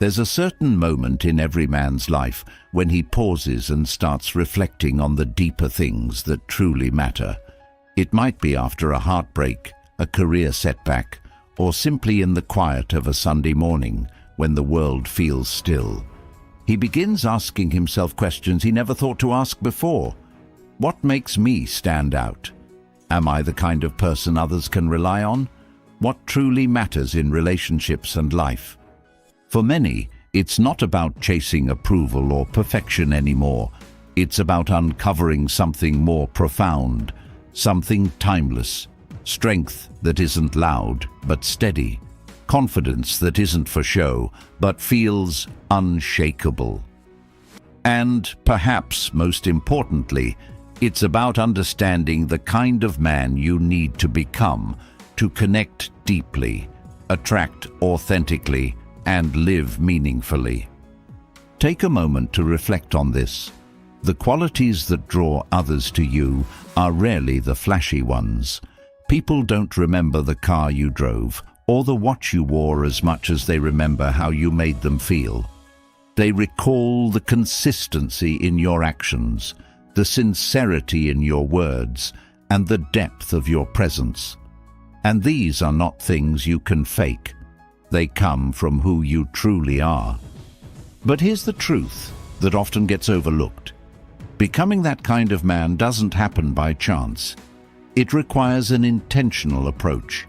There's a certain moment in every man's life when he pauses and starts reflecting on the deeper things that truly matter. It might be after a heartbreak, a career setback, or simply in the quiet of a Sunday morning when the world feels still. He begins asking himself questions he never thought to ask before. What makes me stand out? Am I the kind of person others can rely on? What truly matters in relationships and life? For many, it's not about chasing approval or perfection anymore. It's about uncovering something more profound, something timeless, strength that isn't loud but steady, confidence that isn't for show but feels unshakable. And perhaps most importantly, it's about understanding the kind of man you need to become to connect deeply, attract authentically, and live meaningfully. Take a moment to reflect on this. The qualities that draw others to you are rarely the flashy ones. People don't remember the car you drove or the watch you wore as much as they remember how you made them feel. They recall the consistency in your actions, the sincerity in your words, and the depth of your presence. And these are not things you can fake. They come from who you truly are. But here's the truth that often gets overlooked. Becoming that kind of man doesn't happen by chance. It requires an intentional approach,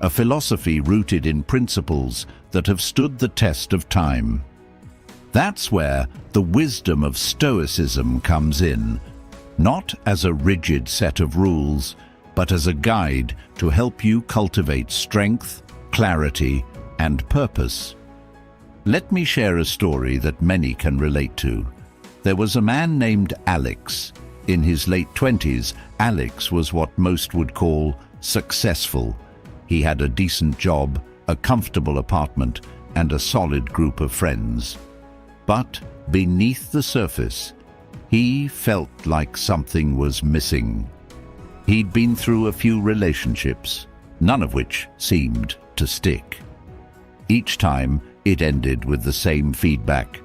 a philosophy rooted in principles that have stood the test of time. That's where the wisdom of Stoicism comes in, not as a rigid set of rules, but as a guide to help you cultivate strength, clarity, and purpose. Let me share a story that many can relate to. There was a man named Alex. In his late 20s, Alex was what most would call successful. He had a decent job, a comfortable apartment, and a solid group of friends. But beneath the surface, he felt like something was missing. He'd been through a few relationships, none of which seemed to stick. Each time, it ended with the same feedback.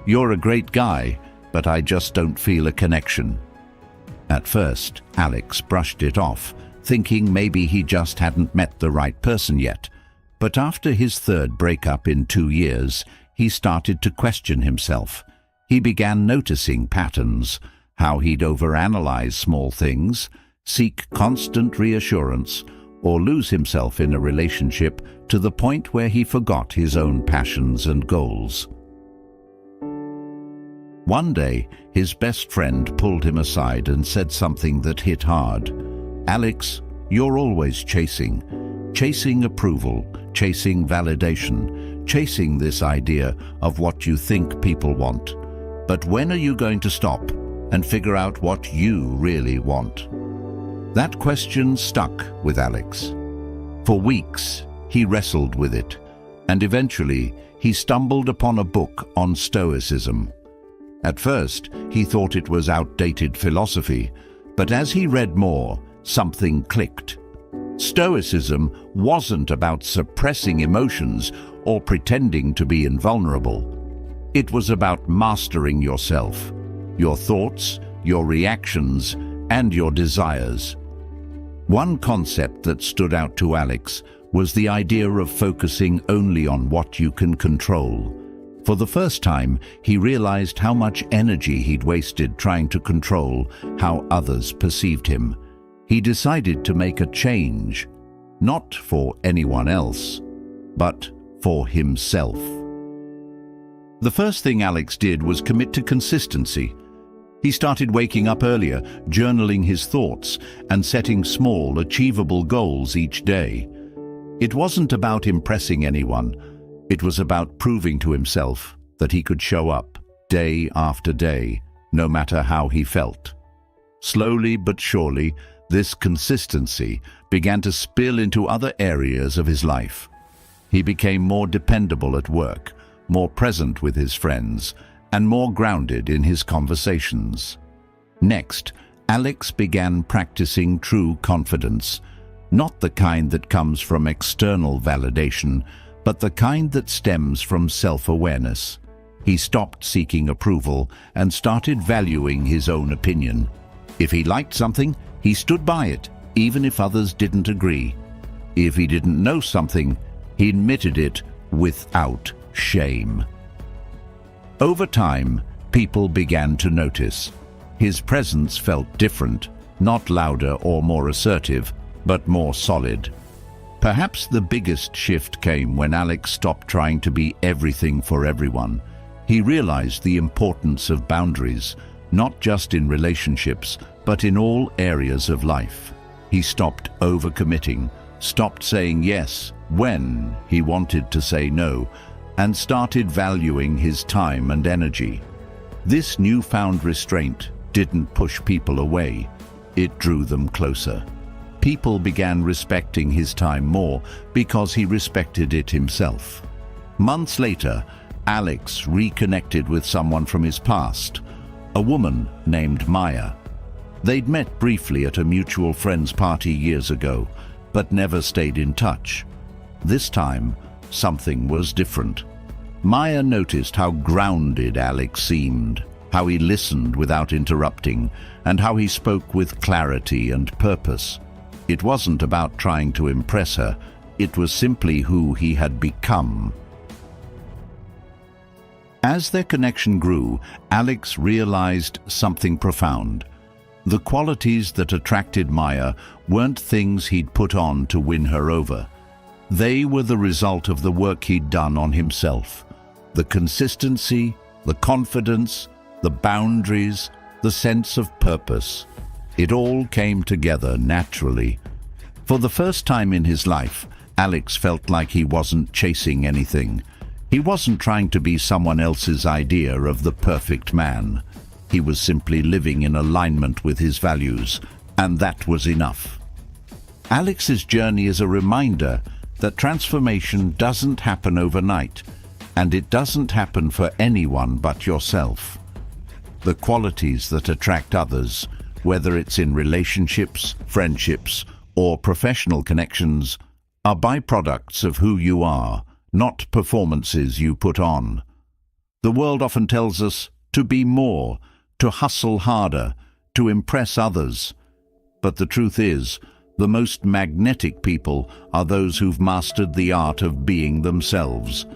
"You're a great guy, but I just don't feel a connection." At first, Alex brushed it off, thinking maybe he just hadn't met the right person yet. But after his third breakup in 2 years, he started to question himself. He began noticing patterns, how he'd overanalyze small things, seek constant reassurance, or lose himself in a relationship to the point where he forgot his own passions and goals. One day, his best friend pulled him aside and said something that hit hard. "Alex, you're always chasing approval, chasing validation, chasing this idea of what you think people want. But when are you going to stop and figure out what you really want?" That question stuck with Alex. For weeks, he wrestled with it, and eventually he stumbled upon a book on Stoicism. At first, he thought it was outdated philosophy, but as he read more, something clicked. Stoicism wasn't about suppressing emotions or pretending to be invulnerable. It was about mastering yourself, your thoughts, your reactions, and your desires. One concept that stood out to Alex was the idea of focusing only on what you can control. For the first time, he realized how much energy he'd wasted trying to control how others perceived him. He decided to make a change, not for anyone else, but for himself. The first thing Alex did was commit to consistency. He started waking up earlier, journaling his thoughts, and setting small, achievable goals each day. It wasn't about impressing anyone. It was about proving to himself that he could show up day after day, no matter how he felt. Slowly but surely, this consistency began to spill into other areas of his life. He became more dependable at work, more present with his friends, and more grounded in his conversations. Next, Alex began practicing true confidence, not the kind that comes from external validation, but the kind that stems from self-awareness. He stopped seeking approval and started valuing his own opinion. If he liked something, he stood by it, even if others didn't agree. If he didn't know something, he admitted it without shame. Over time, people began to notice. His presence felt different, not louder or more assertive, but more solid. Perhaps the biggest shift came when Alex stopped trying to be everything for everyone. He realized the importance of boundaries, not just in relationships, but in all areas of life. He stopped overcommitting, stopped saying yes when he wanted to say no, and started valuing his time and energy. This newfound restraint didn't push people away, it drew them closer. People began respecting his time more because he respected it himself. Months later, Alex reconnected with someone from his past, a woman named Maya. They'd met briefly at a mutual friend's party years ago, but never stayed in touch. This time, something was different. Maya noticed how grounded Alex seemed, how he listened without interrupting, and how he spoke with clarity and purpose. It wasn't about trying to impress her, it was simply who he had become. As their connection grew, Alex realized something profound. The qualities that attracted Maya weren't things he'd put on to win her over. They were the result of the work he'd done on himself. The consistency, the confidence, the boundaries, the sense of purpose. It all came together naturally. For the first time in his life, Alex felt like he wasn't chasing anything. He wasn't trying to be someone else's idea of the perfect man. He was simply living in alignment with his values, and that was enough. Alex's journey is a reminder that transformation doesn't happen overnight, and it doesn't happen for anyone but yourself. The qualities that attract others, whether it's in relationships, friendships, or professional connections, are byproducts of who you are, not performances you put on. The world often tells us to be more, to hustle harder, to impress others. But the truth is, the most magnetic people are those who've mastered the art of being themselves.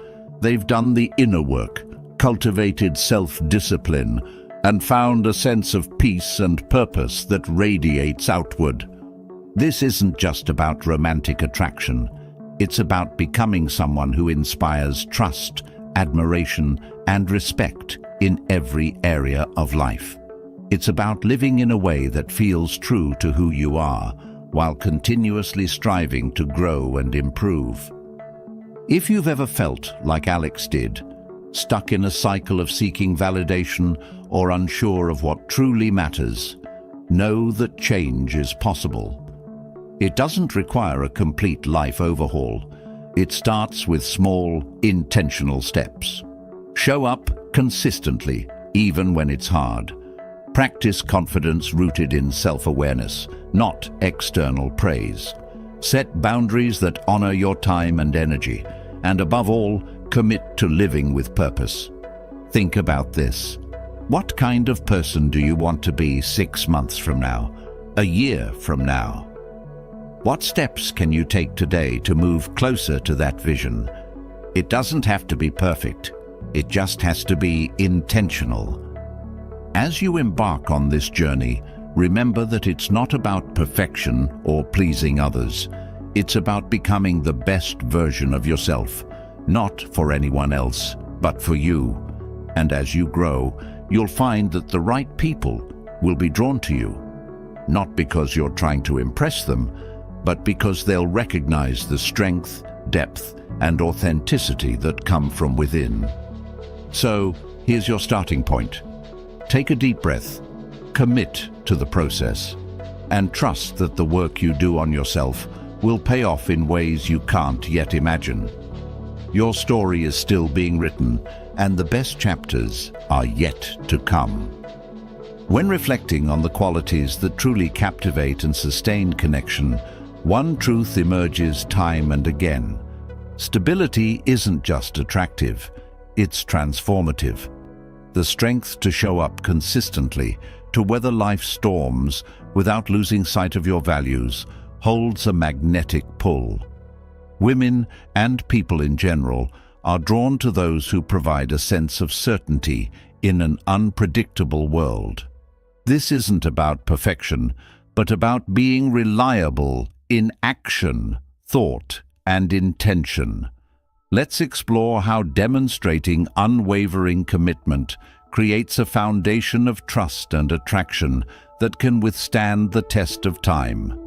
They've done the inner work, cultivated self-discipline, and found a sense of peace and purpose that radiates outward. This isn't just about romantic attraction. It's about becoming someone who inspires trust, admiration, and respect in every area of life. It's about living in a way that feels true to who you are, while continuously striving to grow and improve. If you've ever felt like Alex did, stuck in a cycle of seeking validation or unsure of what truly matters, know that change is possible. It doesn't require a complete life overhaul. It starts with small, intentional steps. Show up consistently, even when it's hard. Practice confidence rooted in self-awareness, not external praise. Set boundaries that honor your time and energy, and above all, commit to living with purpose. Think about this. What kind of person do you want to be 6 months from now, a year from now? What steps can you take today to move closer to that vision? It doesn't have to be perfect. It just has to be intentional. As you embark on this journey, remember that it's not about perfection or pleasing others. It's about becoming the best version of yourself, not for anyone else, but for you. And as you grow, you'll find that the right people will be drawn to you, not because you're trying to impress them, but because they'll recognize the strength, depth, and authenticity that come from within. So, here's your starting point. Take a deep breath, commit to the process, and trust that the work you do on yourself will pay off in ways you can't yet imagine. Your story is still being written, and the best chapters are yet to come. When reflecting on the qualities that truly captivate and sustain connection, one truth emerges time and again. Stability isn't just attractive, it's transformative. The strength to show up consistently, to weather life's storms without losing sight of your values, holds a magnetic pull. Women, and people in general, are drawn to those who provide a sense of certainty in an unpredictable world. This isn't about perfection, but about being reliable in action, thought, and intention. Let's explore how demonstrating unwavering commitment creates a foundation of trust and attraction that can withstand the test of time.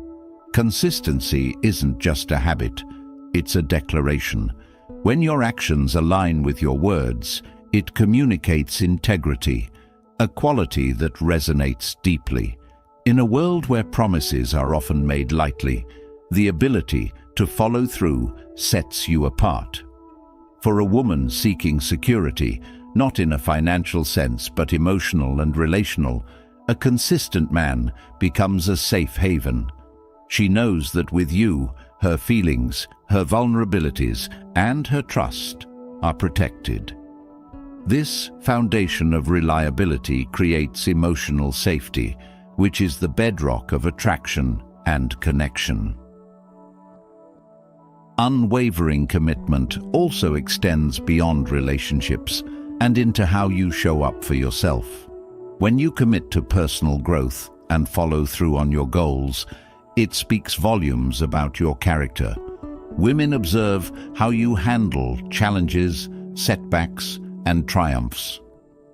Consistency isn't just a habit, it's a declaration. When your actions align with your words, it communicates integrity, a quality that resonates deeply. In a world where promises are often made lightly, the ability to follow through sets you apart. For a woman seeking security, not in a financial sense but emotional and relational, a consistent man becomes a safe haven. She knows that with you, her feelings, her vulnerabilities, and her trust are protected. This foundation of reliability creates emotional safety, which is the bedrock of attraction and connection. Unwavering commitment also extends beyond relationships and into how you show up for yourself. When you commit to personal growth and follow through on your goals, it speaks volumes about your character. Women observe how you handle challenges, setbacks, and triumphs.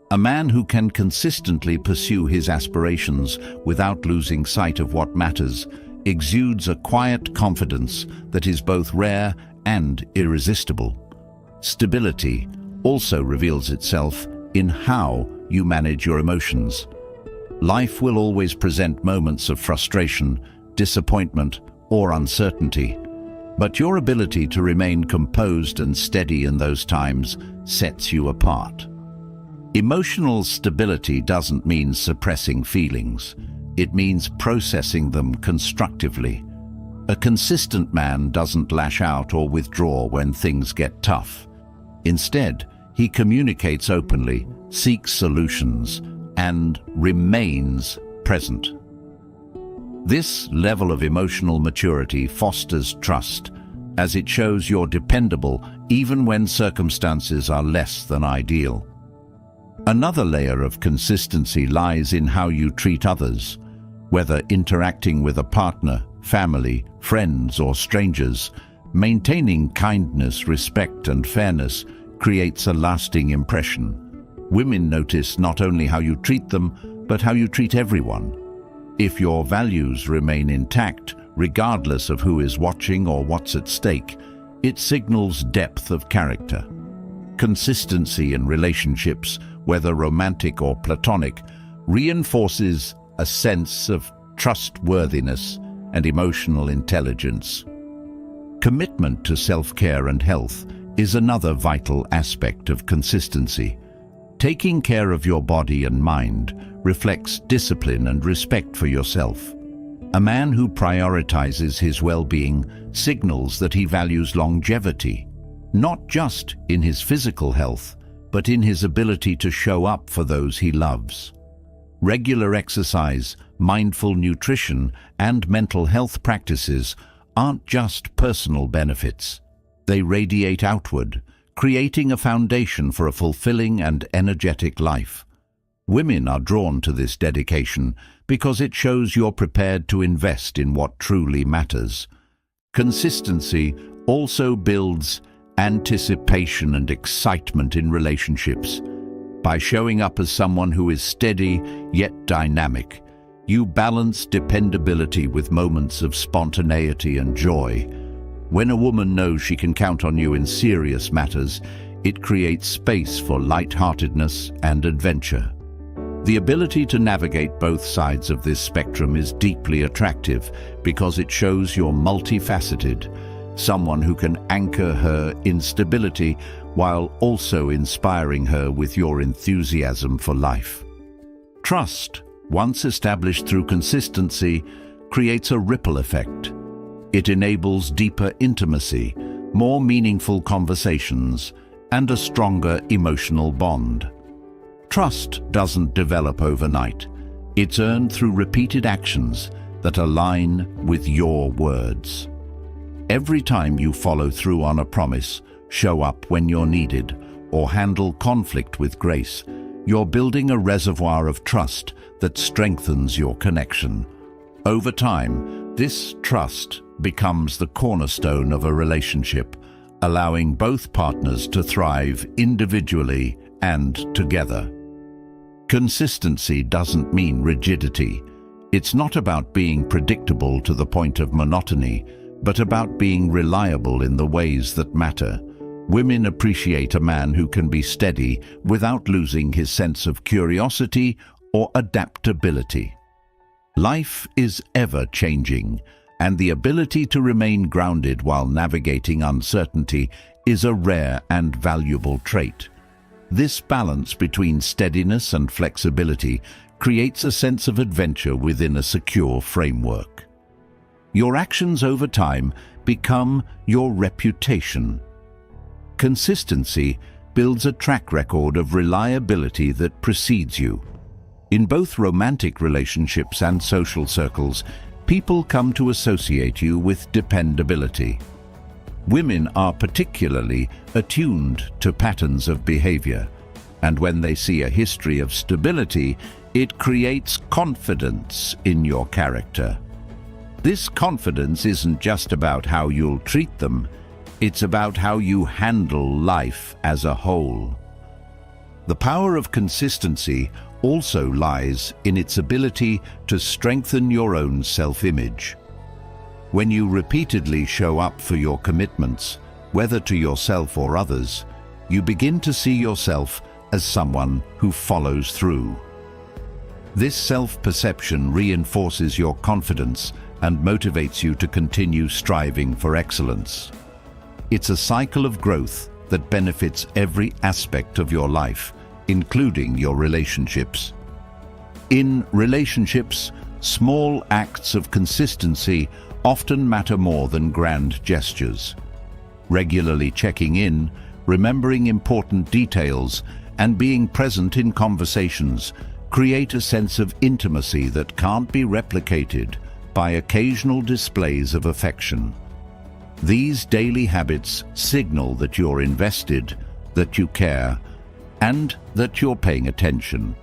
A man who can consistently pursue his aspirations without losing sight of what matters exudes a quiet confidence that is both rare and irresistible. Stability also reveals itself in how you manage your emotions. Life will always present moments of frustration, disappointment, or uncertainty, but your ability to remain composed and steady in those times sets you apart. Emotional stability doesn't mean suppressing feelings. It means processing them constructively. A consistent man doesn't lash out or withdraw when things get tough. Instead, he communicates openly, seeks solutions, and remains present. This level of emotional maturity fosters trust, as it shows you're dependable even when circumstances are less than ideal. Another layer of consistency lies in how you treat others. Whether interacting with a partner, family, friends, or strangers, maintaining kindness, respect, and fairness creates a lasting impression. Women notice not only how you treat them, but how you treat everyone. If your values remain intact, regardless of who is watching or what's at stake, it signals depth of character. Consistency in relationships, whether romantic or platonic, reinforces a sense of trustworthiness and emotional intelligence. Commitment to self-care and health is another vital aspect of consistency. Taking care of your body and mind reflects discipline and respect for yourself. A man who prioritizes his well-being signals that he values longevity, not just in his physical health, but in his ability to show up for those he loves. Regular exercise, mindful nutrition, and mental health practices aren't just personal benefits. They radiate outward, creating a foundation for a fulfilling and energetic life. Women are drawn to this dedication because it shows you're prepared to invest in what truly matters. Consistency also builds anticipation and excitement in relationships. By showing up as someone who is steady yet dynamic, you balance dependability with moments of spontaneity and joy. When a woman knows she can count on you in serious matters, it creates space for lightheartedness and adventure. The ability to navigate both sides of this spectrum is deeply attractive because it shows you're multifaceted, someone who can anchor her instability while also inspiring her with your enthusiasm for life. Trust, once established through consistency, creates a ripple effect. It enables deeper intimacy, more meaningful conversations, and a stronger emotional bond. Trust doesn't develop overnight. It's earned through repeated actions that align with your words. Every time you follow through on a promise, show up when you're needed, or handle conflict with grace, you're building a reservoir of trust that strengthens your connection. Over time, this trust becomes the cornerstone of a relationship, allowing both partners to thrive individually and together. Consistency doesn't mean rigidity. It's not about being predictable to the point of monotony, but about being reliable in the ways that matter. Women appreciate a man who can be steady without losing his sense of curiosity or adaptability. Life is ever-changing, and the ability to remain grounded while navigating uncertainty is a rare and valuable trait. This balance between steadiness and flexibility creates a sense of adventure within a secure framework. Your actions over time become your reputation. Consistency builds a track record of reliability that precedes you. In both romantic relationships and social circles, people come to associate you with dependability. Women are particularly attuned to patterns of behavior, and when they see a history of stability, it creates confidence in your character. This confidence isn't just about how you'll treat them, it's about how you handle life as a whole. The power of consistency also lies in its ability to strengthen your own self-image. When you repeatedly show up for your commitments, whether to yourself or others, you begin to see yourself as someone who follows through. This self-perception reinforces your confidence and motivates you to continue striving for excellence. It's a cycle of growth that benefits every aspect of your life, including your relationships. In relationships, small acts of consistency often matter more than grand gestures. Regularly checking in, remembering important details, and being present in conversations create a sense of intimacy that can't be replicated by occasional displays of affection. These daily habits signal that you're invested, that you care, and that you're paying attention.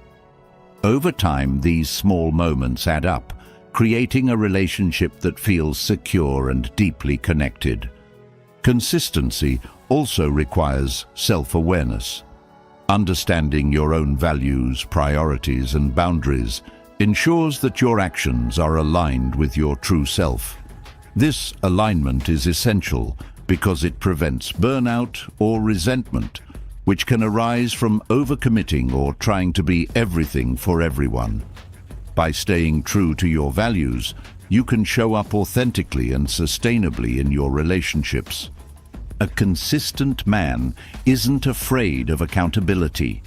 Over time, these small moments add up, creating a relationship that feels secure and deeply connected. Consistency also requires self-awareness. Understanding your own values, priorities, and boundaries ensures that your actions are aligned with your true self. This alignment is essential because it prevents burnout or resentment, which can arise from overcommitting or trying to be everything for everyone. By staying true to your values, you can show up authentically and sustainably in your relationships. A consistent man isn't afraid of accountability.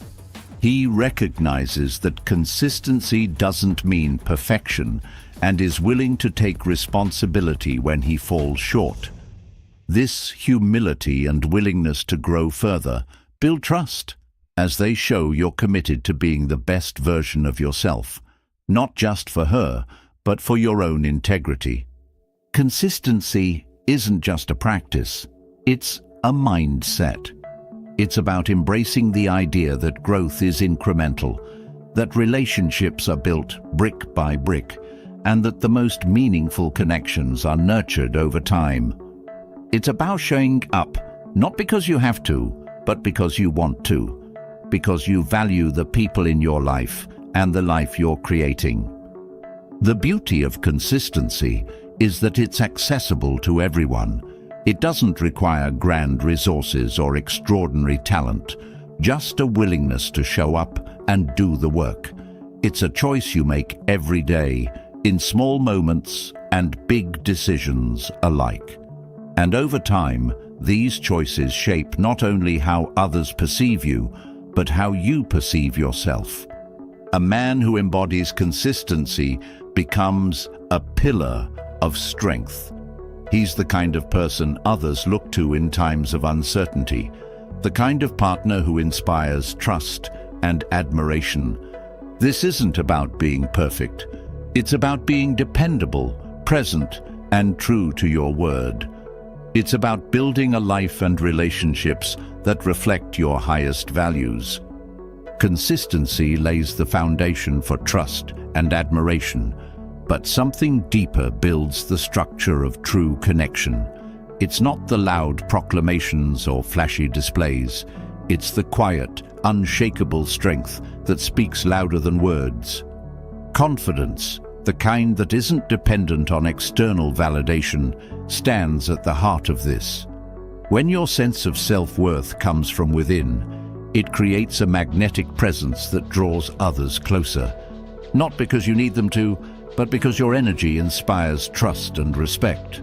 He recognizes that consistency doesn't mean perfection and is willing to take responsibility when he falls short. This humility and willingness to grow further build trust, as they show you're committed to being the best version of yourself, not just for her, but for your own integrity. Consistency isn't just a practice, it's a mindset. It's about embracing the idea that growth is incremental, that relationships are built brick by brick, and that the most meaningful connections are nurtured over time. It's about showing up, not because you have to, but because you want to, because you value the people in your life and the life you're creating. The beauty of consistency is that it's accessible to everyone. It doesn't require grand resources or extraordinary talent, just a willingness to show up and do the work. It's a choice you make every day, in small moments and big decisions alike. And over time, these choices shape not only how others perceive you, but how you perceive yourself. A man who embodies consistency becomes a pillar of strength. He's the kind of person others look to in times of uncertainty, the kind of partner who inspires trust and admiration. This isn't about being perfect. It's about being dependable, present, and true to your word. It's about building a life and relationships that reflect your highest values. Consistency lays the foundation for trust and admiration, but something deeper builds the structure of true connection. It's not the loud proclamations or flashy displays. It's the quiet, unshakable strength that speaks louder than words. Confidence, the kind that isn't dependent on external validation, stands at the heart of this. When your sense of self-worth comes from within, it creates a magnetic presence that draws others closer. Not because you need them to, but because your energy inspires trust and respect.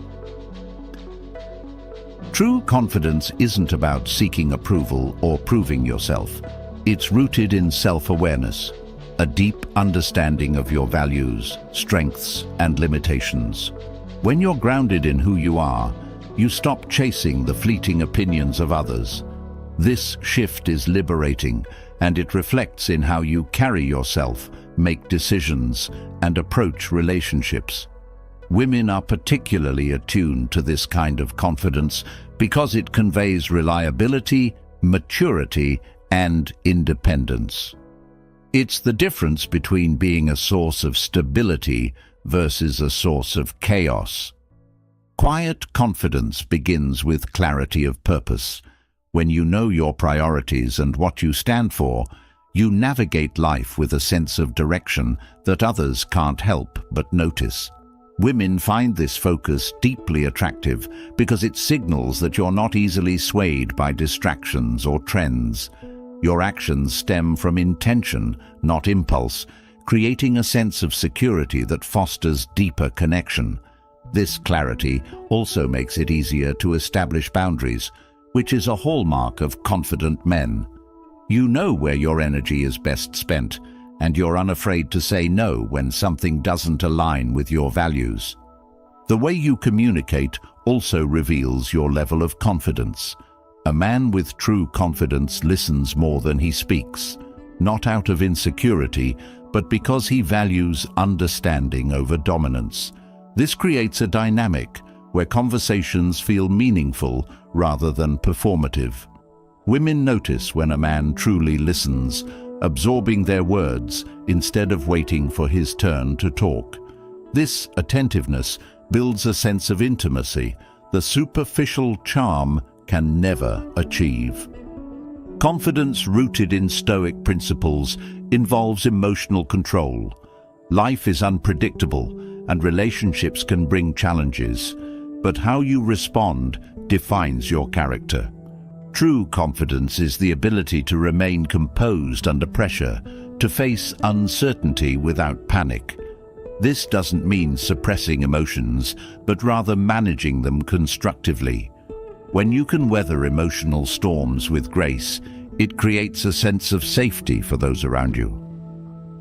True confidence isn't about seeking approval or proving yourself. It's rooted in self-awareness, a deep understanding of your values, strengths, and limitations. When you're grounded in who you are, you stop chasing the fleeting opinions of others. This shift is liberating, and it reflects in how you carry yourself, make decisions, and approach relationships. Women are particularly attuned to this kind of confidence because it conveys reliability, maturity, and independence. It's the difference between being a source of stability versus a source of chaos. Quiet confidence begins with clarity of purpose. When you know your priorities and what you stand for, you navigate life with a sense of direction that others can't help but notice. Women find this focus deeply attractive because it signals that you're not easily swayed by distractions or trends. Your actions stem from intention, not impulse, creating a sense of security that fosters deeper connection. This clarity also makes it easier to establish boundaries, which is a hallmark of confident men. You know where your energy is best spent, and you're unafraid to say no when something doesn't align with your values. The way you communicate also reveals your level of confidence. A man with true confidence listens more than he speaks, not out of insecurity, but because he values understanding over dominance. This creates a dynamic where conversations feel meaningful rather than performative. Women notice when a man truly listens, absorbing their words instead of waiting for his turn to talk. This attentiveness builds a sense of intimacy the superficial charm can never achieve. Confidence rooted in Stoic principles involves emotional control. Life is unpredictable and relationships can bring challenges, but how you respond defines your character. True confidence is the ability to remain composed under pressure, to face uncertainty without panic. This doesn't mean suppressing emotions, but rather managing them constructively. When you can weather emotional storms with grace, it creates a sense of safety for those around you.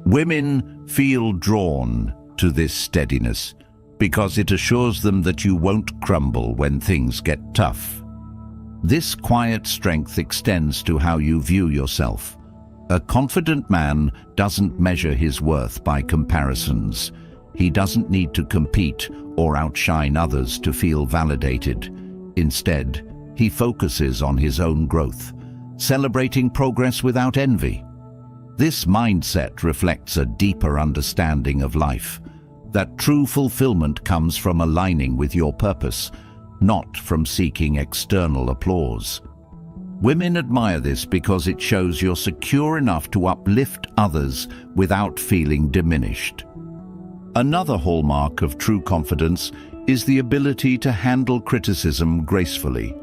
Women feel drawn to this steadiness because it assures them that you won't crumble when things get tough. This quiet strength extends to how you view yourself. A confident man doesn't measure his worth by comparisons. He doesn't need to compete or outshine others to feel validated. Instead, he focuses on his own growth, celebrating progress without envy. This mindset reflects a deeper understanding of life, that true fulfillment comes from aligning with your purpose, not from seeking external applause. Women admire this because it shows you're secure enough to uplift others without feeling diminished. Another hallmark of true confidence is the ability to handle criticism gracefully.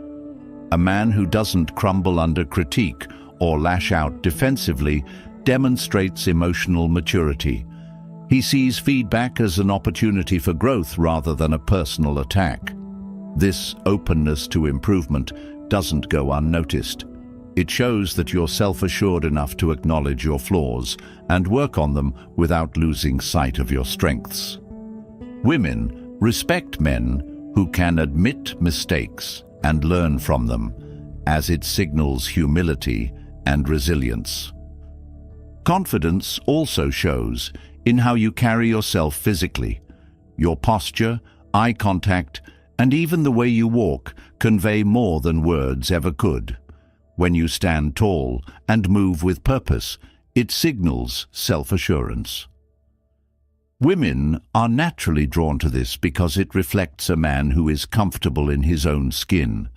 A man who doesn't crumble under critique or lash out defensively demonstrates emotional maturity. He sees feedback as an opportunity for growth rather than a personal attack. This openness to improvement doesn't go unnoticed. It shows that you're self-assured enough to acknowledge your flaws and work on them without losing sight of your strengths. Women respect men who can admit mistakes and learn from them, as it signals humility and resilience. Confidence also shows in how you carry yourself physically. Your posture, eye contact, and even the way you walk convey more than words ever could. When you stand tall and move with purpose, it signals self-assurance. Women are naturally drawn to this because it reflects a man who is comfortable in his own skin.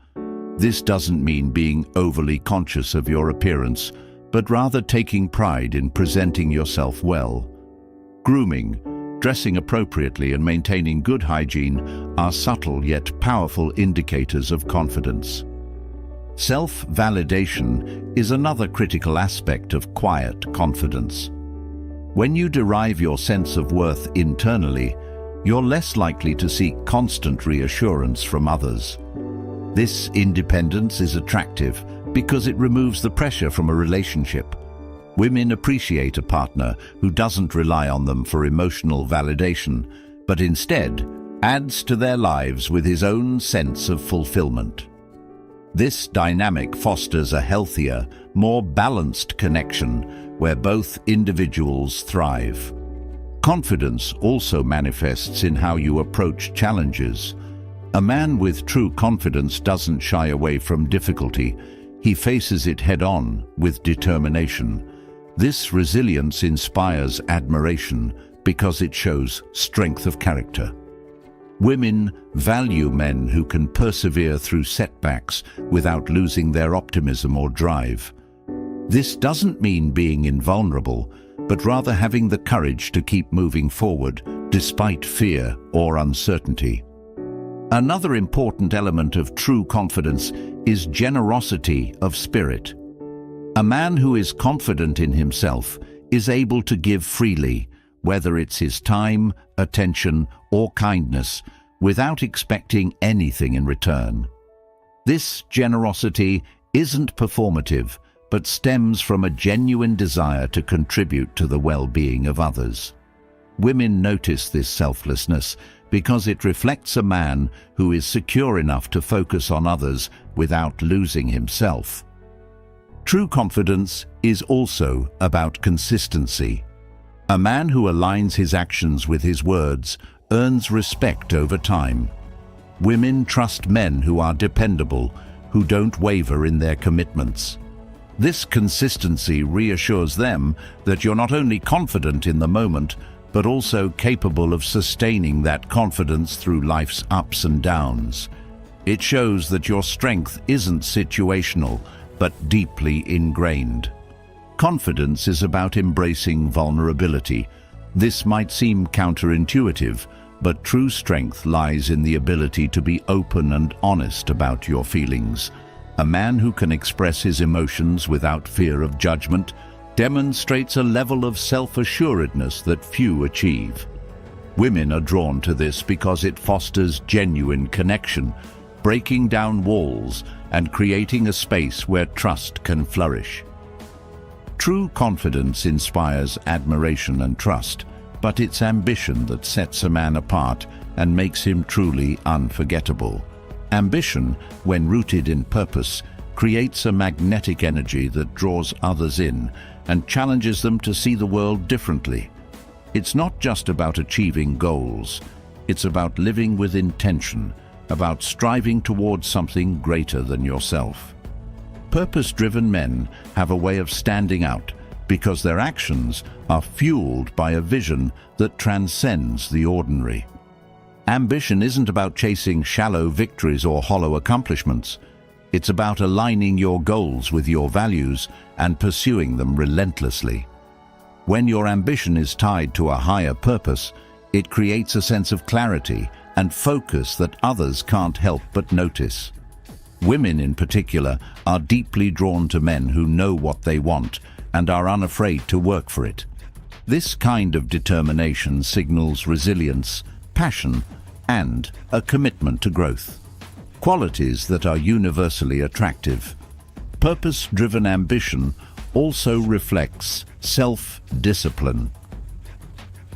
This doesn't mean being overly conscious of your appearance, but rather taking pride in presenting yourself well. Grooming, dressing appropriately, and maintaining good hygiene are subtle yet powerful indicators of confidence. Self-validation is another critical aspect of quiet confidence. When you derive your sense of worth internally, you're less likely to seek constant reassurance from others. This independence is attractive because it removes the pressure from a relationship. Women appreciate a partner who doesn't rely on them for emotional validation, but instead adds to their lives with his own sense of fulfillment. This dynamic fosters a healthier, more balanced connection where both individuals thrive. Confidence also manifests in how you approach challenges. A man with true confidence doesn't shy away from difficulty. He faces it head-on with determination. This resilience inspires admiration because it shows strength of character. Women value men who can persevere through setbacks without losing their optimism or drive. This doesn't mean being invulnerable, but rather having the courage to keep moving forward despite fear or uncertainty. Another important element of true confidence is generosity of spirit. A man who is confident in himself is able to give freely, whether it's his time, attention, or kindness, without expecting anything in return. This generosity isn't performative, but stems from a genuine desire to contribute to the well-being of others. Women notice this selflessness because it reflects a man who is secure enough to focus on others without losing himself. True confidence is also about consistency. A man who aligns his actions with his words earns respect over time. Women trust men who are dependable, who don't waver in their commitments. This consistency reassures them that you're not only confident in the moment, but also capable of sustaining that confidence through life's ups and downs. It shows that your strength isn't situational, but deeply ingrained. Confidence is about embracing vulnerability. This might seem counterintuitive, but true strength lies in the ability to be open and honest about your feelings. A man who can express his emotions without fear of judgment demonstrates a level of self-assuredness that few achieve. Women are drawn to this because it fosters genuine connection, breaking down walls and creating a space where trust can flourish. True confidence inspires admiration and trust, but it's ambition that sets a man apart and makes him truly unforgettable. Ambition, when rooted in purpose, creates a magnetic energy that draws others in and challenges them to see the world differently. It's not just about achieving goals, it's about living with intention, about striving towards something greater than yourself. Purpose-driven men have a way of standing out because their actions are fueled by a vision that transcends the ordinary. Ambition isn't about chasing shallow victories or hollow accomplishments. It's about aligning your goals with your values and pursuing them relentlessly. When your ambition is tied to a higher purpose, it creates a sense of clarity and focus that others can't help but notice. Women in particular are deeply drawn to men who know what they want and are unafraid to work for it. This kind of determination signals resilience, passion, and a commitment to growth. Qualities that are universally attractive. Purpose-driven ambition also reflects self-discipline.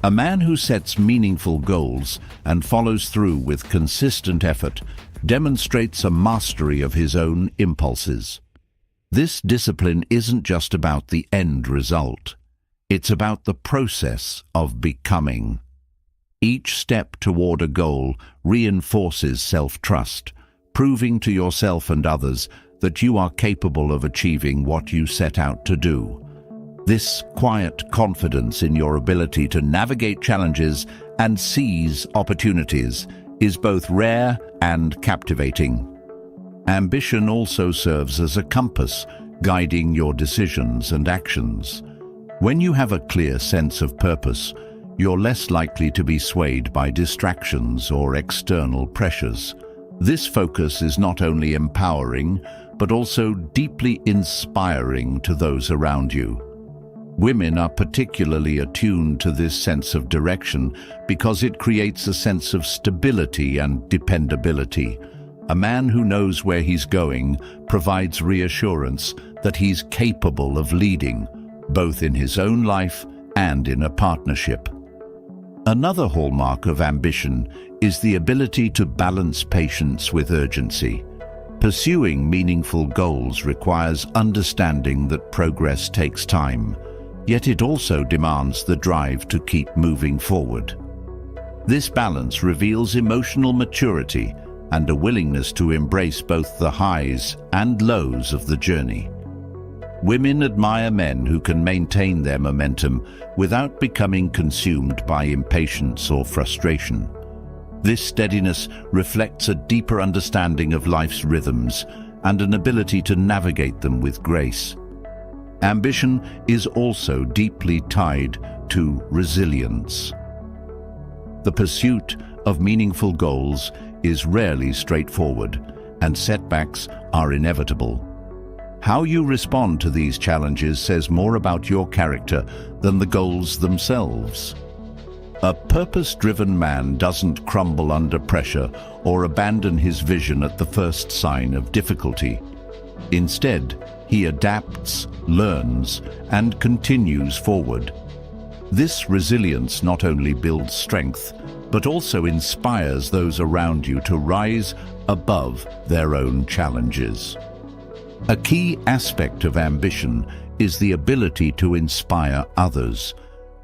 A man who sets meaningful goals and follows through with consistent effort demonstrates a mastery of his own impulses. This discipline isn't just about the end result. It's about the process of becoming. Each step toward a goal reinforces self-trust, proving to yourself and others that you are capable of achieving what you set out to do. This quiet confidence in your ability to navigate challenges and seize opportunities is both rare and captivating. Ambition also serves as a compass, guiding your decisions and actions. When you have a clear sense of purpose, you're less likely to be swayed by distractions or external pressures. This focus is not only empowering, but also deeply inspiring to those around you. Women are particularly attuned to this sense of direction because it creates a sense of stability and dependability. A man who knows where he's going provides reassurance that he's capable of leading, both in his own life and in a partnership. Another hallmark of ambition is the ability to balance patience with urgency. Pursuing meaningful goals requires understanding that progress takes time, yet it also demands the drive to keep moving forward. This balance reveals emotional maturity and a willingness to embrace both the highs and lows of the journey. Women admire men who can maintain their momentum without becoming consumed by impatience or frustration. This steadiness reflects a deeper understanding of life's rhythms and an ability to navigate them with grace. Ambition is also deeply tied to resilience. The pursuit of meaningful goals is rarely straightforward, and setbacks are inevitable. How you respond to these challenges says more about your character than the goals themselves. A purpose-driven man doesn't crumble under pressure or abandon his vision at the first sign of difficulty. Instead, he adapts, learns, and continues forward. This resilience not only builds strength, but also inspires those around you to rise above their own challenges. A key aspect of ambition is the ability to inspire others.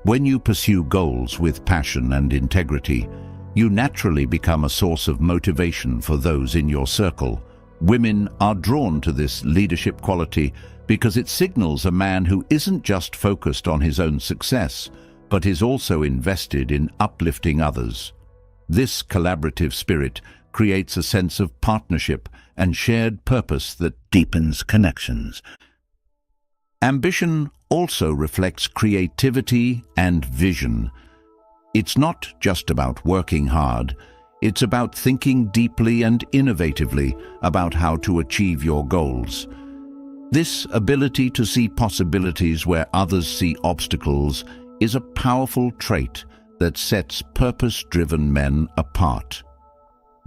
When you pursue goals with passion and integrity, you naturally become a source of motivation for those in your circle. Women are drawn to this leadership quality because it signals a man who isn't just focused on his own success, but is also invested in uplifting others. This collaborative spirit creates a sense of partnership and shared purpose that deepens connections. Ambition also reflects creativity and vision. It's not just about working hard, it's about thinking deeply and innovatively about how to achieve your goals. This ability to see possibilities where others see obstacles is a powerful trait that sets purpose-driven men apart.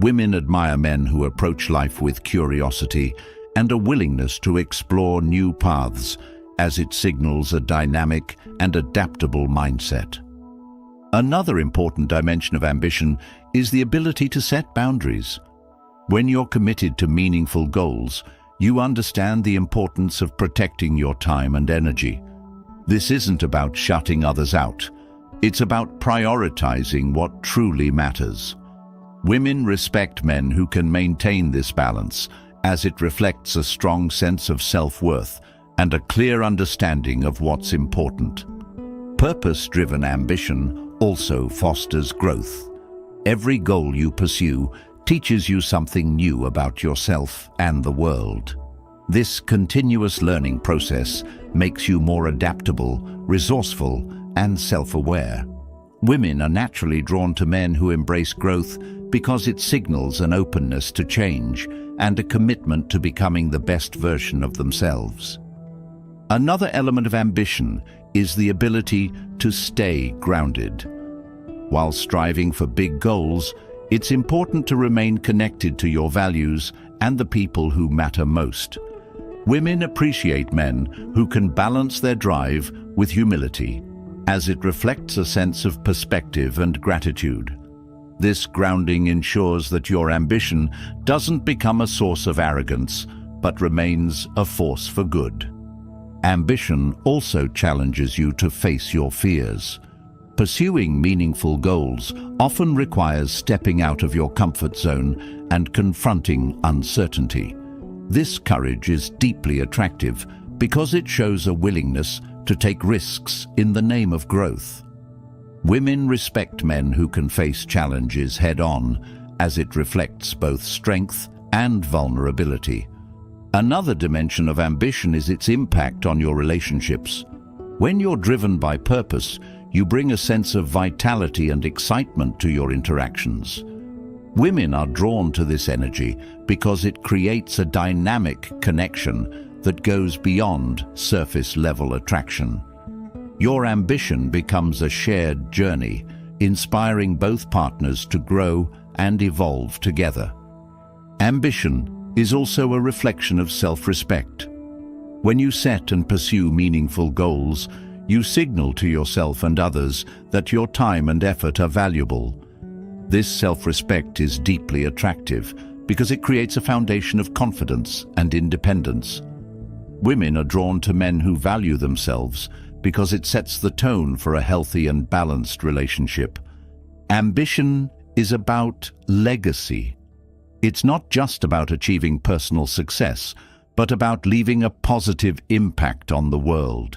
Women admire men who approach life with curiosity and a willingness to explore new paths, as it signals a dynamic and adaptable mindset. Another important dimension of ambition is the ability to set boundaries. When you're committed to meaningful goals, you understand the importance of protecting your time and energy. This isn't about shutting others out. It's about prioritizing what truly matters. Women respect men who can maintain this balance, as it reflects a strong sense of self-worth and a clear understanding of what's important. Purpose-driven ambition also fosters growth. Every goal you pursue teaches you something new about yourself and the world. This continuous learning process makes you more adaptable, resourceful, and self-aware. Women are naturally drawn to men who embrace growth because it signals an openness to change and a commitment to becoming the best version of themselves. Another element of ambition is the ability to stay grounded. While striving for big goals, it's important to remain connected to your values and the people who matter most. Women appreciate men who can balance their drive with humility. as it reflects a sense of perspective and gratitude. This grounding ensures that your ambition doesn't become a source of arrogance, but remains a force for good. Ambition also challenges you to face your fears. Pursuing meaningful goals often requires stepping out of your comfort zone and confronting uncertainty. This courage is deeply attractive because it shows a willingness to take risks in the name of growth. Women respect men who can face challenges head-on, as it reflects both strength and vulnerability. Another dimension of ambition is its impact on your relationships. When you're driven by purpose, you bring a sense of vitality and excitement to your interactions. Women are drawn to this energy because it creates a dynamic connection that goes beyond surface-level attraction. Your ambition becomes a shared journey, inspiring both partners to grow and evolve together. Ambition is also a reflection of self-respect. When you set and pursue meaningful goals, you signal to yourself and others that your time and effort are valuable. This self-respect is deeply attractive because it creates a foundation of confidence and independence. Women are drawn to men who value themselves because it sets the tone for a healthy and balanced relationship. Ambition is about legacy. It's not just about achieving personal success, but about leaving a positive impact on the world.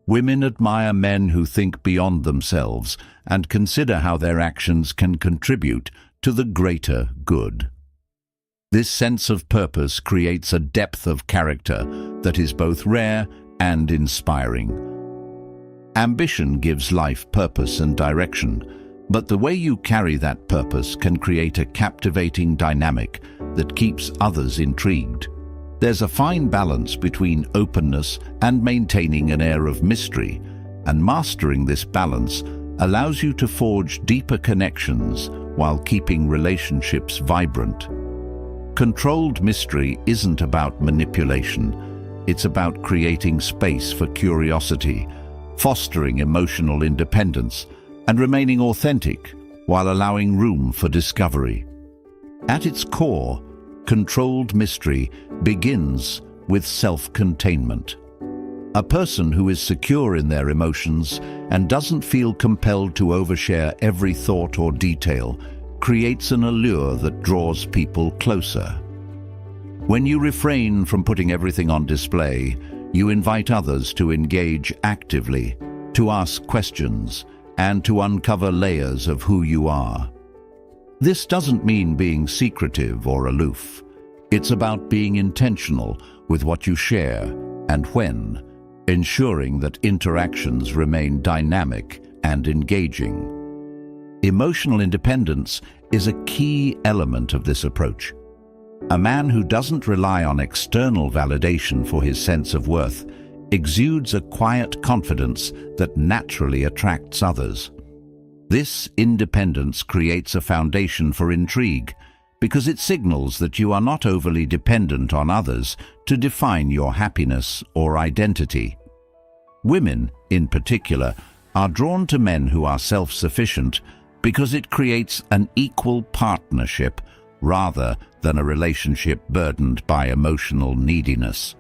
Women admire men who think beyond themselves and consider how their actions can contribute to the greater good. This sense of purpose creates a depth of character that is both rare and inspiring. Ambition gives life purpose and direction, but the way you carry that purpose can create a captivating dynamic that keeps others intrigued. There's a fine balance between openness and maintaining an air of mystery, and mastering this balance allows you to forge deeper connections while keeping relationships vibrant. Controlled mystery isn't about manipulation. It's about creating space for curiosity, fostering emotional independence, and remaining authentic while allowing room for discovery. At its core, controlled mystery begins with self-containment. A person who is secure in their emotions and doesn't feel compelled to overshare every thought or detail creates an allure that draws people closer. When you refrain from putting everything on display, you invite others to engage actively, to ask questions, and to uncover layers of who you are. This doesn't mean being secretive or aloof. It's about being intentional with what you share and when, ensuring that interactions remain dynamic and engaging. Emotional independence is a key element of this approach. A man who doesn't rely on external validation for his sense of worth exudes a quiet confidence that naturally attracts others. This independence creates a foundation for intrigue because it signals that you are not overly dependent on others to define your happiness or identity. Women, in particular, are drawn to men who are self-sufficient because it creates an equal partnership rather than a relationship burdened by emotional neediness.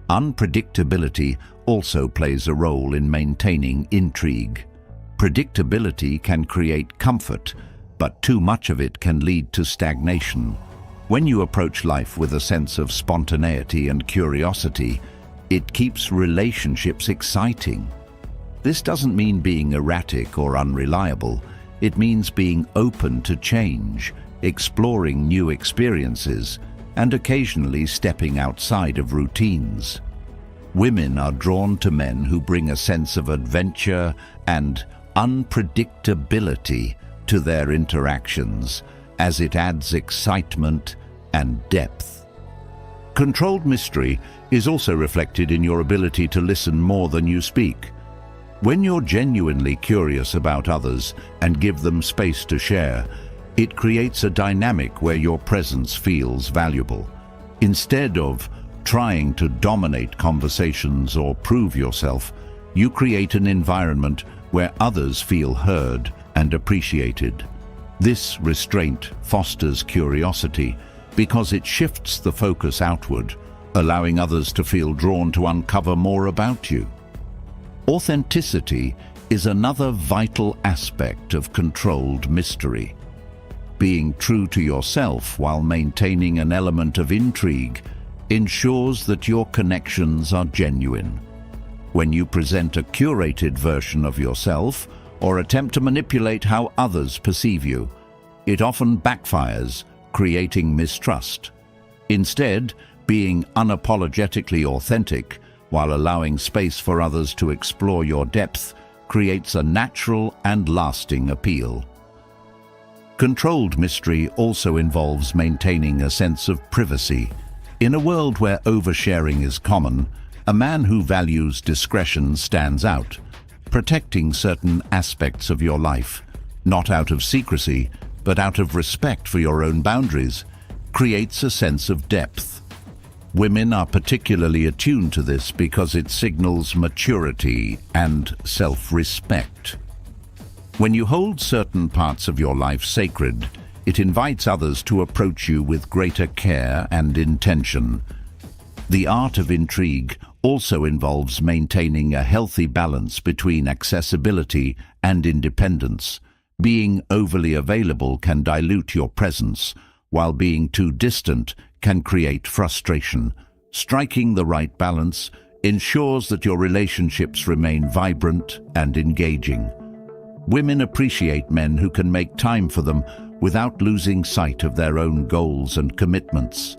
Unpredictability also plays a role in maintaining intrigue. Predictability can create comfort, but too much of it can lead to stagnation. When you approach life with a sense of spontaneity and curiosity, it keeps relationships exciting. This doesn't mean being erratic or unreliable. It means being open to change, exploring new experiences, and occasionally stepping outside of routines. Women are drawn to men who bring a sense of adventure and unpredictability to their interactions, as it adds excitement and depth. Controlled mystery is also reflected in your ability to listen more than you speak. When you're genuinely curious about others and give them space to share, it creates a dynamic where your presence feels valuable. Instead of trying to dominate conversations or prove yourself, You create an environment where others feel heard and appreciated. This restraint fosters curiosity because it shifts the focus outward, allowing others to feel drawn to uncover more about you. Authenticity is another vital aspect of controlled mystery. Being true to yourself while maintaining an element of intrigue ensures that your connections are genuine. When you present a curated version of yourself or attempt to manipulate how others perceive you, it often backfires, creating mistrust. Instead, being unapologetically authentic while allowing space for others to explore your depth creates a natural and lasting appeal. Controlled mystery also involves maintaining a sense of privacy. In a world where oversharing is common, a man who values discretion stands out, protecting certain aspects of your life, not out of secrecy, but out of respect for your own boundaries, creates a sense of depth. Women are particularly attuned to this because it signals maturity and self-respect. When you hold certain parts of your life sacred, it invites others to approach you with greater care and intention. The art of intrigue also involves maintaining a healthy balance between accessibility and independence. Being overly available can dilute your presence, while being too distant can create frustration. Striking the right balance ensures that your relationships remain vibrant and engaging. Women appreciate men who can make time for them without losing sight of their own goals and commitments.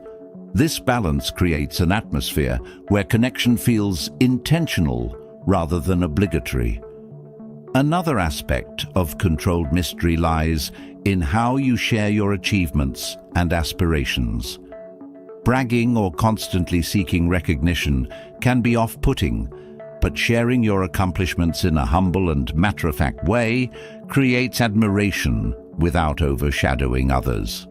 This balance creates an atmosphere where connection feels intentional rather than obligatory. Another aspect of controlled mystery lies in how you share your achievements and aspirations. Bragging or constantly seeking recognition can be off-putting, but sharing your accomplishments in a humble and matter-of-fact way creates admiration without overshadowing others.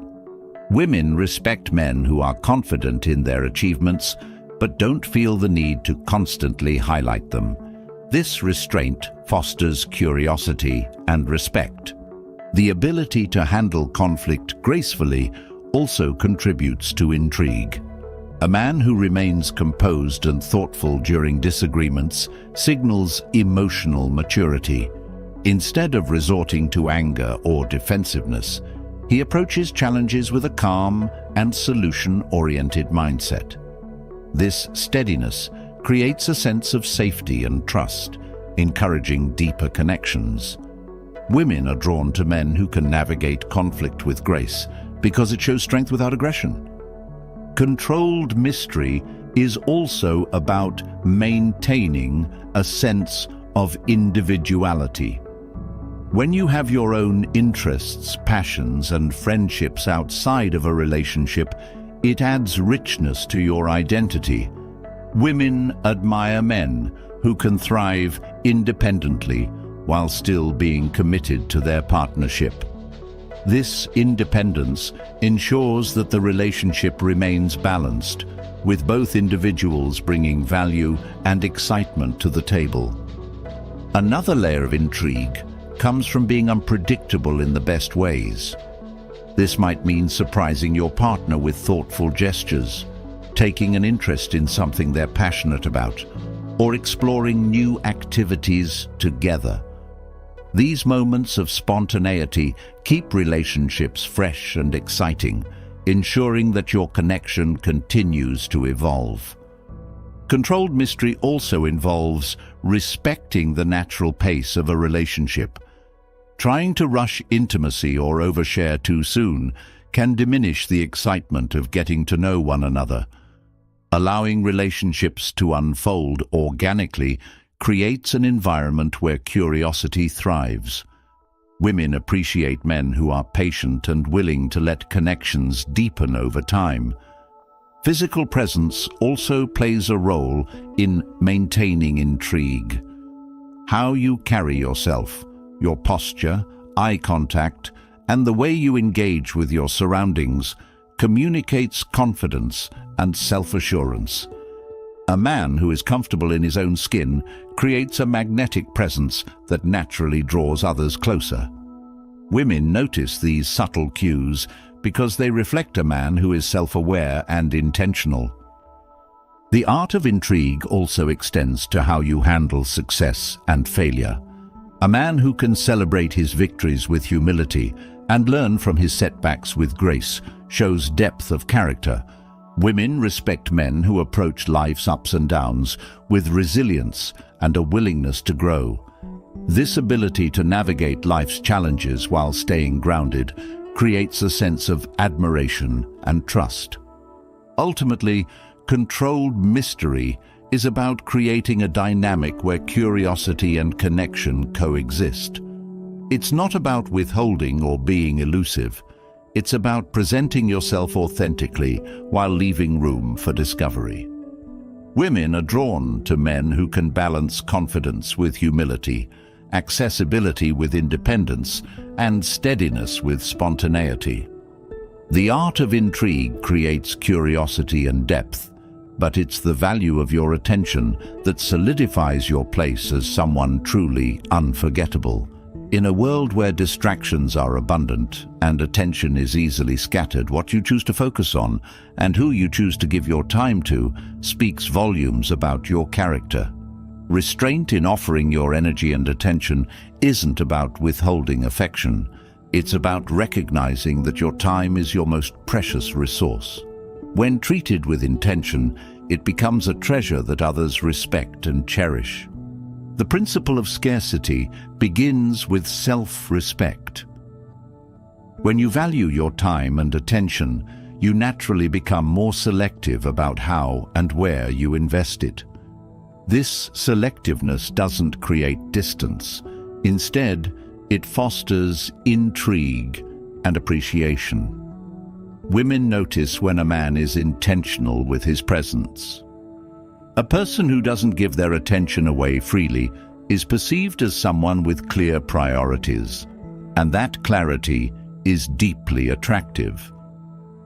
Women respect men who are confident in their achievements, but don't feel the need to constantly highlight them. This restraint fosters curiosity and respect. The ability to handle conflict gracefully also contributes to intrigue. A man who remains composed and thoughtful during disagreements signals emotional maturity. Instead of resorting to anger or defensiveness, he approaches challenges with a calm and solution-oriented mindset. This steadiness creates a sense of safety and trust, encouraging deeper connections. Women are drawn to men who can navigate conflict with grace because it shows strength without aggression. Controlled mystery is also about maintaining a sense of individuality. When you have your own interests, passions, and friendships outside of a relationship, it adds richness to your identity. Women admire men who can thrive independently while still being committed to their partnership. This independence ensures that the relationship remains balanced, with both individuals bringing value and excitement to the table. Another layer of intrigue comes from being unpredictable in the best ways. This might mean surprising your partner with thoughtful gestures, taking an interest in something they're passionate about, or exploring new activities together. These moments of spontaneity keep relationships fresh and exciting, ensuring that your connection continues to evolve. Controlled mystery also involves respecting the natural pace of a relationship. Trying to rush intimacy or overshare too soon can diminish the excitement of getting to know one another. Allowing relationships to unfold organically creates an environment where curiosity thrives. Women appreciate men who are patient and willing to let connections deepen over time. Physical presence also plays a role in maintaining intrigue. How you carry yourself, your posture, eye contact, and the way you engage with your surroundings communicates confidence and self-assurance. A man who is comfortable in his own skin creates a magnetic presence that naturally draws others closer. Women notice these subtle cues because they reflect a man who is self-aware and intentional. The art of intrigue also extends to how you handle success and failure. A man who can celebrate his victories with humility and learn from his setbacks with grace shows depth of character. Women respect men who approach life's ups and downs with resilience and a willingness to grow. This ability to navigate life's challenges while staying grounded creates a sense of admiration and trust. Ultimately, controlled mystery is about creating a dynamic where curiosity and connection coexist. It's not about withholding or being elusive. It's about presenting yourself authentically while leaving room for discovery. Women are drawn to men who can balance confidence with humility, accessibility with independence, and steadiness with spontaneity. The art of intrigue creates curiosity and depth, but it's the value of your attention that solidifies your place as someone truly unforgettable. In a world where distractions are abundant and attention is easily scattered, what you choose to focus on and who you choose to give your time to speaks volumes about your character. Restraint in offering your energy and attention isn't about withholding affection. It's about recognizing that your time is your most precious resource. When treated with intention, it becomes a treasure that others respect and cherish. The principle of scarcity begins with self-respect. When you value your time and attention, you naturally become more selective about how and where you invest it. This selectiveness doesn't create distance. Instead, it fosters intrigue and appreciation. Women notice when a man is intentional with his presence. A person who doesn't give their attention away freely is perceived as someone with clear priorities, and that clarity is deeply attractive.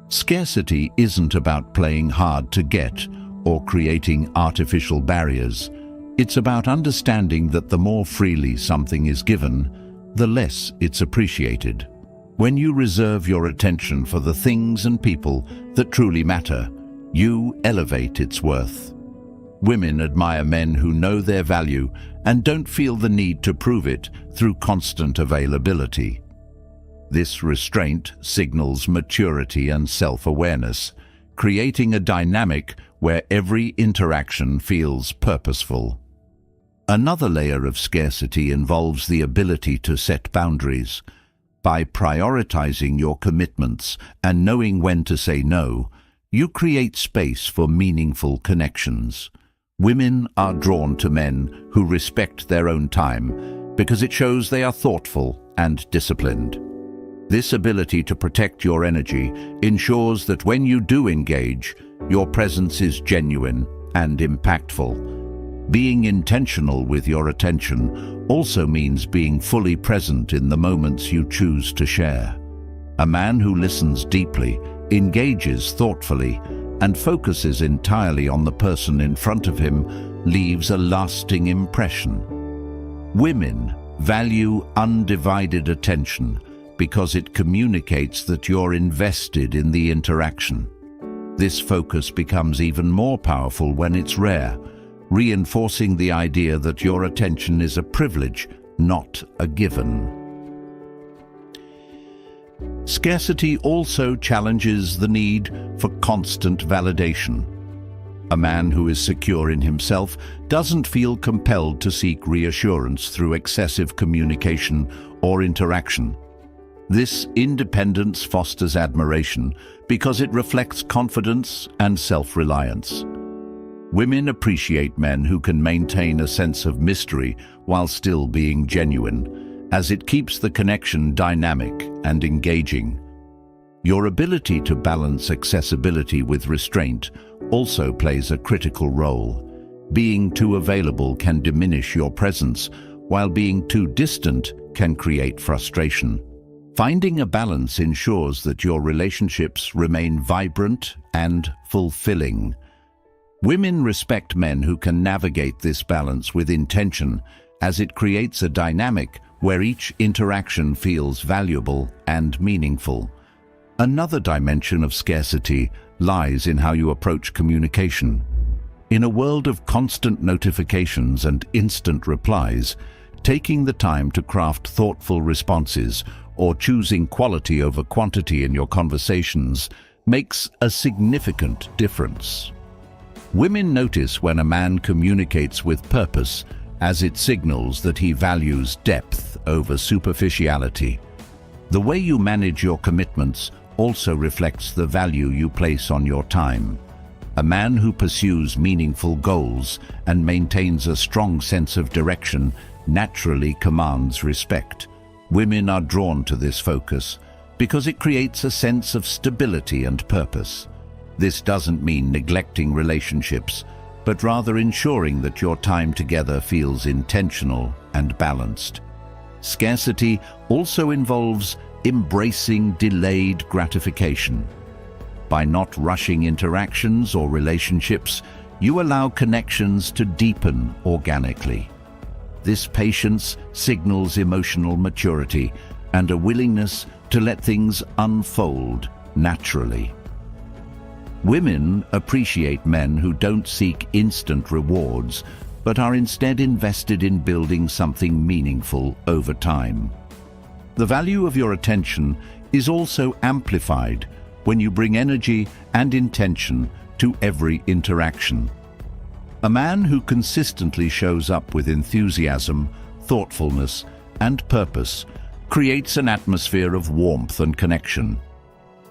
Scarcity isn't about playing hard to get or creating artificial barriers. It's about understanding that the more freely something is given, the less it's appreciated. When you reserve your attention for the things and people that truly matter, you elevate its worth. Women admire men who know their value and don't feel the need to prove it through constant availability. This restraint signals maturity and self-awareness, creating a dynamic where every interaction feels purposeful. Another layer of scarcity involves the ability to set boundaries. By prioritizing your commitments and knowing when to say no, you create space for meaningful connections. Women are drawn to men who respect their own time because it shows they are thoughtful and disciplined. This ability to protect your energy ensures that when you do engage, your presence is genuine and impactful. Being intentional with your attention also means being fully present in the moments you choose to share. A man who listens deeply, engages thoughtfully, and focuses entirely on the person in front of him leaves a lasting impression. Women value undivided attention because it communicates that you're invested in the interaction. This focus becomes even more powerful when it's rare, reinforcing the idea that your attention is a privilege, not a given. Scarcity also challenges the need for constant validation. A man who is secure in himself doesn't feel compelled to seek reassurance through excessive communication or interaction. This independence fosters admiration because it reflects confidence and self-reliance. Women appreciate men who can maintain a sense of mystery while still being genuine, as it keeps the connection dynamic and engaging. Your ability to balance accessibility with restraint also plays a critical role. Being too available can diminish your presence, while being too distant can create frustration. Finding a balance ensures that your relationships remain vibrant and fulfilling. Women respect men who can navigate this balance with intention, as it creates a dynamic where each interaction feels valuable and meaningful. Another dimension of scarcity lies in how you approach communication. In a world of constant notifications and instant replies, taking the time to craft thoughtful responses or choosing quality over quantity in your conversations makes a significant difference. Women notice when a man communicates with purpose, as it signals that he values depth over superficiality. The way you manage your commitments also reflects the value you place on your time. A man who pursues meaningful goals and maintains a strong sense of direction naturally commands respect. Women are drawn to this focus because it creates a sense of stability and purpose. This doesn't mean neglecting relationships, but rather ensuring that your time together feels intentional and balanced. Scarcity also involves embracing delayed gratification. By not rushing interactions or relationships, you allow connections to deepen organically. This patience signals emotional maturity and a willingness to let things unfold naturally. Women appreciate men who don't seek instant rewards, but are instead invested in building something meaningful over time. The value of your attention is also amplified when you bring energy and intention to every interaction. A man who consistently shows up with enthusiasm, thoughtfulness, and purpose creates an atmosphere of warmth and connection.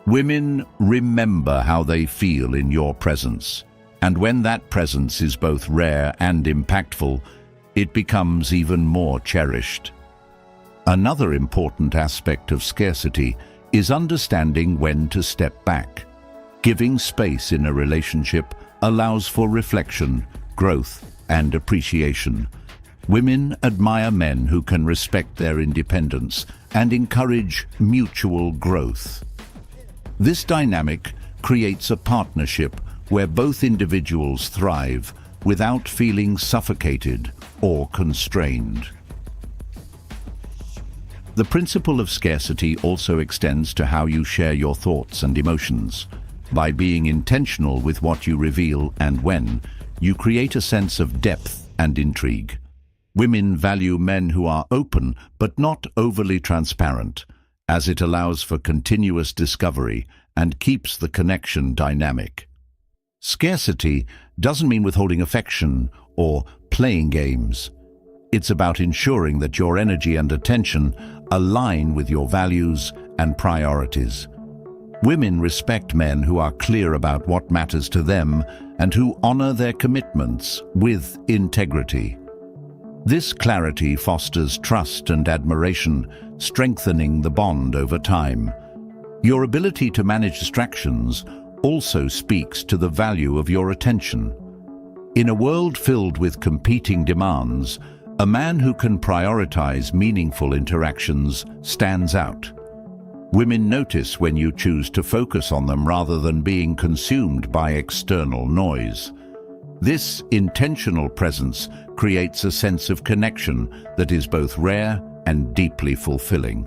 Women remember how they feel in your presence, and when that presence is both rare and impactful, it becomes even more cherished. Another important aspect of scarcity is understanding when to step back. Giving space in a relationship allows for reflection, growth, and appreciation. Women admire men who can respect their independence and encourage mutual growth. This dynamic creates a partnership where both individuals thrive without feeling suffocated or constrained. The principle of scarcity also extends to how you share your thoughts and emotions. By being intentional with what you reveal and when, you create a sense of depth and intrigue. Women value men who are open but not overly transparent, as it allows for continuous discovery and keeps the connection dynamic. Scarcity doesn't mean withholding affection or playing games. It's about ensuring that your energy and attention align with your values and priorities. Women respect men who are clear about what matters to them and who honor their commitments with integrity. This clarity fosters trust and admiration, strengthening the bond over time. Your ability to manage distractions also speaks to the value of your attention. In a world filled with competing demands, a man who can prioritize meaningful interactions stands out. Women notice when you choose to focus on them rather than being consumed by external noise. This intentional presence creates a sense of connection that is both rare and deeply fulfilling.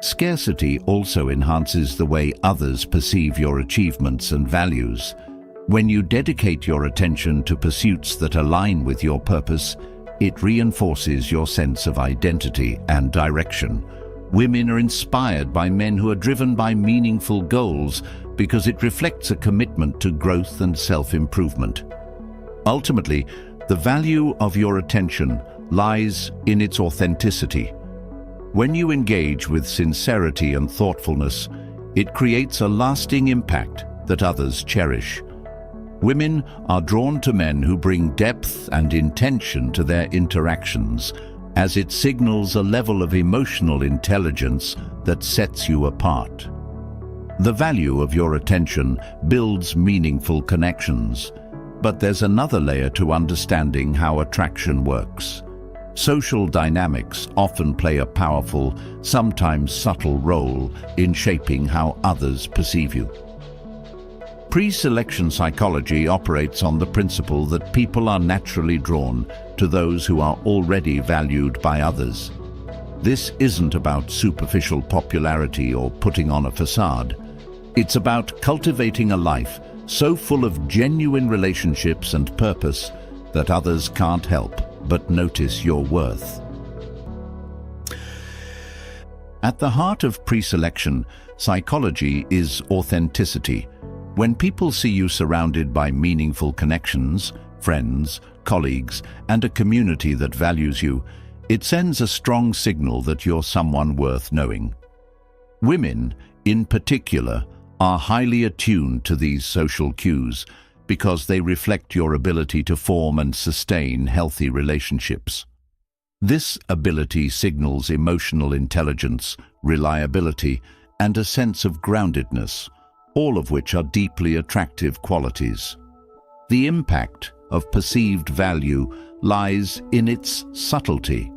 Scarcity also enhances the way others perceive your achievements and values. When you dedicate your attention to pursuits that align with your purpose, it reinforces your sense of identity and direction. Women are inspired by men who are driven by meaningful goals because it reflects a commitment to growth and self-improvement. Ultimately, the value of your attention lies in its authenticity. When you engage with sincerity and thoughtfulness, it creates a lasting impact that others cherish. Women are drawn to men who bring depth and intention to their interactions, as it signals a level of emotional intelligence that sets you apart. The value of your attention builds meaningful connections, but there's another layer to understanding how attraction works. Social dynamics often play a powerful, sometimes subtle role in shaping how others perceive you. Pre-selection psychology operates on the principle that people are naturally drawn to those who are already valued by others. This isn't about superficial popularity or putting on a facade. It's about cultivating a life so full of genuine relationships and purpose that others can't help but notice your worth. At the heart of pre-selection psychology is authenticity. When people see you surrounded by meaningful connections, friends, colleagues, and a community that values you, it sends a strong signal that you're someone worth knowing. Women, in particular, are highly attuned to these social cues because they reflect your ability to form and sustain healthy relationships. This ability signals emotional intelligence, reliability, and a sense of groundedness, all of which are deeply attractive qualities. The impact of perceived value lies in its subtlety.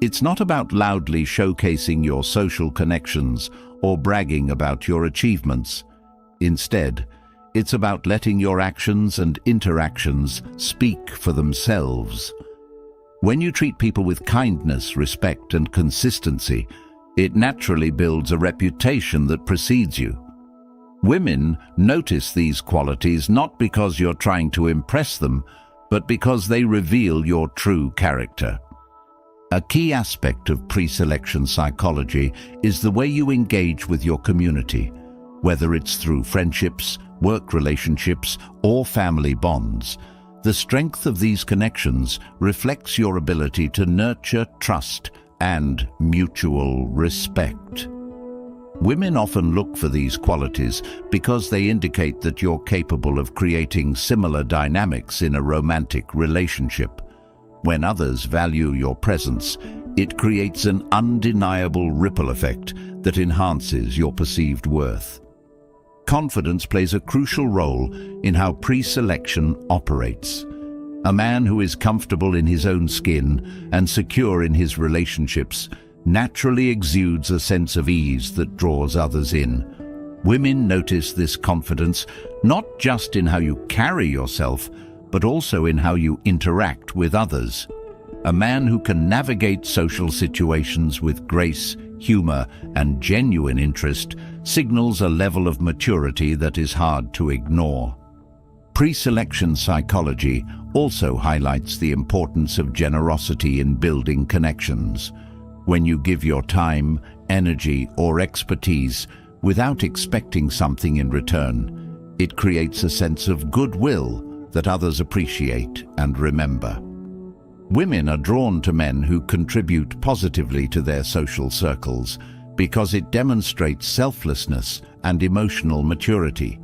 It's not about loudly showcasing your social connections or bragging about your achievements. Instead, it's about letting your actions and interactions speak for themselves. When you treat people with kindness, respect, and consistency, it naturally builds a reputation that precedes you. Women notice these qualities not because you're trying to impress them, but because they reveal your true character. A key aspect of pre-selection psychology is the way you engage with your community, whether it's through friendships, work relationships, or family bonds. The strength of these connections reflects your ability to nurture trust and mutual respect. Women often look for these qualities because they indicate that you're capable of creating similar dynamics in a romantic relationship. When others value your presence, it creates an undeniable ripple effect that enhances your perceived worth. Confidence plays a crucial role in how pre-selection operates. A man who is comfortable in his own skin and secure in his relationships naturally exudes a sense of ease that draws others in. Women notice this confidence not just in how you carry yourself, but also in how you interact with others. A man who can navigate social situations with grace, humor, and genuine interest signals a level of maturity that is hard to ignore. Pre-selection psychology also highlights the importance of generosity in building connections. When you give your time, energy, or expertise without expecting something in return, it creates a sense of goodwill that others appreciate and remember. Women are drawn to men who contribute positively to their social circles because it demonstrates selflessness and emotional maturity.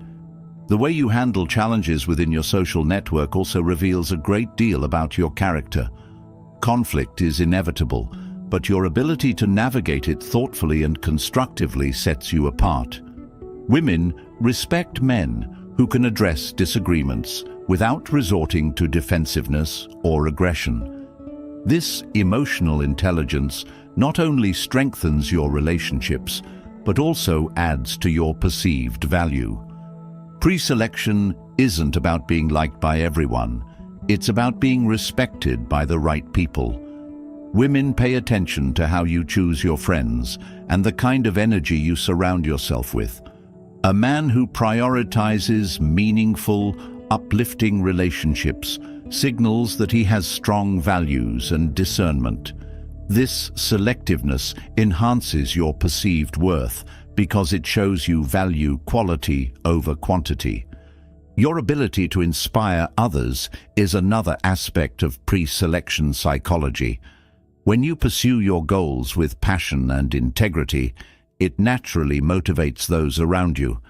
The way you handle challenges within your social network also reveals a great deal about your character. Conflict is inevitable, but your ability to navigate it thoughtfully and constructively sets you apart. Women respect men who can address disagreements without resorting to defensiveness or aggression. This emotional intelligence not only strengthens your relationships, but also adds to your perceived value. Pre-selection isn't about being liked by everyone. It's about being respected by the right people. Women pay attention to how you choose your friends and the kind of energy you surround yourself with. A man who prioritizes meaningful, uplifting relationships signals that he has strong values and discernment. This selectiveness enhances your perceived worth because it shows you value quality over quantity. Your ability to inspire others is another aspect of pre-selection psychology. When you pursue your goals with passion and integrity, it naturally motivates those around you.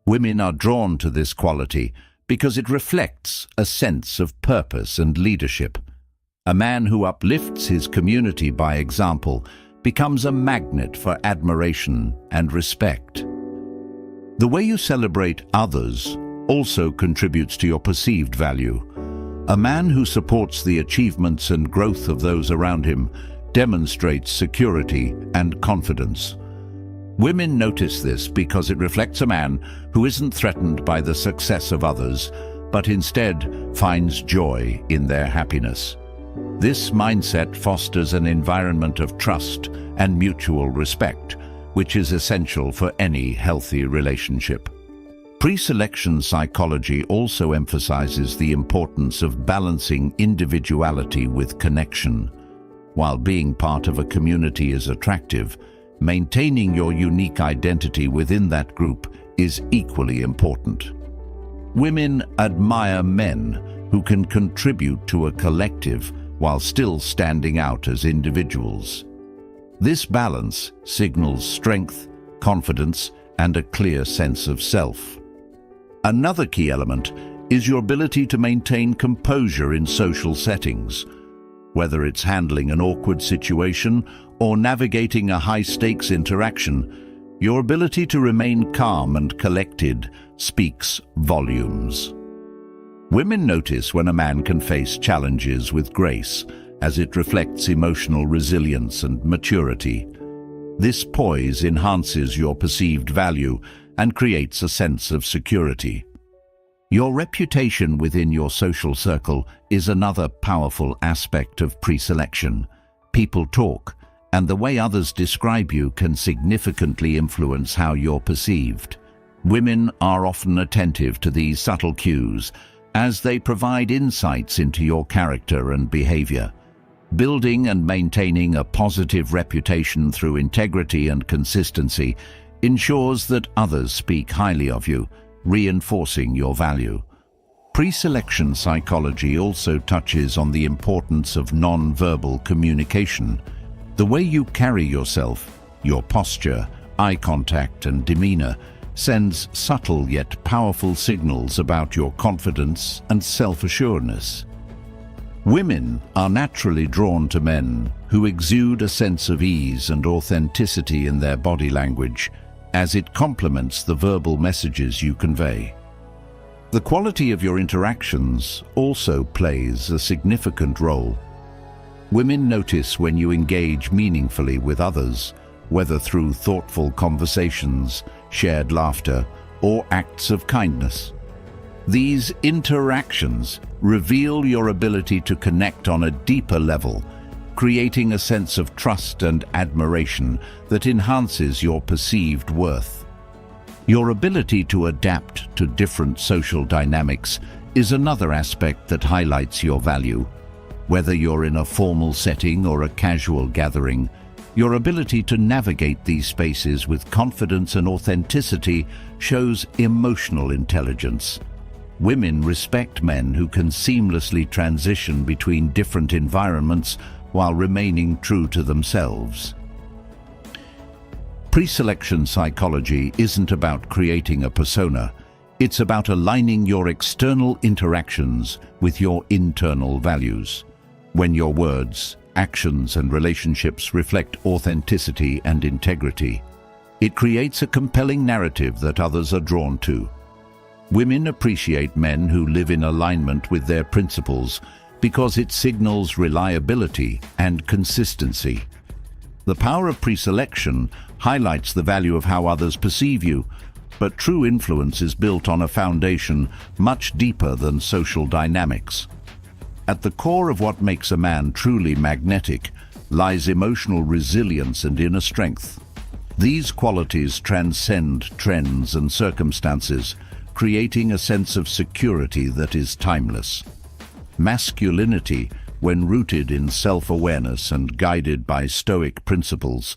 Women are drawn to this quality because it reflects a sense of purpose and leadership. A man who uplifts his community by example becomes a magnet for admiration and respect. The way you celebrate others also contributes to your perceived value. A man who supports the achievements and growth of those around him demonstrates security and confidence. Women notice this because it reflects a man who isn't threatened by the success of others, but instead finds joy in their happiness. This mindset fosters an environment of trust and mutual respect, which is essential for any healthy relationship. Pre-selection psychology also emphasizes the importance of balancing individuality with connection. While being part of a community is attractive, maintaining your unique identity within that group is equally important. Women admire men who can contribute to a collective while still standing out as individuals. This balance signals strength, confidence, and a clear sense of self. Another key element is your ability to maintain composure in social settings. Whether it's handling an awkward situation or navigating a high-stakes interaction, your ability to remain calm and collected speaks volumes. Women notice when a man can face challenges with grace, as it reflects emotional resilience and maturity. This poise enhances your perceived value and creates a sense of security. Your reputation within your social circle is another powerful aspect of pre-selection. People talk, and the way others describe you can significantly influence how you're perceived. Women are often attentive to these subtle cues, as they provide insights into your character and behavior. Building and maintaining a positive reputation through integrity and consistency ensures that others speak highly of you, reinforcing your value. Pre-selection psychology also touches on the importance of non-verbal communication. The way you carry yourself, your posture, eye contact, and demeanor sends subtle yet powerful signals about your confidence and self-assuredness. Women are naturally drawn to men who exude a sense of ease and authenticity in their body language, as it complements the verbal messages you convey. The quality of your interactions also plays a significant role. Women notice when you engage meaningfully with others, whether through thoughtful conversations, shared laughter, or acts of kindness. These interactions reveal your ability to connect on a deeper level, creating a sense of trust and admiration that enhances your perceived worth. Your ability to adapt to different social dynamics is another aspect that highlights your value. Whether you're in a formal setting or a casual gathering, your ability to navigate these spaces with confidence and authenticity shows emotional intelligence. Women respect men who can seamlessly transition between different environments while remaining true to themselves. Pre-selection psychology isn't about creating a persona. It's about aligning your external interactions with your internal values. When your words, actions, and relationships reflect authenticity and integrity, it creates a compelling narrative that others are drawn to. Women appreciate men who live in alignment with their principles because it signals reliability and consistency. The power of pre-selection highlights the value of how others perceive you, but true influence is built on a foundation much deeper than social dynamics. At the core of what makes a man truly magnetic lies emotional resilience and inner strength. These qualities transcend trends and circumstances, creating a sense of security that is timeless. Masculinity, when rooted in self-awareness and guided by Stoic principles,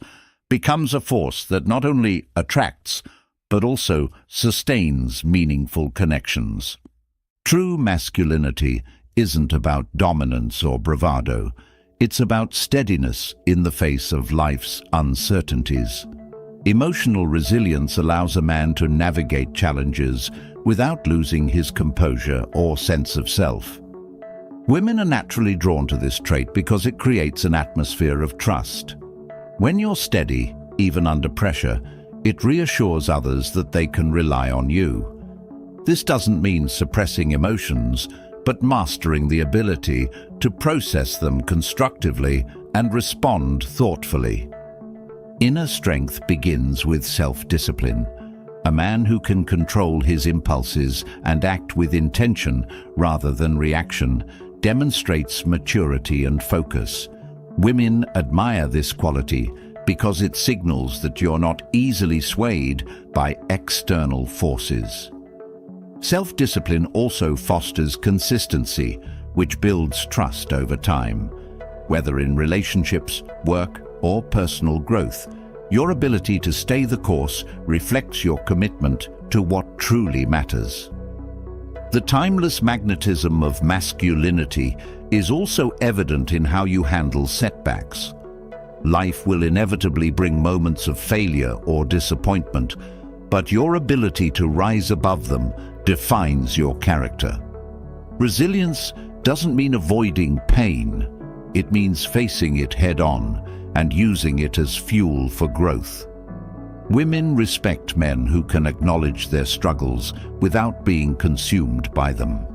becomes a force that not only attracts, but also sustains meaningful connections. True masculinity isn't about dominance or bravado. It's about steadiness in the face of life's uncertainties. Emotional resilience allows a man to navigate challenges without losing his composure or sense of self. Women are naturally drawn to this trait because it creates an atmosphere of trust. When you're steady, even under pressure, it reassures others that they can rely on you. This doesn't mean suppressing emotions, but mastering the ability to process them constructively and respond thoughtfully. Inner strength begins with self-discipline. A man who can control his impulses and act with intention rather than reaction demonstrates maturity and focus. Women admire this quality because it signals that you're not easily swayed by external forces. Self-discipline also fosters consistency, which builds trust over time. Whether in relationships, work, or personal growth, your ability to stay the course reflects your commitment to what truly matters. The timeless magnetism of masculinity is also evident in how you handle setbacks. Life will inevitably bring moments of failure or disappointment, but your ability to rise above them defines your character. Resilience doesn't mean avoiding pain. It means facing it head-on and using it as fuel for growth. Women respect men who can acknowledge their struggles without being consumed by them.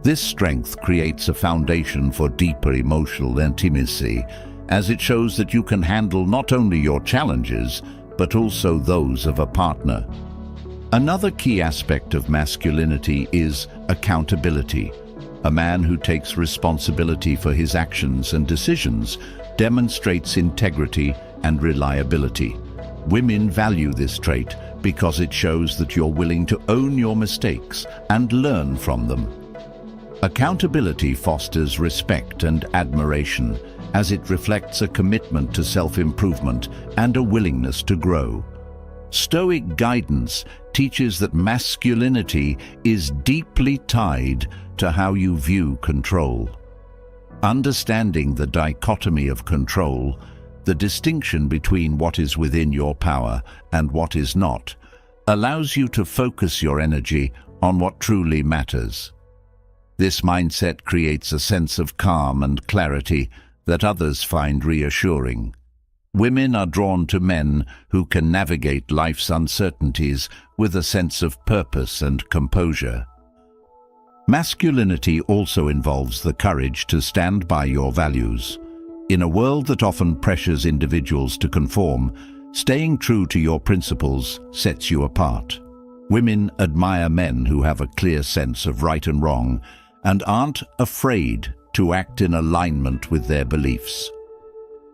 This strength creates a foundation for deeper emotional intimacy, as it shows that you can handle not only your challenges, but also those of a partner. Another key aspect of masculinity is accountability. A man who takes responsibility for his actions and decisions demonstrates integrity and reliability. Women value this trait because it shows that you're willing to own your mistakes and learn from them. Accountability fosters respect and admiration, as it reflects a commitment to self-improvement and a willingness to grow. Stoic guidance teaches that masculinity is deeply tied to how you view control. Understanding the dichotomy of control, the distinction between what is within your power and what is not, allows you to focus your energy on what truly matters. This mindset creates a sense of calm and clarity that others find reassuring. Women are drawn to men who can navigate life's uncertainties with a sense of purpose and composure. Masculinity also involves the courage to stand by your values. In a world that often pressures individuals to conform, staying true to your principles sets you apart. Women admire men who have a clear sense of right and wrong and aren't afraid to act in alignment with their beliefs.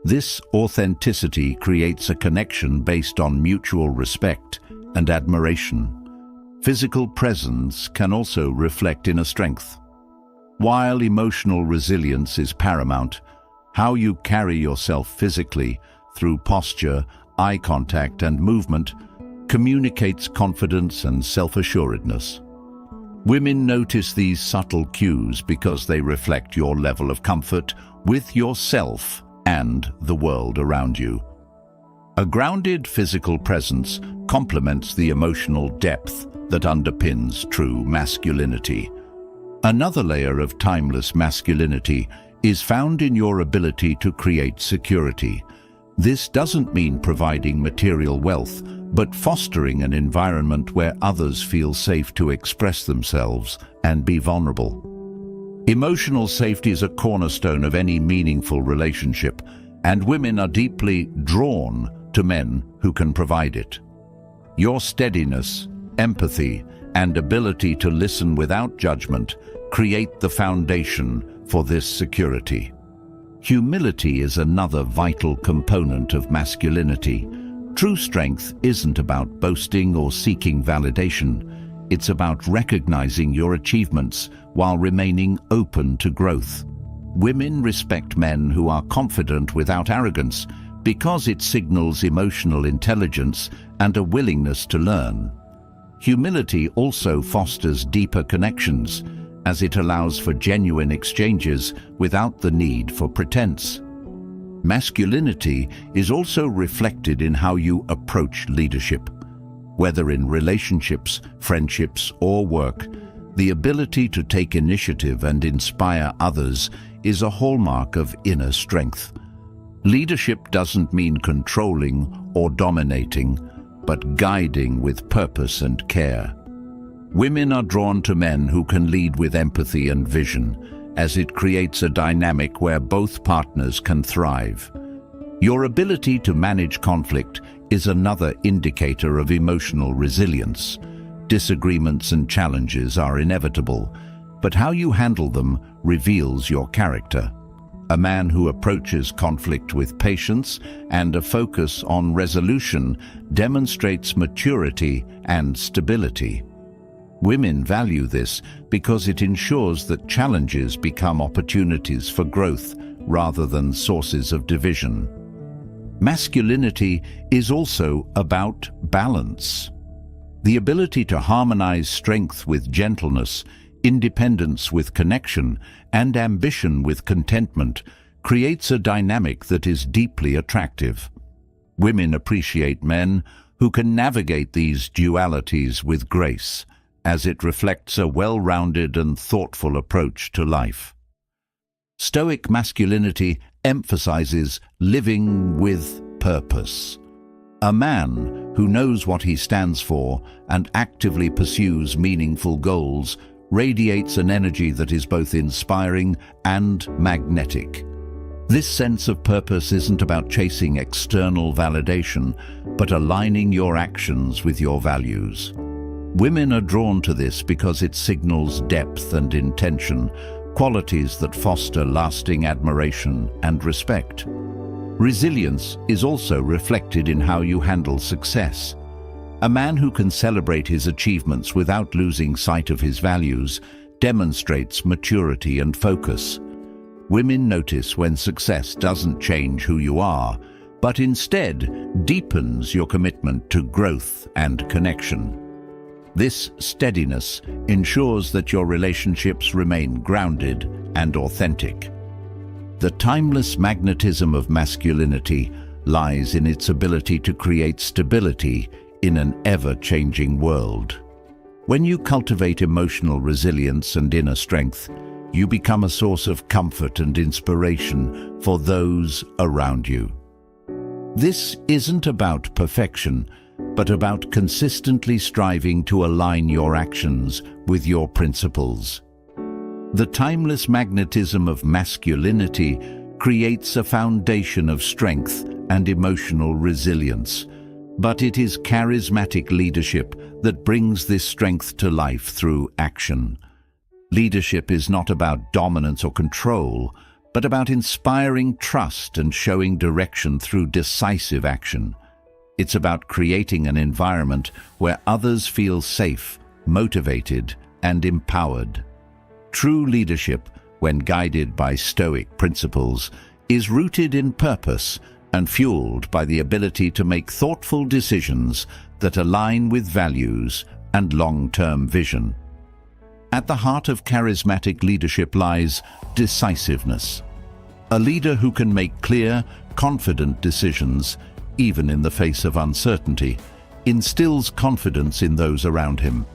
This authenticity creates a connection based on mutual respect and admiration. Physical presence can also reflect inner strength. While emotional resilience is paramount, how you carry yourself physically through posture, eye contact, and movement communicates confidence and self-assuredness. Women notice these subtle cues because they reflect your level of comfort with yourself and the world around you. A grounded physical presence complements the emotional depth that underpins true masculinity. Another layer of timeless masculinity is found in your ability to create security. This doesn't mean providing material wealth, but fostering an environment where others feel safe to express themselves and be vulnerable. Emotional safety is a cornerstone of any meaningful relationship, and women are deeply drawn to men who can provide it. Your steadiness, empathy, and ability to listen without judgment create the foundation for this security. Humility is another vital component of masculinity. True strength isn't about boasting or seeking validation. It's about recognizing your achievements while remaining open to growth. Women respect men who are confident without arrogance because it signals emotional intelligence and a willingness to learn. Humility also fosters deeper connections, as it allows for genuine exchanges without the need for pretense. Masculinity is also reflected in how you approach leadership. Whether in relationships, friendships, or work, the ability to take initiative and inspire others is a hallmark of inner strength. Leadership doesn't mean controlling or dominating, but guiding with purpose and care. Women are drawn to men who can lead with empathy and vision, as it creates a dynamic where both partners can thrive. Your ability to manage conflict is another indicator of emotional resilience. Disagreements and challenges are inevitable, but how you handle them reveals your character. A man who approaches conflict with patience and a focus on resolution demonstrates maturity and stability. Women value this because it ensures that challenges become opportunities for growth rather than sources of division. Masculinity is also about balance. The ability to harmonize strength with gentleness, independence with connection, and ambition with contentment creates a dynamic that is deeply attractive. Women appreciate men who can navigate these dualities with grace, as it reflects a well-rounded and thoughtful approach to life. Stoic masculinity emphasizes living with purpose. A man who knows what he stands for and actively pursues meaningful goals radiates an energy that is both inspiring and magnetic. This sense of purpose isn't about chasing external validation, but aligning your actions with your values. Women are drawn to this because it signals depth and intention, qualities that foster lasting admiration and respect. Resilience is also reflected in how you handle success. A man who can celebrate his achievements without losing sight of his values demonstrates maturity and focus. Women notice when success doesn't change who you are, but instead deepens your commitment to growth and connection. This steadiness ensures that your relationships remain grounded and authentic. The timeless magnetism of masculinity lies in its ability to create stability in an ever-changing world. When you cultivate emotional resilience and inner strength, you become a source of comfort and inspiration for those around you. This isn't about perfection, but about consistently striving to align your actions with your principles. The timeless magnetism of masculinity creates a foundation of strength and emotional resilience, but it is charismatic leadership that brings this strength to life through action. Leadership is not about dominance or control, but about inspiring trust and showing direction through decisive action. It's about creating an environment where others feel safe, motivated, and empowered. True leadership, when guided by Stoic principles, is rooted in purpose and fueled by the ability to make thoughtful decisions that align with values and long-term vision. At the heart of charismatic leadership lies decisiveness. A leader who can make clear, confident decisions, even in the face of uncertainty, instills confidence in those around him.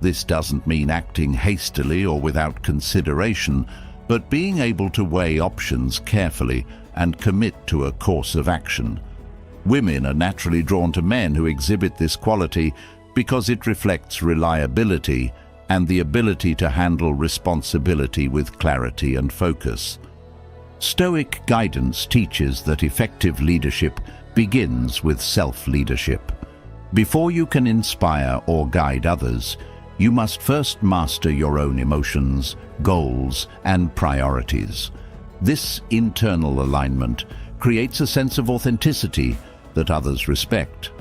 This doesn't mean acting hastily or without consideration, but being able to weigh options carefully and commit to a course of action. Women are naturally drawn to men who exhibit this quality because it reflects reliability and the ability to handle responsibility with clarity and focus. Stoic guidance teaches that effective leadership begins with self-leadership. Before you can inspire or guide others, you must first master your own emotions, goals, and priorities. This internal alignment creates a sense of authenticity that others respect.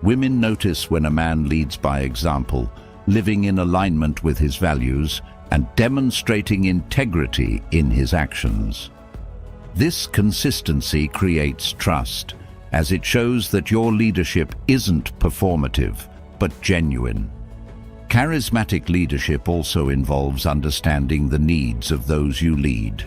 Women notice when a man leads by example, living in alignment with his values and demonstrating integrity in his actions. This consistency creates trust, as it shows that your leadership isn't performative, but genuine. Charismatic leadership also involves understanding the needs of those you lead.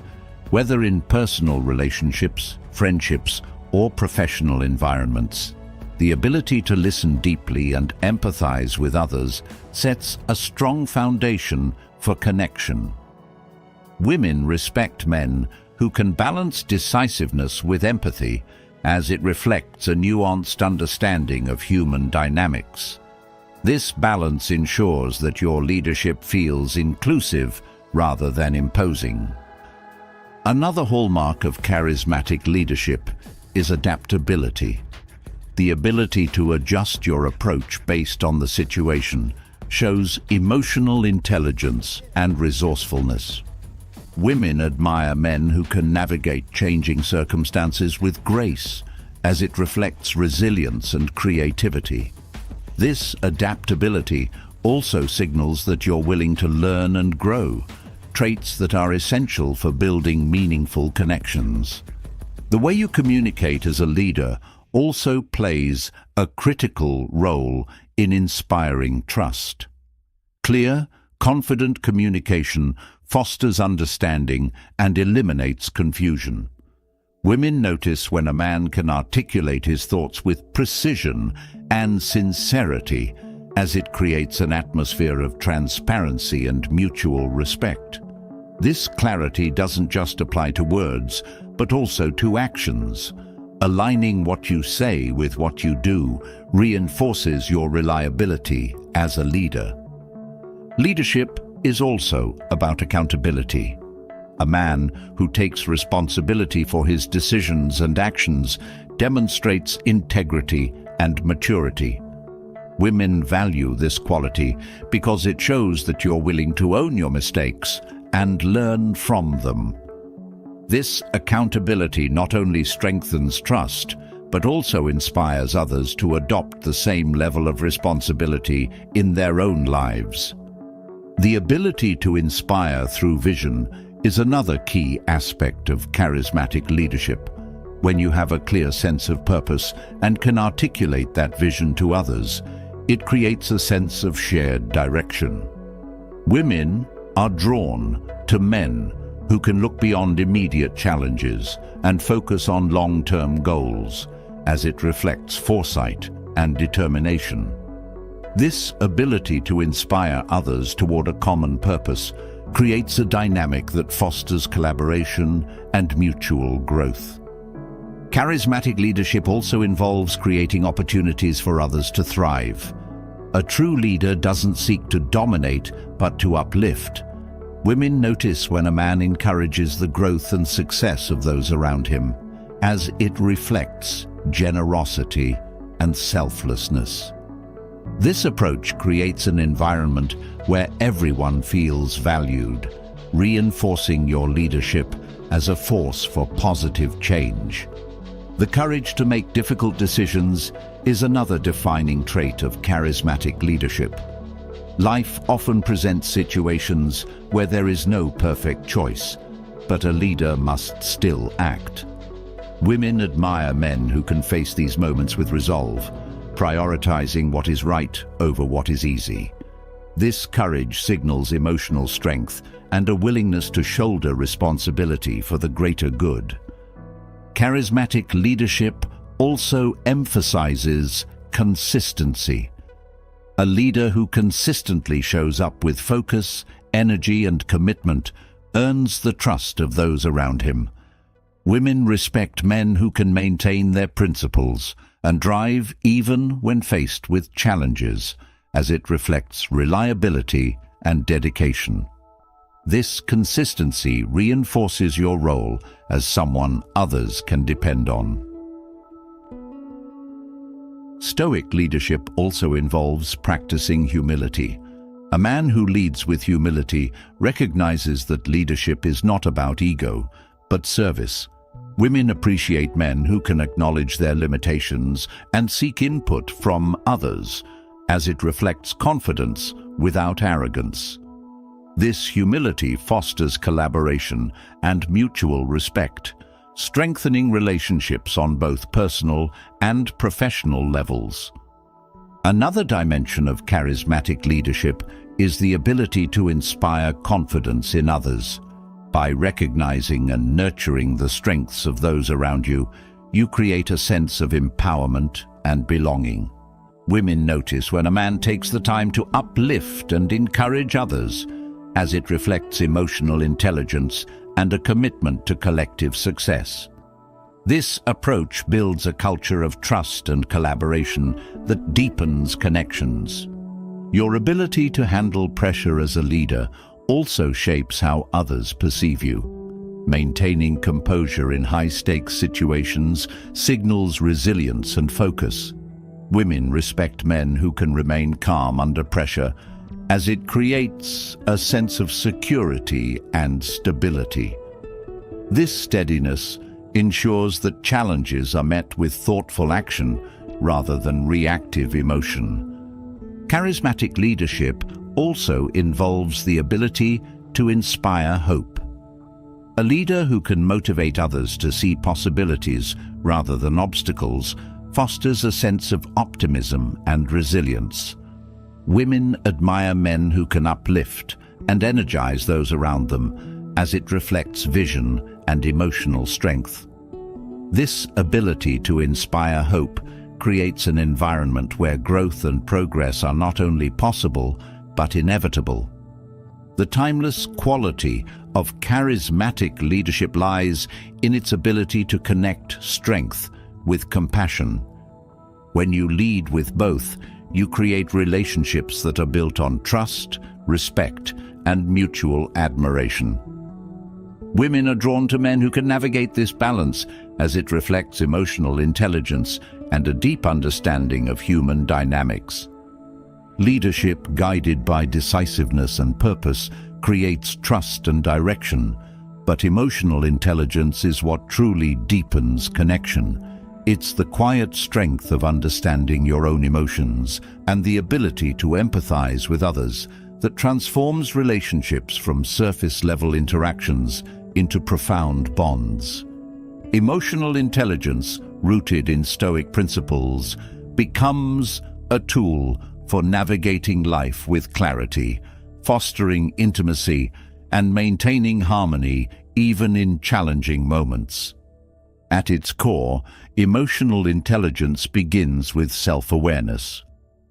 Whether in personal relationships, friendships, or professional environments, the ability to listen deeply and empathize with others sets a strong foundation for connection. Women respect men who can balance decisiveness with empathy, as it reflects a nuanced understanding of human dynamics. This balance ensures that your leadership feels inclusive rather than imposing. Another hallmark of charismatic leadership is adaptability. The ability to adjust your approach based on the situation shows emotional intelligence and resourcefulness. Women admire men who can navigate changing circumstances with grace, as it reflects resilience and creativity. This adaptability also signals that you're willing to learn and grow, traits that are essential for building meaningful connections. The way you communicate as a leader also plays a critical role in inspiring trust. Clear, confident communication fosters understanding and eliminates confusion. Women notice when a man can articulate his thoughts with precision and sincerity, as it creates an atmosphere of transparency and mutual respect. This clarity doesn't just apply to words, but also to actions. Aligning what you say with what you do reinforces your reliability as a leader. Leadership is also about accountability. A man who takes responsibility for his decisions and actions demonstrates integrity and maturity. Women value this quality because it shows that you're willing to own your mistakes and learn from them. This accountability not only strengthens trust, but also inspires others to adopt the same level of responsibility in their own lives. The ability to inspire through vision is another key aspect of charismatic leadership. When you have a clear sense of purpose and can articulate that vision to others, it creates a sense of shared direction. Women are drawn to men who can look beyond immediate challenges and focus on long-term goals, as it reflects foresight and determination. This ability to inspire others toward a common purpose creates a dynamic that fosters collaboration and mutual growth. Charismatic leadership also involves creating opportunities for others to thrive. A true leader doesn't seek to dominate, but to uplift. Women notice when a man encourages the growth and success of those around him, as it reflects generosity and selflessness. This approach creates an environment where everyone feels valued, reinforcing your leadership as a force for positive change. The courage to make difficult decisions is another defining trait of charismatic leadership. Life often presents situations where there is no perfect choice, but a leader must still act. Women admire men who can face these moments with resolve, prioritizing what is right over what is easy. This courage signals emotional strength and a willingness to shoulder responsibility for the greater good. Charismatic leadership also emphasizes consistency. A leader who consistently shows up with focus, energy, and commitment earns the trust of those around him. Women respect men who can maintain their principles and drive even when faced with challenges, as it reflects reliability and dedication. This consistency reinforces your role as someone others can depend on. Stoic leadership also involves practicing humility. A man who leads with humility recognizes that leadership is not about ego, but service. Women appreciate men who can acknowledge their limitations and seek input from others, as it reflects confidence without arrogance. This humility fosters collaboration and mutual respect, strengthening relationships on both personal and professional levels. Another dimension of charismatic leadership is the ability to inspire confidence in others. By recognizing and nurturing the strengths of those around you, you create a sense of empowerment and belonging. Women notice when a man takes the time to uplift and encourage others, as it reflects emotional intelligence and a commitment to collective success. This approach builds a culture of trust and collaboration that deepens connections. Your ability to handle pressure as a leader also shapes how others perceive you. Maintaining composure in high-stakes situations signals resilience and focus. Women respect men who can remain calm under pressure, as it creates a sense of security and stability. This steadiness ensures that challenges are met with thoughtful action rather than reactive emotion. Charismatic leadership also involves the ability to inspire hope. A leader who can motivate others to see possibilities rather than obstacles fosters a sense of optimism and resilience. Women admire men who can uplift and energize those around them, as it reflects vision and emotional strength. This ability to inspire hope creates an environment where growth and progress are not only possible, but inevitable. The timeless quality of charismatic leadership lies in its ability to connect strength with compassion. When you lead with both, you create relationships that are built on trust, respect, and mutual admiration. Women are drawn to men who can navigate this balance, as it reflects emotional intelligence and a deep understanding of human dynamics. Leadership guided by decisiveness and purpose creates trust and direction, but emotional intelligence is what truly deepens connection. It's the quiet strength of understanding your own emotions and the ability to empathize with others that transforms relationships from surface-level interactions into profound bonds. Emotional intelligence, rooted in Stoic principles, becomes a tool for navigating life with clarity, fostering intimacy, and maintaining harmony even in challenging moments. At its core, emotional intelligence begins with self-awareness.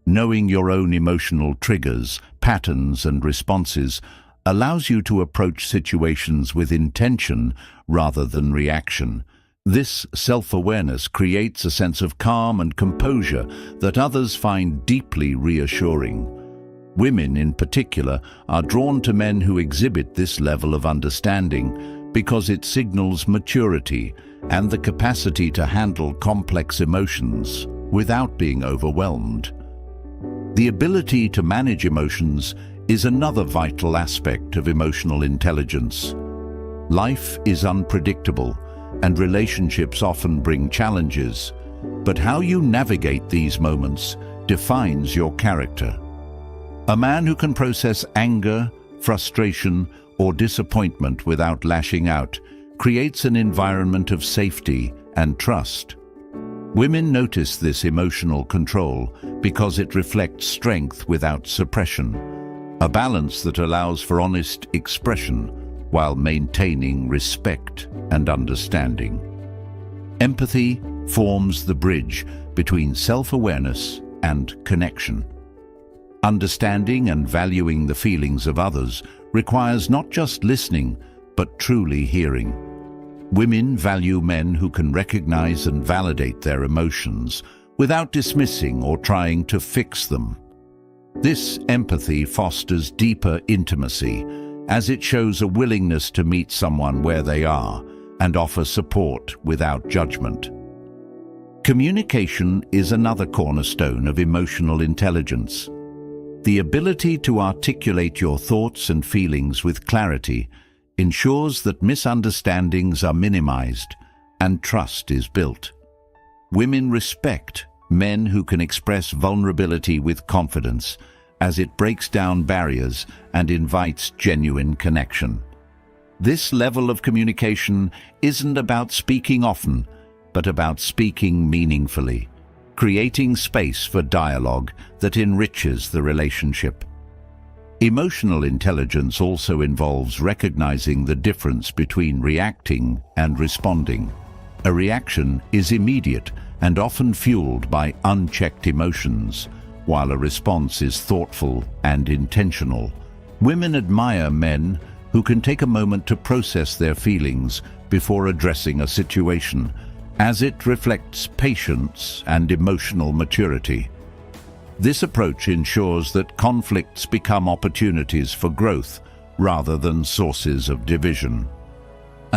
Knowing your own emotional triggers, patterns, and responses allows you to approach situations with intention rather than reaction. This self-awareness creates a sense of calm and composure that others find deeply reassuring. Women, in particular, are drawn to men who exhibit this level of understanding because it signals maturity and the capacity to handle complex emotions without being overwhelmed. The ability to manage emotions is another vital aspect of emotional intelligence. Life is unpredictable, and relationships often bring challenges, but how you navigate these moments defines your character. A man who can process anger, frustration, or disappointment without lashing out creates an environment of safety and trust. Women notice this emotional control because it reflects strength without suppression, a balance that allows for honest expression while maintaining respect and understanding. Empathy forms the bridge between self-awareness and connection. Understanding and valuing the feelings of others requires not just listening, but truly hearing. Women value men who can recognize and validate their emotions without dismissing or trying to fix them. This empathy fosters deeper intimacy, as it shows a willingness to meet someone where they are and offer support without judgment. Communication is another cornerstone of emotional intelligence. The ability to articulate your thoughts and feelings with clarity ensures that misunderstandings are minimized and trust is built. Women respect men who can express vulnerability with confidence, as it breaks down barriers and invites genuine connection. This level of communication isn't about speaking often, but about speaking meaningfully, creating space for dialogue that enriches the relationship. Emotional intelligence also involves recognizing the difference between reacting and responding. A reaction is immediate and often fueled by unchecked emotions, while a response is thoughtful and intentional. Women admire men who can take a moment to process their feelings before addressing a situation, as it reflects patience and emotional maturity. This approach ensures that conflicts become opportunities for growth rather than sources of division.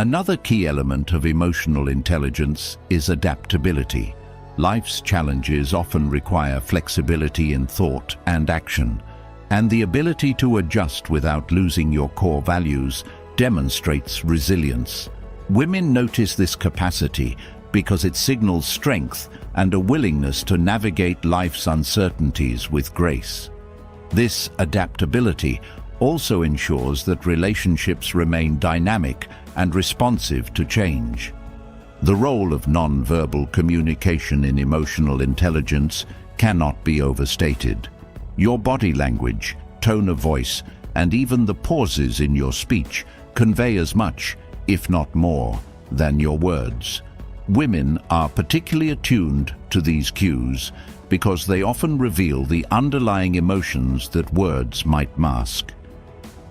Another key element of emotional intelligence is adaptability. Life's challenges often require flexibility in thought and action, and the ability to adjust without losing your core values demonstrates resilience. Women notice this capacity because it signals strength and a willingness to navigate life's uncertainties with grace. This adaptability also ensures that relationships remain dynamic and responsive to change. The role of non-verbal communication in emotional intelligence cannot be overstated. Your body language, tone of voice, and even the pauses in your speech convey as much, if not more, than your words. Women are particularly attuned to these cues because they often reveal the underlying emotions that words might mask.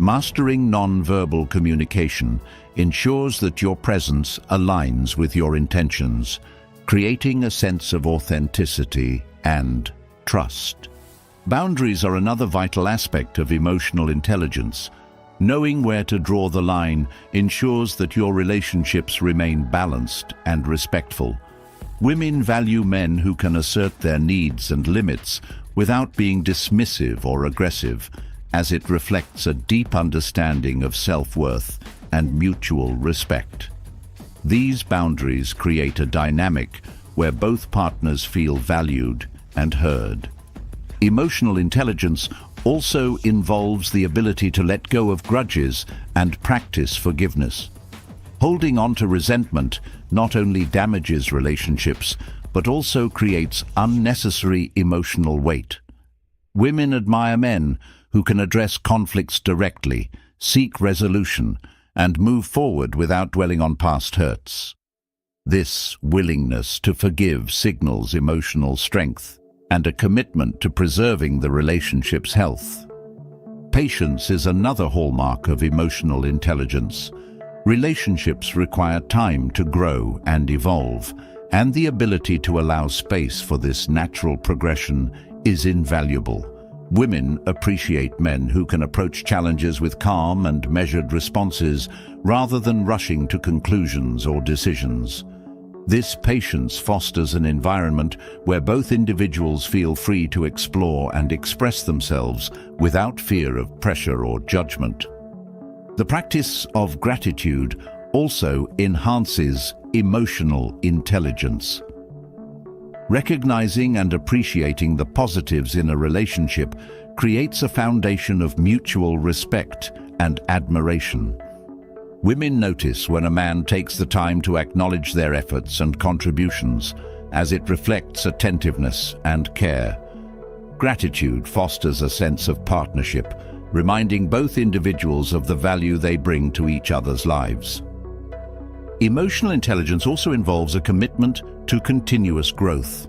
Mastering non-verbal communication ensures that your presence aligns with your intentions, creating a sense of authenticity and trust. Boundaries are another vital aspect of emotional intelligence. Knowing where to draw the line ensures that your relationships remain balanced and respectful. Women value men who can assert their needs and limits without being dismissive or aggressive, as it reflects a deep understanding of self-worth and mutual respect. These boundaries create a dynamic where both partners feel valued and heard. Emotional intelligence also involves the ability to let go of grudges and practice forgiveness. Holding on to resentment not only damages relationships, but also creates unnecessary emotional weight. Women admire men who can address conflicts directly, seek resolution, and move forward without dwelling on past hurts. This willingness to forgive signals emotional strength and a commitment to preserving the relationship's health. Patience is another hallmark of emotional intelligence. Relationships require time to grow and evolve, and the ability to allow space for this natural progression is invaluable. Women appreciate men who can approach challenges with calm and measured responses rather than rushing to conclusions or decisions. This patience fosters an environment where both individuals feel free to explore and express themselves without fear of pressure or judgment. The practice of gratitude also enhances emotional intelligence. Recognizing and appreciating the positives in a relationship creates a foundation of mutual respect and admiration. Women notice when a man takes the time to acknowledge their efforts and contributions, as it reflects attentiveness and care. Gratitude fosters a sense of partnership, reminding both individuals of the value they bring to each other's lives. Emotional intelligence also involves a commitment to continuous growth.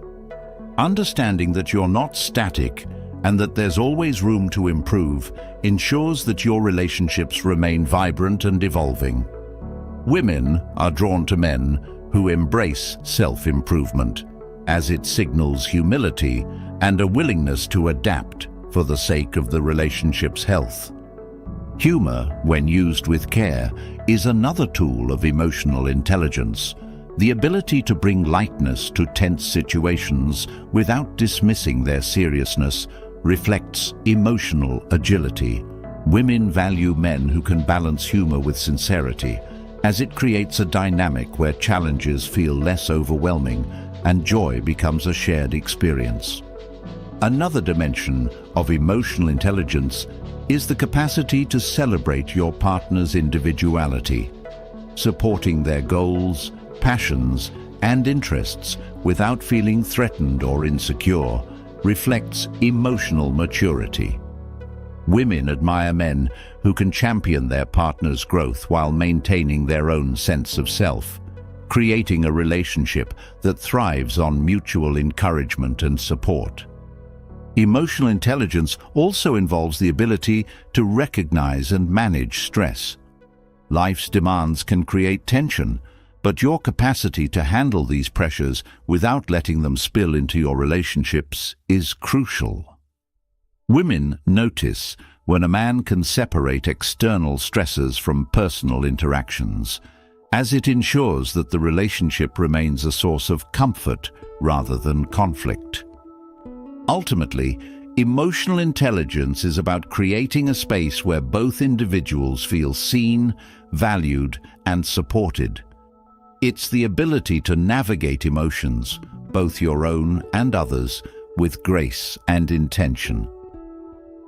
Understanding that you're not static and that there's always room to improve ensures that your relationships remain vibrant and evolving. Women are drawn to men who embrace self-improvement, as it signals humility and a willingness to adapt for the sake of the relationship's health. Humor, when used with care, is another tool of emotional intelligence. The ability to bring lightness to tense situations without dismissing their seriousness reflects emotional agility. Women value men who can balance humor with sincerity, as it creates a dynamic where challenges feel less overwhelming and joy becomes a shared experience. Another dimension of emotional intelligence is the capacity to celebrate your partner's individuality. Supporting their goals, passions, and interests without feeling threatened or insecure reflects emotional maturity. Women admire men who can champion their partner's growth while maintaining their own sense of self, creating a relationship that thrives on mutual encouragement and support. Emotional intelligence also involves the ability to recognize and manage stress. Life's demands can create tension, but your capacity to handle these pressures without letting them spill into your relationships is crucial. Women notice when a man can separate external stresses from personal interactions, as it ensures that the relationship remains a source of comfort rather than conflict. Ultimately, emotional intelligence is about creating a space where both individuals feel seen, valued, and supported. It's the ability to navigate emotions, both your own and others, with grace and intention.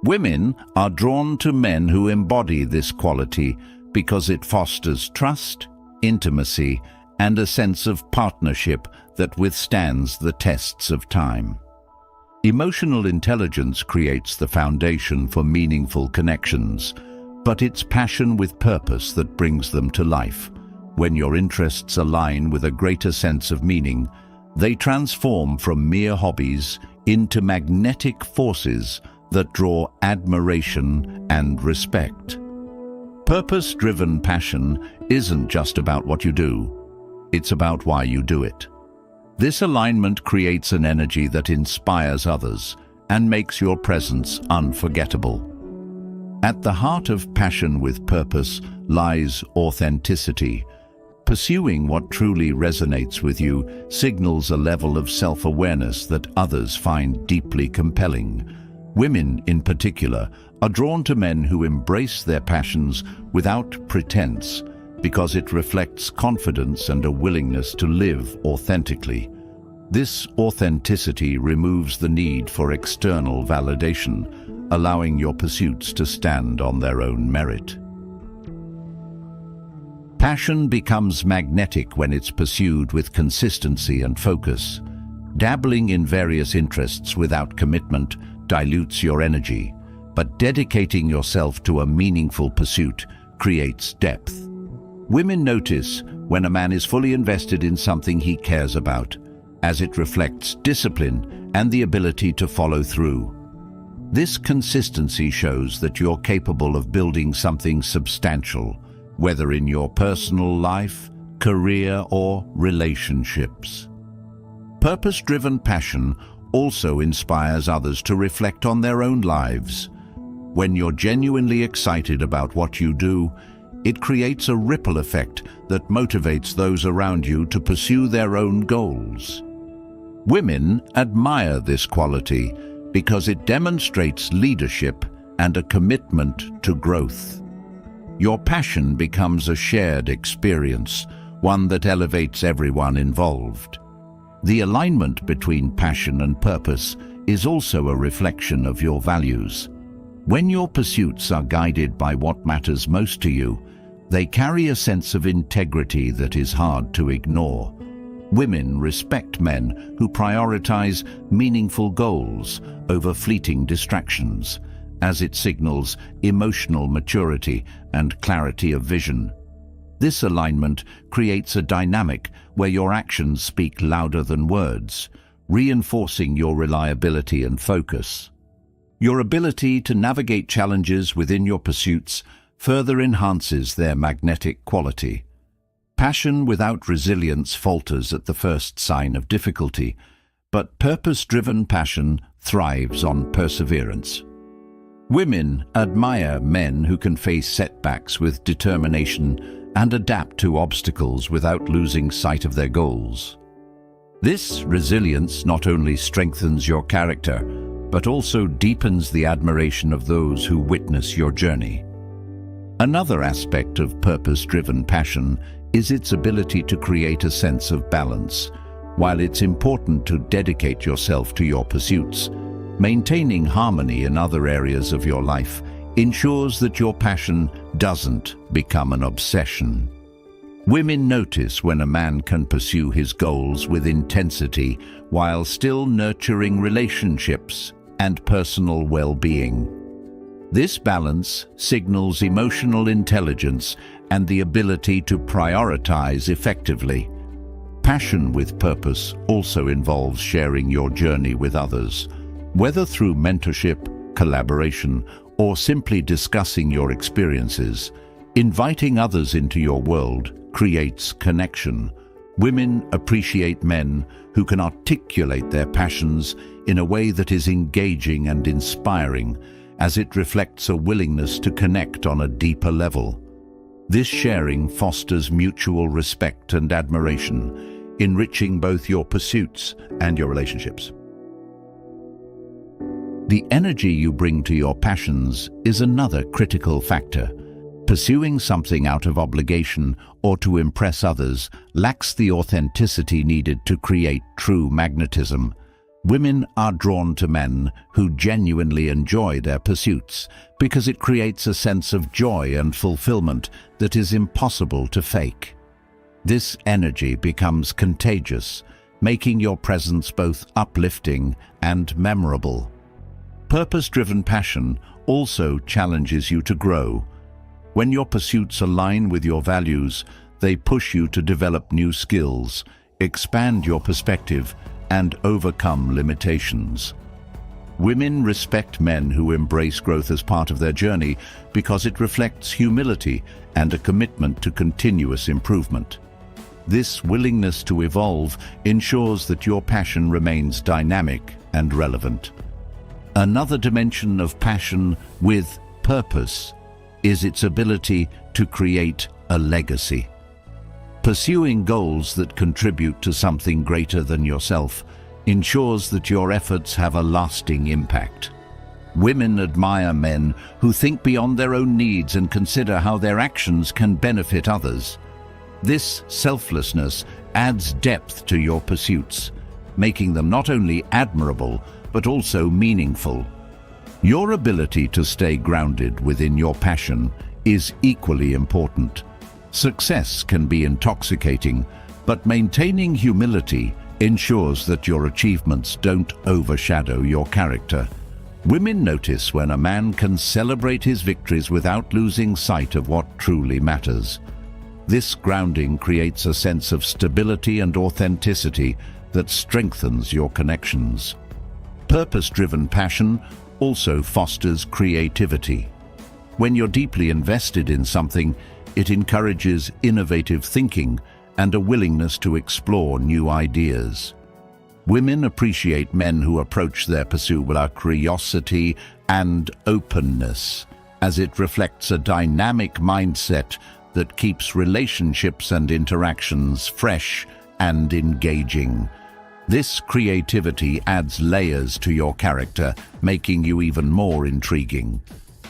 Women are drawn to men who embody this quality because it fosters trust, intimacy, and a sense of partnership that withstands the tests of time. Emotional intelligence creates the foundation for meaningful connections, but it's passion with purpose that brings them to life. When your interests align with a greater sense of meaning, they transform from mere hobbies into magnetic forces that draw admiration and respect. Purpose-driven passion isn't just about what you do, it's about why you do it. This alignment creates an energy that inspires others and makes your presence unforgettable. At the heart of passion with purpose lies authenticity. Pursuing what truly resonates with you signals a level of self-awareness that others find deeply compelling. Women, in particular, are drawn to men who embrace their passions without pretense, because it reflects confidence and a willingness to live authentically. This authenticity removes the need for external validation, allowing your pursuits to stand on their own merit. Passion becomes magnetic when it's pursued with consistency and focus. Dabbling in various interests without commitment dilutes your energy, but dedicating yourself to a meaningful pursuit creates depth. Women notice when a man is fully invested in something he cares about, as it reflects discipline and the ability to follow through. This consistency shows that you're capable of building something substantial, whether in your personal life, career, or relationships. Purpose-driven passion also inspires others to reflect on their own lives. When you're genuinely excited about what you do, it creates a ripple effect that motivates those around you to pursue their own goals. Women admire this quality because it demonstrates leadership and a commitment to growth. Your passion becomes a shared experience, one that elevates everyone involved. The alignment between passion and purpose is also a reflection of your values. When your pursuits are guided by what matters most to you, they carry a sense of integrity that is hard to ignore. Women respect men who prioritize meaningful goals over fleeting distractions, as it signals emotional maturity and clarity of vision. This alignment creates a dynamic where your actions speak louder than words, reinforcing your reliability and focus. Your ability to navigate challenges within your pursuits further enhances their magnetic quality. Passion without resilience falters at the first sign of difficulty, but purpose-driven passion thrives on perseverance. Women admire men who can face setbacks with determination and adapt to obstacles without losing sight of their goals. This resilience not only strengthens your character, but also deepens the admiration of those who witness your journey. Another aspect of purpose-driven passion is its ability to create a sense of balance. While it's important to dedicate yourself to your pursuits, maintaining harmony in other areas of your life ensures that your passion doesn't become an obsession. Women notice when a man can pursue his goals with intensity while still nurturing relationships and personal well-being. This balance signals emotional intelligence and the ability to prioritize effectively. Passion with purpose also involves sharing your journey with others, whether through mentorship, collaboration, or simply discussing your experiences. Inviting others into your world creates connection. Women appreciate men who can articulate their passions in a way that is engaging and inspiring, as it reflects a willingness to connect on a deeper level. This sharing fosters mutual respect and admiration, enriching both your pursuits and your relationships. The energy you bring to your passions is another critical factor. Pursuing something out of obligation or to impress others lacks the authenticity needed to create true magnetism. Women are drawn to men who genuinely enjoy their pursuits because it creates a sense of joy and fulfillment that is impossible to fake. This energy becomes contagious, making your presence both uplifting and memorable. Purpose-driven passion also challenges you to grow. When your pursuits align with your values, they push you to develop new skills, expand your perspective, and overcome limitations. Women respect men who embrace growth as part of their journey because it reflects humility and a commitment to continuous improvement. This willingness to evolve ensures that your passion remains dynamic and relevant. Another dimension of passion with purpose is its ability to create a legacy. Pursuing goals that contribute to something greater than yourself ensures that your efforts have a lasting impact. Women admire men who think beyond their own needs and consider how their actions can benefit others. This selflessness adds depth to your pursuits, making them not only admirable but also meaningful. Your ability to stay grounded within your passion is equally important. Success can be intoxicating, but maintaining humility ensures that your achievements don't overshadow your character. Women notice when a man can celebrate his victories without losing sight of what truly matters. This grounding creates a sense of stability and authenticity that strengthens your connections. Purpose-driven passion also fosters creativity. When you're deeply invested in something, it encourages innovative thinking and a willingness to explore new ideas. Women appreciate men who approach their pursuit with curiosity and openness, as it reflects a dynamic mindset that keeps relationships and interactions fresh and engaging. This creativity adds layers to your character, making you even more intriguing.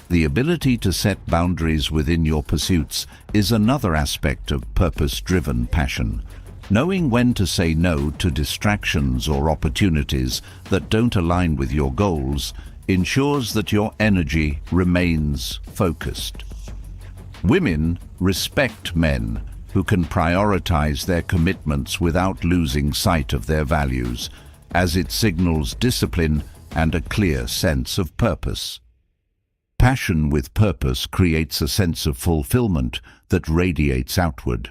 The ability to set boundaries within your pursuits is another aspect of purpose-driven passion. Knowing when to say no to distractions or opportunities that don't align with your goals ensures that your energy remains focused. Women respect men who can prioritize their commitments without losing sight of their values, as it signals discipline and a clear sense of purpose. Passion with purpose creates a sense of fulfillment that radiates outward.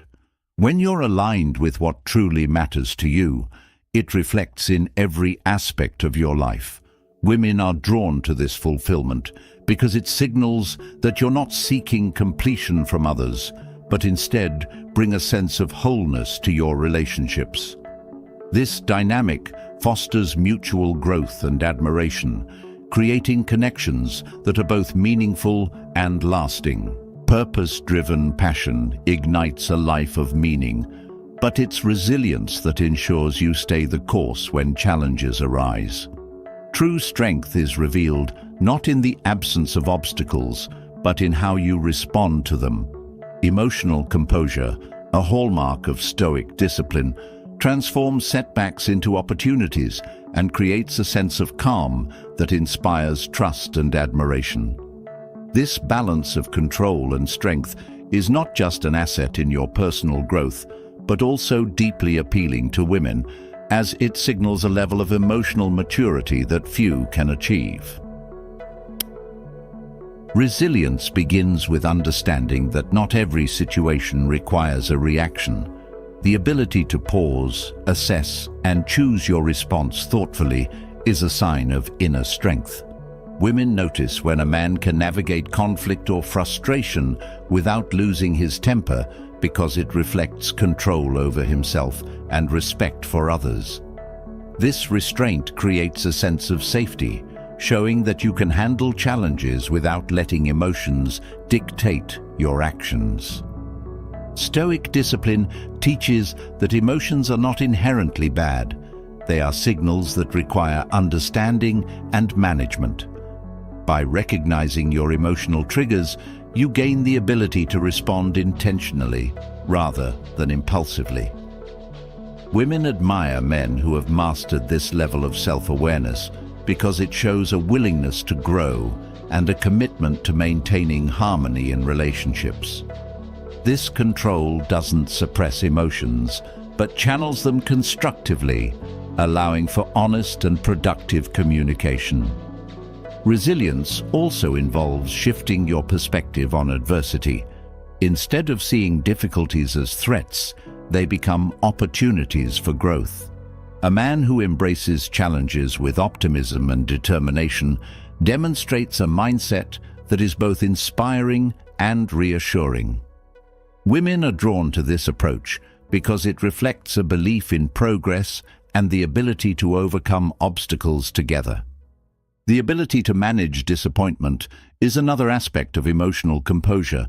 When you're aligned with what truly matters to you, it reflects in every aspect of your life. Women are drawn to this fulfillment because it signals that you're not seeking completion from others, but instead bring a sense of wholeness to your relationships. This dynamic fosters mutual growth and admiration, creating connections that are both meaningful and lasting. Purpose-driven passion ignites a life of meaning, but it's resilience that ensures you stay the course when challenges arise. True strength is revealed not in the absence of obstacles, but in how you respond to them. Emotional composure, a hallmark of Stoic discipline, transforms setbacks into opportunities and creates a sense of calm that inspires trust and admiration. This balance of control and strength is not just an asset in your personal growth, but also deeply appealing to women, as it signals a level of emotional maturity that few can achieve. Resilience begins with understanding that not every situation requires a reaction. The ability to pause, assess, and choose your response thoughtfully is a sign of inner strength. Women notice when a man can navigate conflict or frustration without losing his temper because it reflects control over himself and respect for others. This restraint creates a sense of safety, showing that you can handle challenges without letting emotions dictate your actions. Stoic discipline teaches that emotions are not inherently bad. They are signals that require understanding and management. By recognizing your emotional triggers, you gain the ability to respond intentionally rather than impulsively. Women admire men who have mastered this level of self-awareness because it shows a willingness to grow and a commitment to maintaining harmony in relationships. This control doesn't suppress emotions, but channels them constructively, allowing for honest and productive communication. Resilience also involves shifting your perspective on adversity. Instead of seeing difficulties as threats, they become opportunities for growth. A man who embraces challenges with optimism and determination demonstrates a mindset that is both inspiring and reassuring. Women are drawn to this approach because it reflects a belief in progress and the ability to overcome obstacles together. The ability to manage disappointment is another aspect of emotional composure.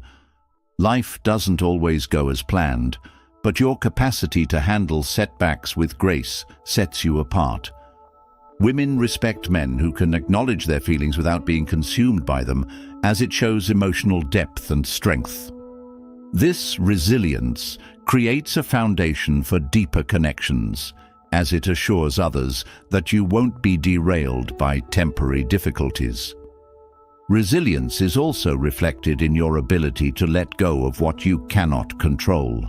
Life doesn't always go as planned, but your capacity to handle setbacks with grace sets you apart. Women respect men who can acknowledge their feelings without being consumed by them, as it shows emotional depth and strength. This resilience creates a foundation for deeper connections, as it assures others that you won't be derailed by temporary difficulties. Resilience is also reflected in your ability to let go of what you cannot control.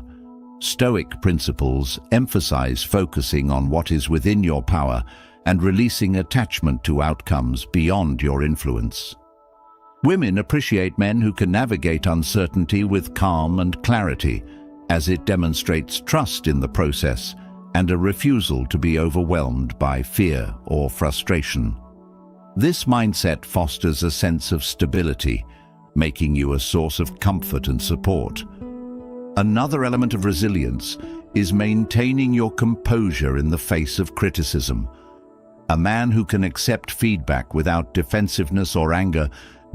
Stoic principles emphasize focusing on what is within your power and releasing attachment to outcomes beyond your influence. Women appreciate men who can navigate uncertainty with calm and clarity, as it demonstrates trust in the process and a refusal to be overwhelmed by fear or frustration. This mindset fosters a sense of stability, making you a source of comfort and support. Another element of resilience is maintaining your composure in the face of criticism. A man who can accept feedback without defensiveness or anger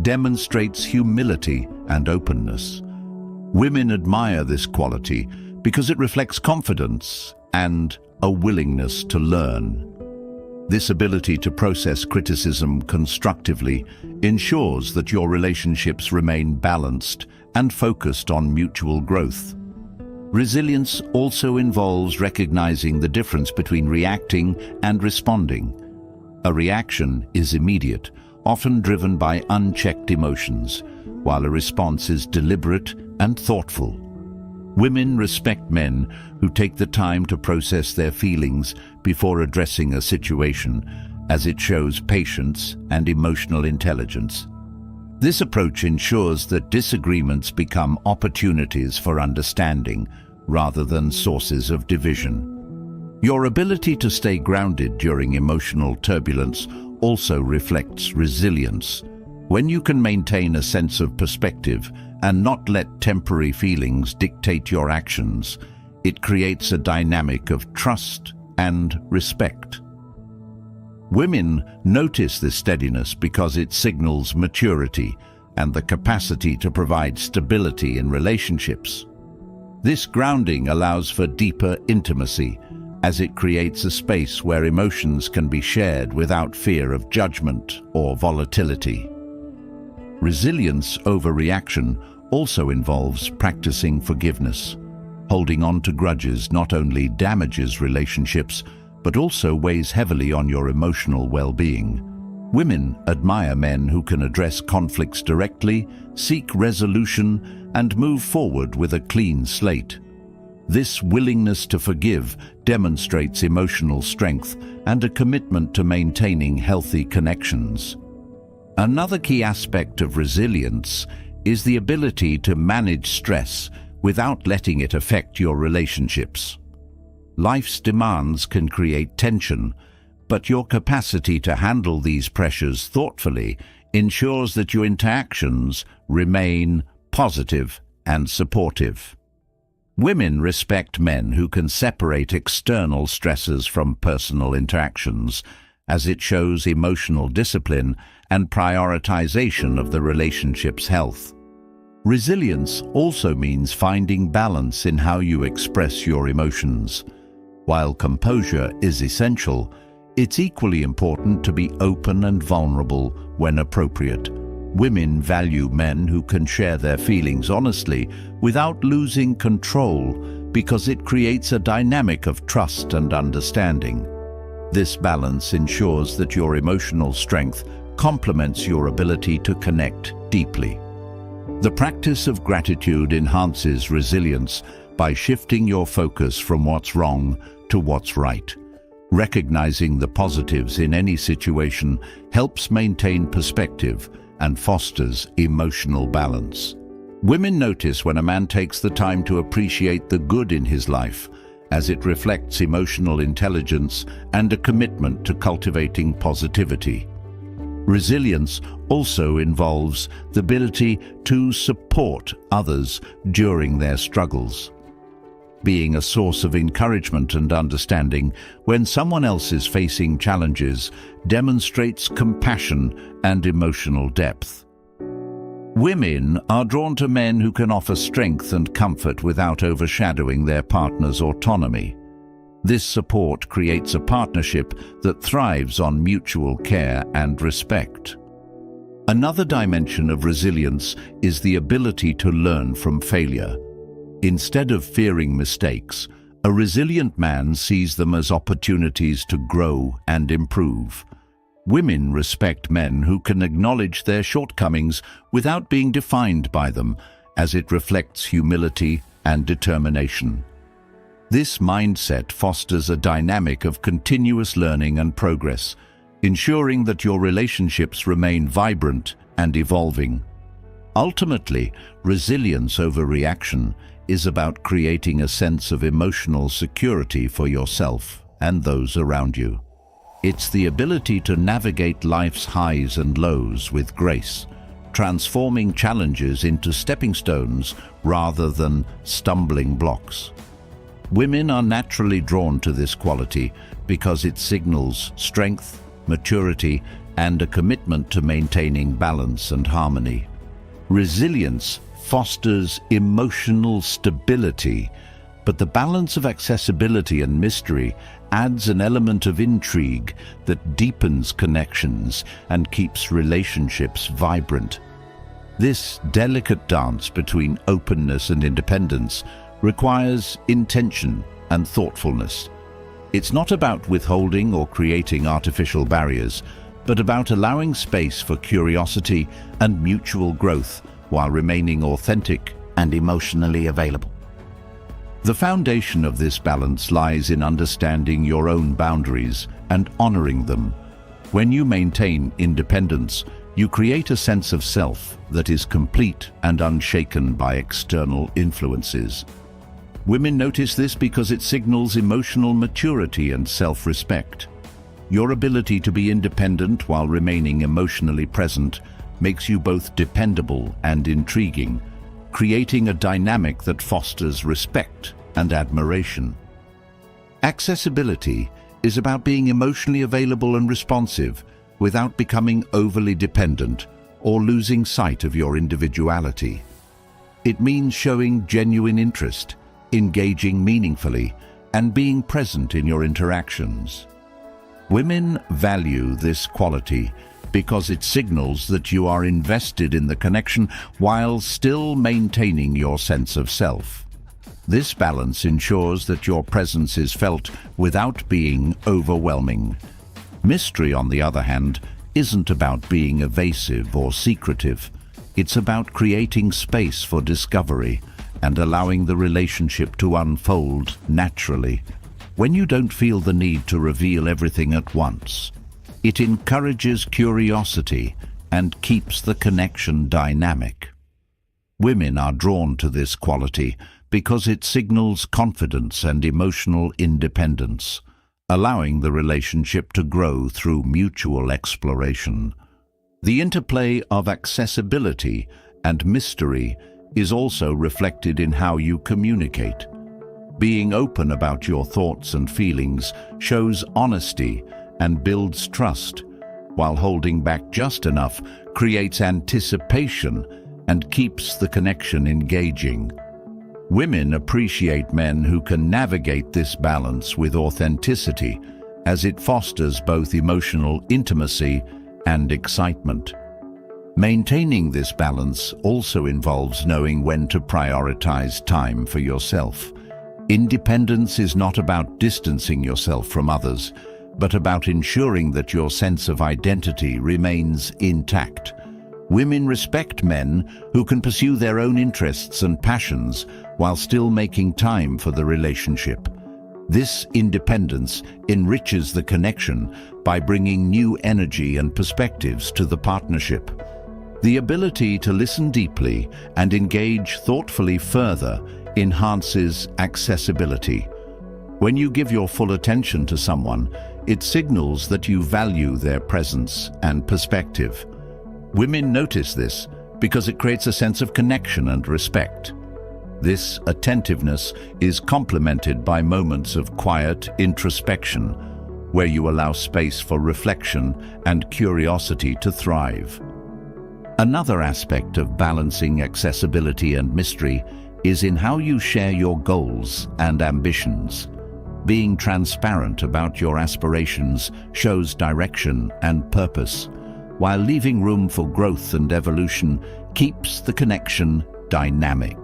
demonstrates humility and openness. Women admire this quality because it reflects confidence and a willingness to learn. This ability to process criticism constructively ensures that your relationships remain balanced and focused on mutual growth. Resilience also involves recognizing the difference between reacting and responding. A reaction is immediate, often driven by unchecked emotions, while a response is deliberate and thoughtful. Women respect men who take the time to process their feelings before addressing a situation, as it shows patience and emotional intelligence. This approach ensures that disagreements become opportunities for understanding rather than sources of division. Your ability to stay grounded during emotional turbulence also reflects resilience. When you can maintain a sense of perspective and not let temporary feelings dictate your actions, it creates a dynamic of trust and respect. Women notice this steadiness because it signals maturity and the capacity to provide stability in relationships. This grounding allows for deeper intimacy, as it creates a space where emotions can be shared without fear of judgment or volatility. Resilience over reaction also involves practicing forgiveness. Holding on to grudges not only damages relationships, but also weighs heavily on your emotional well-being. Women admire men who can address conflicts directly, seek resolution, and move forward with a clean slate. This willingness to forgive demonstrates emotional strength and a commitment to maintaining healthy connections. Another key aspect of resilience is the ability to manage stress without letting it affect your relationships. Life's demands can create tension, but your capacity to handle these pressures thoughtfully ensures that your interactions remain positive and supportive. Women respect men who can separate external stresses from personal interactions, as it shows emotional discipline and prioritization of the relationship's health. Resilience also means finding balance in how you express your emotions. While composure is essential, it's equally important to be open and vulnerable when appropriate. Women value men who can share their feelings honestly without losing control, because it creates a dynamic of trust and understanding. This balance ensures that your emotional strength complements your ability to connect deeply. The practice of gratitude enhances resilience by shifting your focus from what's wrong to what's right. Recognizing the positives in any situation helps maintain perspective and fosters emotional balance. Women notice when a man takes the time to appreciate the good in his life, as it reflects emotional intelligence and a commitment to cultivating positivity. Resilience also involves the ability to support others during their struggles. Being a source of encouragement and understanding when someone else is facing challenges demonstrates compassion and emotional depth. Women are drawn to men who can offer strength and comfort without overshadowing their partner's autonomy. This support creates a partnership that thrives on mutual care and respect. Another dimension of resilience is the ability to learn from failure. Instead of fearing mistakes, a resilient man sees them as opportunities to grow and improve. Women respect men who can acknowledge their shortcomings without being defined by them, as it reflects humility and determination. This mindset fosters a dynamic of continuous learning and progress, ensuring that your relationships remain vibrant and evolving. Ultimately, resilience over reaction is about creating a sense of emotional security for yourself and those around you. It's the ability to navigate life's highs and lows with grace, transforming challenges into stepping stones rather than stumbling blocks. Women are naturally drawn to this quality because it signals strength, maturity, and a commitment to maintaining balance and harmony. Resilience fosters emotional stability, but the balance of accessibility and mystery adds an element of intrigue that deepens connections and keeps relationships vibrant. This delicate dance between openness and independence requires intention and thoughtfulness. It's not about withholding or creating artificial barriers, but about allowing space for curiosity and mutual growth while remaining authentic and emotionally available. The foundation of this balance lies in understanding your own boundaries and honoring them. When you maintain independence, you create a sense of self that is complete and unshaken by external influences. Women notice this because it signals emotional maturity and self-respect. Your ability to be independent while remaining emotionally present makes you both dependable and intriguing, creating a dynamic that fosters respect and admiration. Accessibility is about being emotionally available and responsive without becoming overly dependent or losing sight of your individuality. It means showing genuine interest, engaging meaningfully, and being present in your interactions. Women value this quality because it signals that you are invested in the connection while still maintaining your sense of self. This balance ensures that your presence is felt without being overwhelming. Mystery, on the other hand, isn't about being evasive or secretive. It's about creating space for discovery and allowing the relationship to unfold naturally. When you don't feel the need to reveal everything at once, it encourages curiosity and keeps the connection dynamic. Women are drawn to this quality because it signals confidence and emotional independence, allowing the relationship to grow through mutual exploration. The interplay of accessibility and mystery is also reflected in how you communicate. Being open about your thoughts and feelings shows honesty and builds trust, while holding back just enough creates anticipation and keeps the connection engaging. Women appreciate men who can navigate this balance with authenticity, as it fosters both emotional intimacy and excitement. Maintaining this balance also involves knowing when to prioritize time for yourself. Independence is not about distancing yourself from others, but about ensuring that your sense of identity remains intact. Women respect men who can pursue their own interests and passions while still making time for the relationship. This independence enriches the connection by bringing new energy and perspectives to the partnership. The ability to listen deeply and engage thoughtfully further enhances accessibility. When you give your full attention to someone, it signals that you value their presence and perspective. Women notice this because it creates a sense of connection and respect. This attentiveness is complemented by moments of quiet introspection, where you allow space for reflection and curiosity to thrive. Another aspect of balancing accessibility and mystery is in how you share your goals and ambitions. Being transparent about your aspirations shows direction and purpose, while leaving room for growth and evolution keeps the connection dynamic.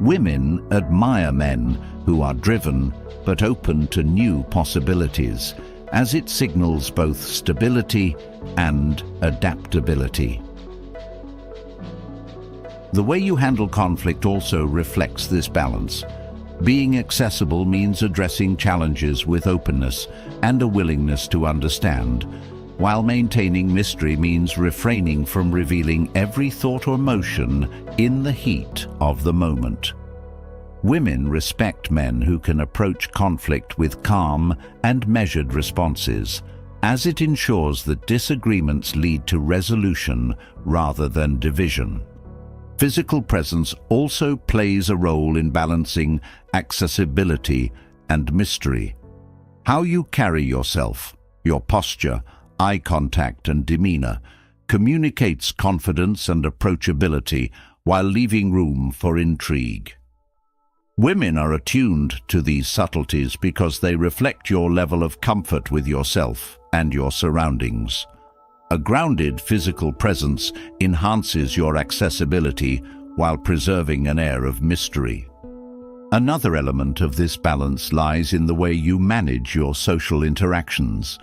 Women admire men who are driven but open to new possibilities, as it signals both stability and adaptability. The way you handle conflict also reflects this balance. Being accessible means addressing challenges with openness and a willingness to understand, while maintaining mystery means refraining from revealing every thought or emotion in the heat of the moment. Women respect men who can approach conflict with calm and measured responses, as it ensures that disagreements lead to resolution rather than division. Physical presence also plays a role in balancing accessibility and mystery. How you carry yourself, your posture, eye contact and demeanor communicates confidence and approachability while leaving room for intrigue. Women are attuned to these subtleties because they reflect your level of comfort with yourself and your surroundings. A grounded physical presence enhances your accessibility while preserving an air of mystery. Another element of this balance lies in the way you manage your social interactions.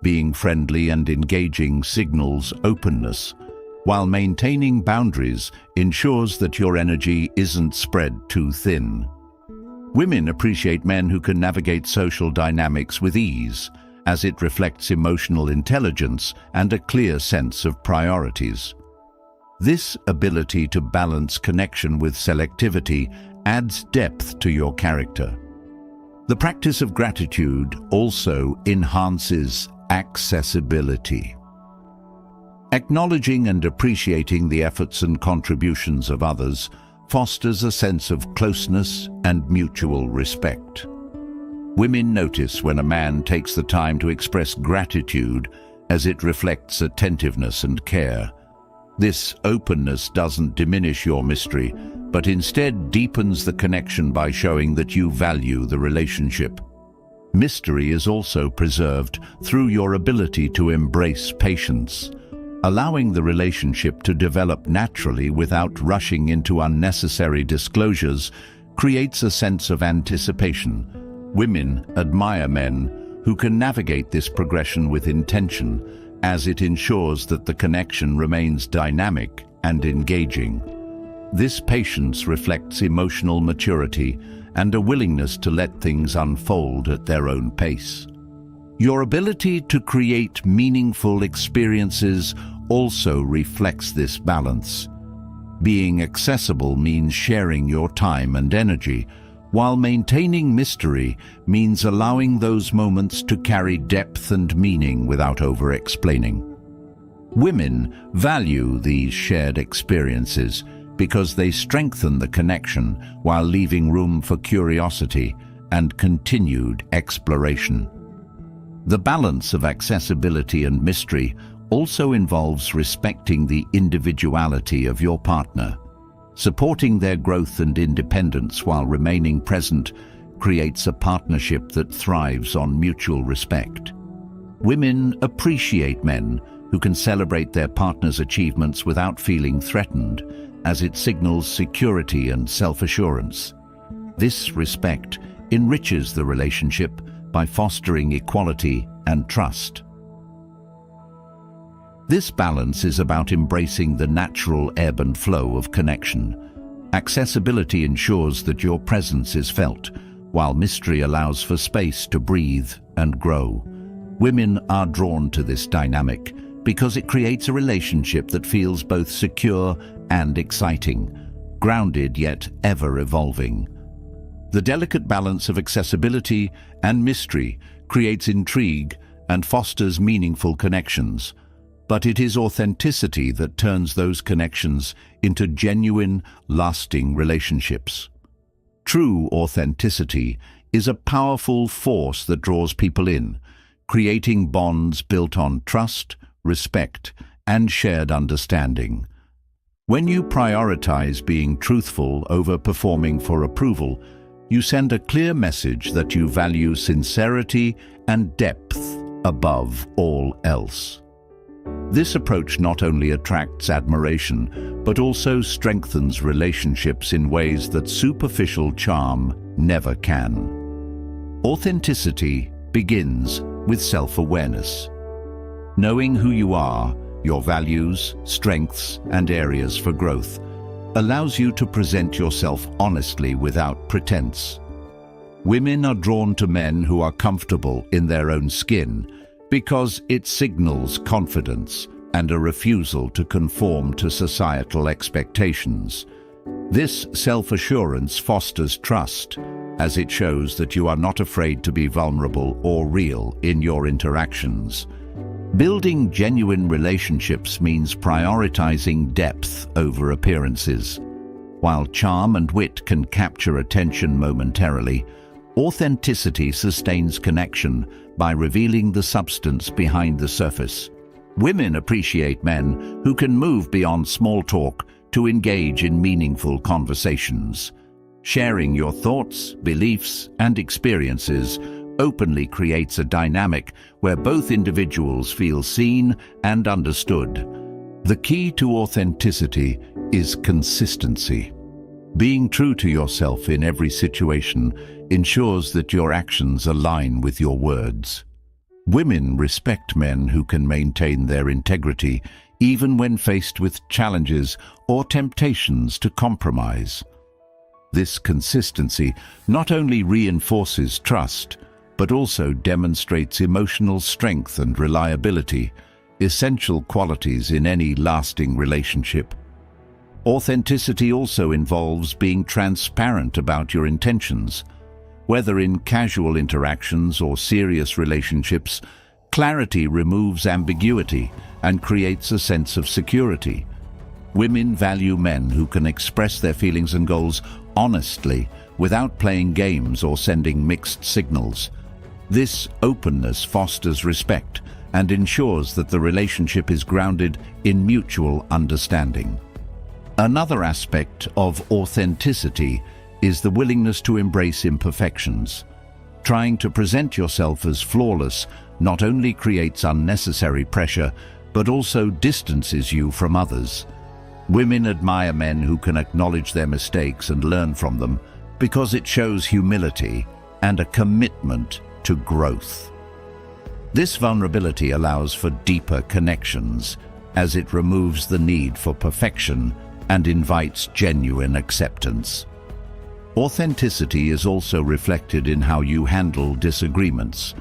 Being friendly and engaging signals openness, while maintaining boundaries ensures that your energy isn't spread too thin. Women appreciate men who can navigate social dynamics with ease, as it reflects emotional intelligence and a clear sense of priorities. This ability to balance connection with selectivity adds depth to your character. The practice of gratitude also enhances accessibility. Acknowledging and appreciating the efforts and contributions of others fosters a sense of closeness and mutual respect. Women notice when a man takes the time to express gratitude, as it reflects attentiveness and care. This openness doesn't diminish your mystery, but instead deepens the connection by showing that you value the relationship. Mystery is also preserved through your ability to embrace patience. Allowing the relationship to develop naturally without rushing into unnecessary disclosures creates a sense of anticipation. Women admire men who can navigate this progression with intention, as it ensures that the connection remains dynamic and engaging. This patience reflects emotional maturity and a willingness to let things unfold at their own pace. Your ability to create meaningful experiences also reflects this balance. Being accessible means sharing your time and energy, while maintaining mystery means allowing those moments to carry depth and meaning without over-explaining. Women value these shared experiences because they strengthen the connection while leaving room for curiosity and continued exploration. The balance of accessibility and mystery also involves respecting the individuality of your partner. Supporting their growth and independence while remaining present creates a partnership that thrives on mutual respect. Women appreciate men who can celebrate their partner's achievements without feeling threatened, as it signals security and self-assurance. This respect enriches the relationship by fostering equality and trust. This balance is about embracing the natural ebb and flow of connection. Accessibility ensures that your presence is felt, while mystery allows for space to breathe and grow. Women are drawn to this dynamic because it creates a relationship that feels both secure and exciting, grounded yet ever-evolving. The delicate balance of accessibility and mystery creates intrigue and fosters meaningful connections. But it is authenticity that turns those connections into genuine, lasting relationships. True authenticity is a powerful force that draws people in, creating bonds built on trust, respect, and shared understanding. When you prioritize being truthful over performing for approval, you send a clear message that you value sincerity and depth above all else. This approach not only attracts admiration, but also strengthens relationships in ways that superficial charm never can. Authenticity begins with self-awareness. Knowing who you are, your values, strengths, and areas for growth allows you to present yourself honestly without pretense. Women are drawn to men who are comfortable in their own skin because it signals confidence and a refusal to conform to societal expectations. This self-assurance fosters trust, as it shows that you are not afraid to be vulnerable or real in your interactions. Building genuine relationships means prioritizing depth over appearances. While charm and wit can capture attention momentarily, authenticity sustains connection by revealing the substance behind the surface. Women appreciate men who can move beyond small talk to engage in meaningful conversations. Sharing your thoughts, beliefs, and experiences openly creates a dynamic where both individuals feel seen and understood. The key to authenticity is consistency. Being true to yourself in every situation ensures that your actions align with your words. Women respect men who can maintain their integrity even when faced with challenges or temptations to compromise. This consistency not only reinforces trust, but also demonstrates emotional strength and reliability, essential qualities in any lasting relationship. Authenticity also involves being transparent about your intentions. Whether in casual interactions or serious relationships, clarity removes ambiguity and creates a sense of security. Women value men who can express their feelings and goals honestly without playing games or sending mixed signals. This openness fosters respect and ensures that the relationship is grounded in mutual understanding. Another aspect of authenticity is the willingness to embrace imperfections. Trying to present yourself as flawless not only creates unnecessary pressure, but also distances you from others. Women admire men who can acknowledge their mistakes and learn from them because it shows humility and a commitment to growth. This vulnerability allows for deeper connections as it removes the need for perfection and invites genuine acceptance. Authenticity is also reflected in how you handle disagreements.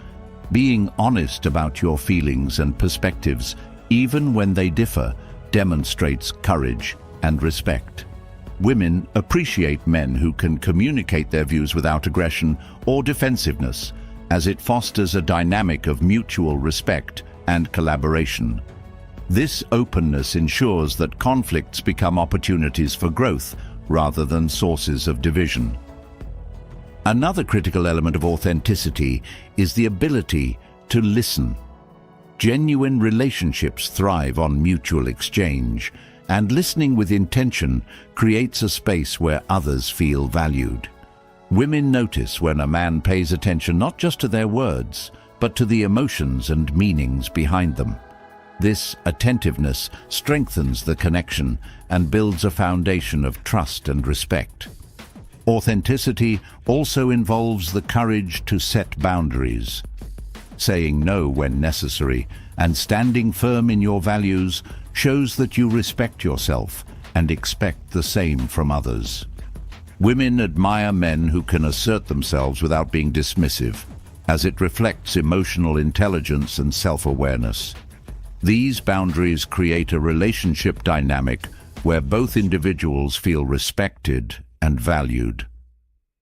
Being honest about your feelings and perspectives, even when they differ, demonstrates courage and respect. Women appreciate men who can communicate their views without aggression or defensiveness, as it fosters a dynamic of mutual respect and collaboration. This openness ensures that conflicts become opportunities for growth rather than sources of division. Another critical element of authenticity is the ability to listen. Genuine relationships thrive on mutual exchange, and listening with intention creates a space where others feel valued. Women notice when a man pays attention not just to their words, but to the emotions and meanings behind them. This attentiveness strengthens the connection and builds a foundation of trust and respect. Authenticity also involves the courage to set boundaries. Saying no when necessary and standing firm in your values shows that you respect yourself and expect the same from others. Women admire men who can assert themselves without being dismissive, as it reflects emotional intelligence and self-awareness. These boundaries create a relationship dynamic where both individuals feel respected and valued.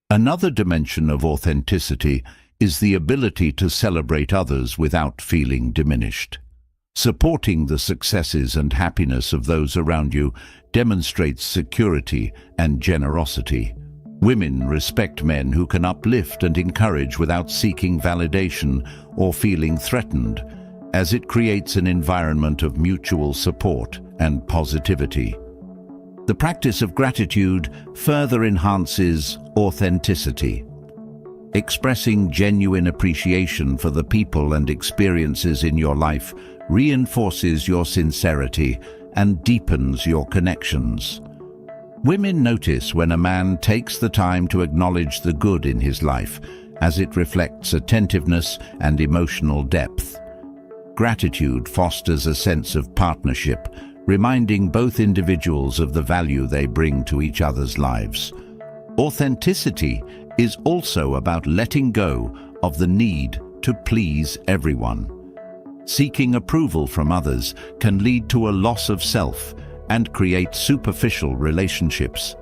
Another dimension of authenticity is the ability to celebrate others without feeling diminished. Supporting the successes and happiness of those around you demonstrates security and generosity. Women respect men who can uplift and encourage without seeking validation or feeling threatened, as it creates an environment of mutual support and positivity. The practice of gratitude further enhances authenticity. Expressing genuine appreciation for the people and experiences in your life reinforces your sincerity and deepens your connections. Women notice when a man takes the time to acknowledge the good in his life, as it reflects attentiveness and emotional depth. Gratitude fosters a sense of partnership, reminding both individuals of the value they bring to each other's lives. Authenticity is also about letting go of the need to please everyone. Seeking approval from others can lead to a loss of self and create superficial relationships.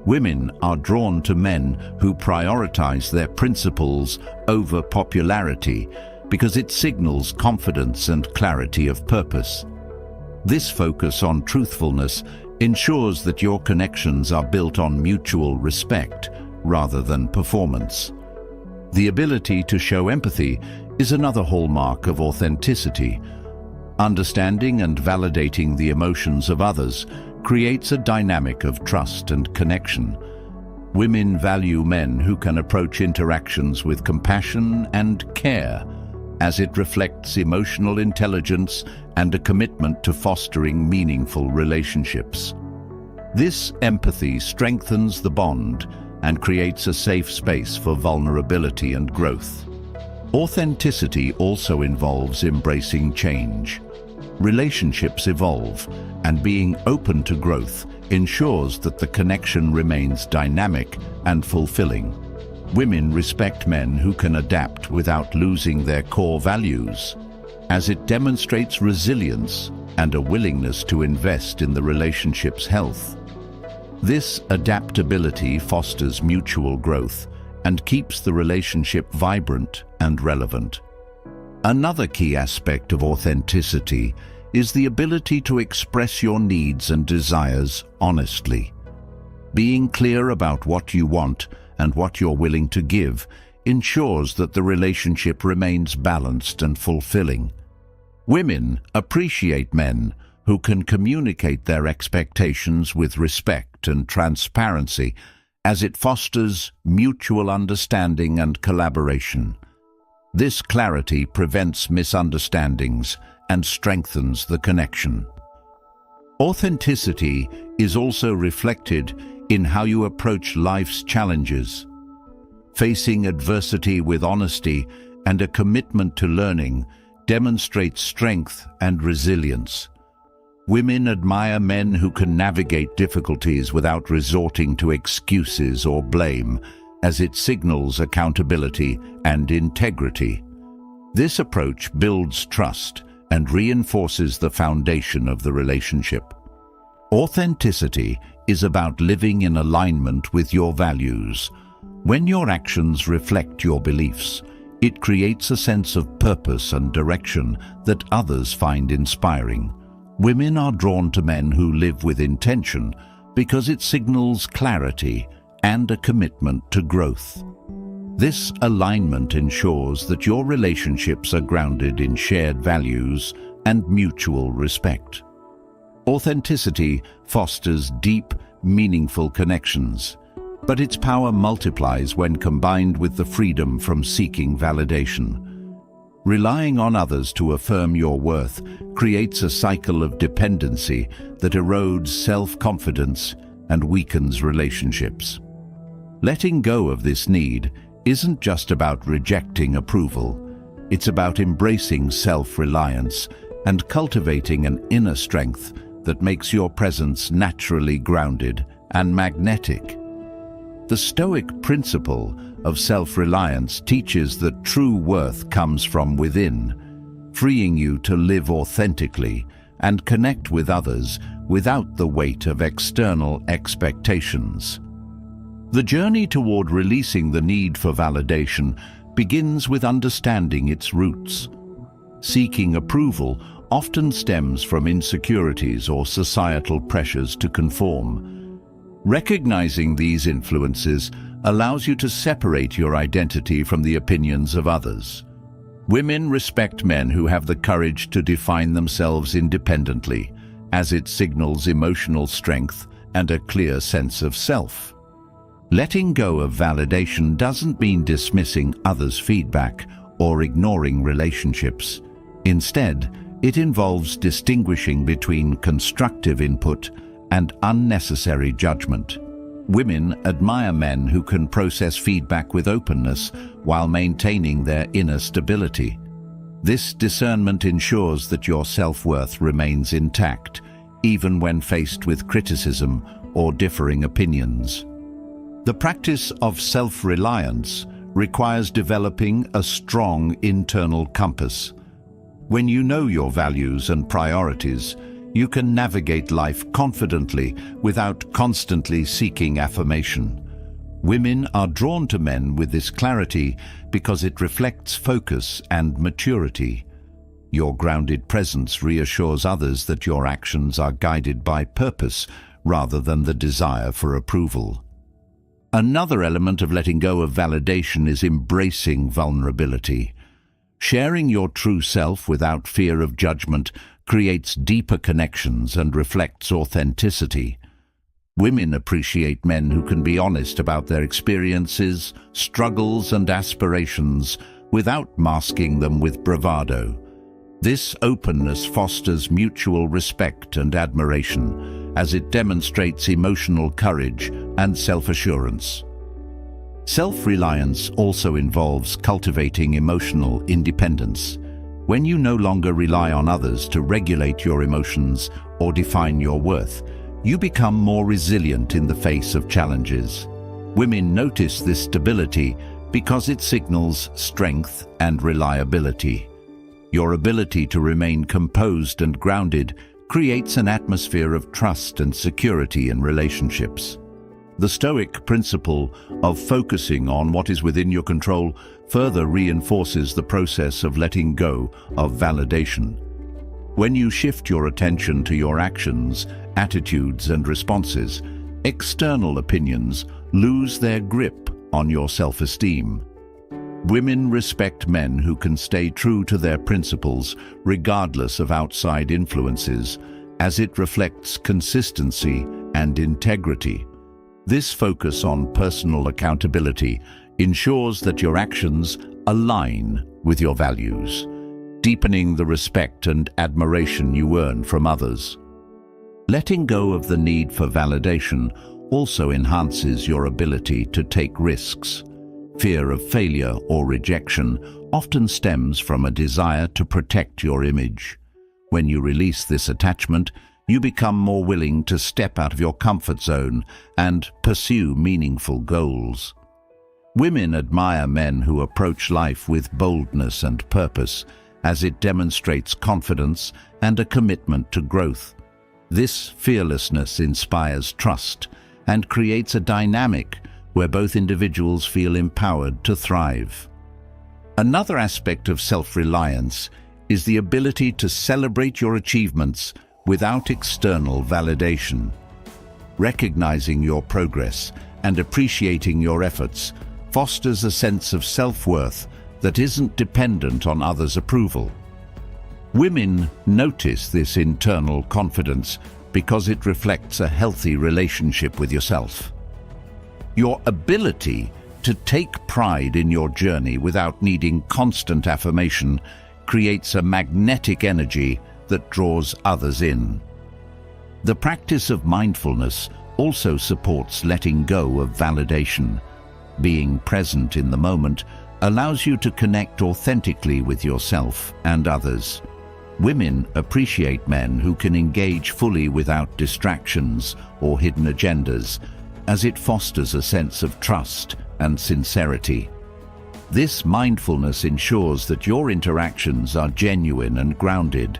Women are drawn to men who prioritize their principles over popularity because it signals confidence and clarity of purpose. This focus on truthfulness ensures that your connections are built on mutual respect rather than performance. The ability to show empathy is another hallmark of authenticity. Understanding and validating the emotions of others creates a dynamic of trust and connection. Women value men who can approach interactions with compassion and care, as it reflects emotional intelligence and a commitment to fostering meaningful relationships. This empathy strengthens the bond and creates a safe space for vulnerability and growth. Authenticity also involves embracing change. Relationships evolve, and being open to growth ensures that the connection remains dynamic and fulfilling. Women respect men who can adapt without losing their core values, as it demonstrates resilience and a willingness to invest in the relationship's health. This adaptability fosters mutual growth and keeps the relationship vibrant and relevant. Another key aspect of authenticity is the ability to express your needs and desires honestly. Being clear about what you want and what you're willing to give ensures that the relationship remains balanced and fulfilling. Women appreciate men who can communicate their expectations with respect and transparency, as it fosters mutual understanding and collaboration. This clarity prevents misunderstandings and strengthens the connection. Authenticity is also reflected in how you approach life's challenges. Facing adversity with honesty and a commitment to learning demonstrates strength and resilience. Women admire men who can navigate difficulties without resorting to excuses or blame, as it signals accountability and integrity. This approach builds trust and reinforces the foundation of the relationship. Authenticity is about living in alignment with your values. When your actions reflect your beliefs, it creates a sense of purpose and direction that others find inspiring. Women are drawn to men who live with intention because it signals clarity and a commitment to growth. This alignment ensures that your relationships are grounded in shared values and mutual respect. Authenticity fosters deep, meaningful connections, but its power multiplies when combined with the freedom from seeking validation. Relying on others to affirm your worth creates a cycle of dependency that erodes self-confidence and weakens relationships. Letting go of this need isn't just about rejecting approval. It's about embracing self-reliance and cultivating an inner strength that makes your presence naturally grounded and magnetic. The Stoic principle of self-reliance teaches that true worth comes from within, freeing you to live authentically and connect with others without the weight of external expectations. The journey toward releasing the need for validation begins with understanding its roots. Seeking approval often stems from insecurities or societal pressures to conform. Recognizing these influences allows you to separate your identity from the opinions of others. Women respect men who have the courage to define themselves independently, as it signals emotional strength and a clear sense of self. Letting go of validation doesn't mean dismissing others' feedback or ignoring relationships. Instead, it involves distinguishing between constructive input and unnecessary judgment. Women admire men who can process feedback with openness while maintaining their inner stability. This discernment ensures that your self-worth remains intact, even when faced with criticism or differing opinions. The practice of self-reliance requires developing a strong internal compass. When you know your values and priorities, you can navigate life confidently without constantly seeking affirmation. Women are drawn to men with this clarity because it reflects focus and maturity. Your grounded presence reassures others that your actions are guided by purpose rather than the desire for approval. Another element of letting go of validation is embracing vulnerability. Sharing your true self without fear of judgment creates deeper connections and reflects authenticity. Women appreciate men who can be honest about their experiences, struggles, and aspirations without masking them with bravado. This openness fosters mutual respect and admiration, as it demonstrates emotional courage and self-assurance. Self-reliance also involves cultivating emotional independence. When you no longer rely on others to regulate your emotions or define your worth, you become more resilient in the face of challenges. Women notice this stability because it signals strength and reliability. Your ability to remain composed and grounded creates an atmosphere of trust and security in relationships. The Stoic principle of focusing on what is within your control further reinforces the process of letting go of validation. When you shift your attention to your actions, attitudes, and responses, external opinions lose their grip on your self-esteem. Women respect men who can stay true to their principles regardless of outside influences, as it reflects consistency and integrity. This focus on personal accountability ensures that your actions align with your values, deepening the respect and admiration you earn from others. Letting go of the need for validation also enhances your ability to take risks. Fear of failure or rejection often stems from a desire to protect your image. When you release this attachment, you become more willing to step out of your comfort zone and pursue meaningful goals. Women admire men who approach life with boldness and purpose, as it demonstrates confidence and a commitment to growth. This fearlessness inspires trust and creates a dynamic where both individuals feel empowered to thrive. Another aspect of self-reliance is the ability to celebrate your achievements without external validation. Recognizing your progress and appreciating your efforts fosters a sense of self-worth that isn't dependent on others' approval. Women notice this internal confidence because it reflects a healthy relationship with yourself. Your ability to take pride in your journey without needing constant affirmation creates a magnetic energy that draws others in. The practice of mindfulness also supports letting go of validation. Being present in the moment allows you to connect authentically with yourself and others. Women appreciate men who can engage fully without distractions or hidden agendas, as it fosters a sense of trust and sincerity. This mindfulness ensures that your interactions are genuine and grounded,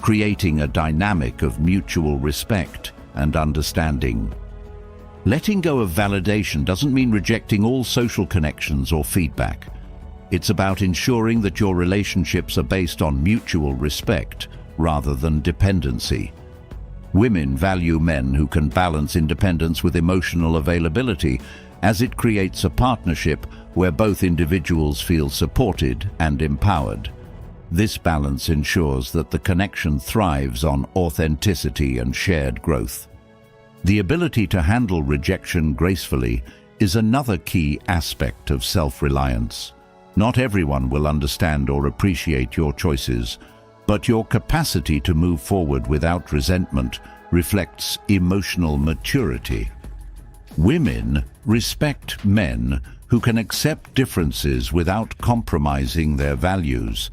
creating a dynamic of mutual respect and understanding. Letting go of validation doesn't mean rejecting all social connections or feedback. It's about ensuring that your relationships are based on mutual respect rather than dependency. Women value men who can balance independence with emotional availability, as it creates a partnership where both individuals feel supported and empowered. This balance ensures that the connection thrives on authenticity and shared growth. The ability to handle rejection gracefully is another key aspect of self-reliance. Not everyone will understand or appreciate your choices, but your capacity to move forward without resentment reflects emotional maturity. Women respect men who can accept differences without compromising their values,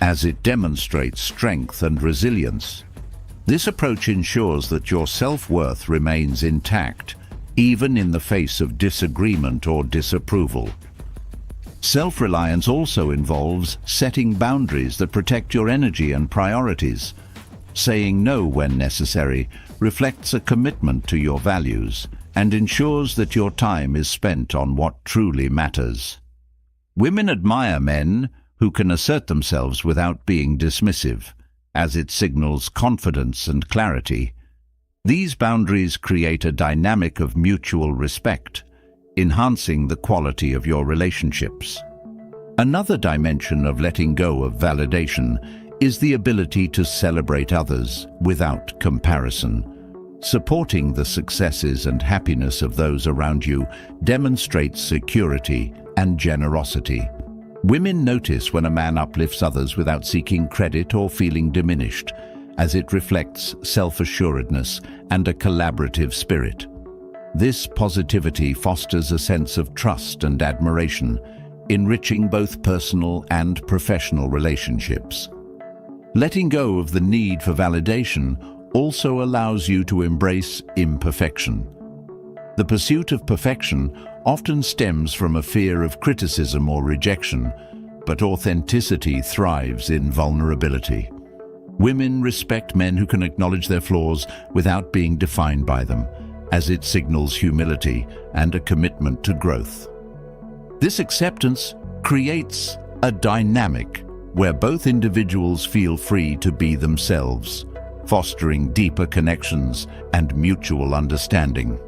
as it demonstrates strength and resilience. This approach ensures that your self-worth remains intact, even in the face of disagreement or disapproval. Self-reliance also involves setting boundaries that protect your energy and priorities. Saying no when necessary reflects a commitment to your values and ensures that your time is spent on what truly matters. Women admire men who can assert themselves without being dismissive, as it signals confidence and clarity. These boundaries create a dynamic of mutual respect, enhancing the quality of your relationships. Another dimension of letting go of validation is the ability to celebrate others without comparison. Supporting the successes and happiness of those around you demonstrates security and generosity. Women notice when a man uplifts others without seeking credit or feeling diminished, as it reflects self-assuredness and a collaborative spirit. This positivity fosters a sense of trust and admiration, enriching both personal and professional relationships. Letting go of the need for validation also allows you to embrace imperfection. The pursuit of perfection often stems from a fear of criticism or rejection, but authenticity thrives in vulnerability. Women respect men who can acknowledge their flaws without being defined by them, as it signals humility and a commitment to growth. This acceptance creates a dynamic where both individuals feel free to be themselves, fostering deeper connections and mutual understanding.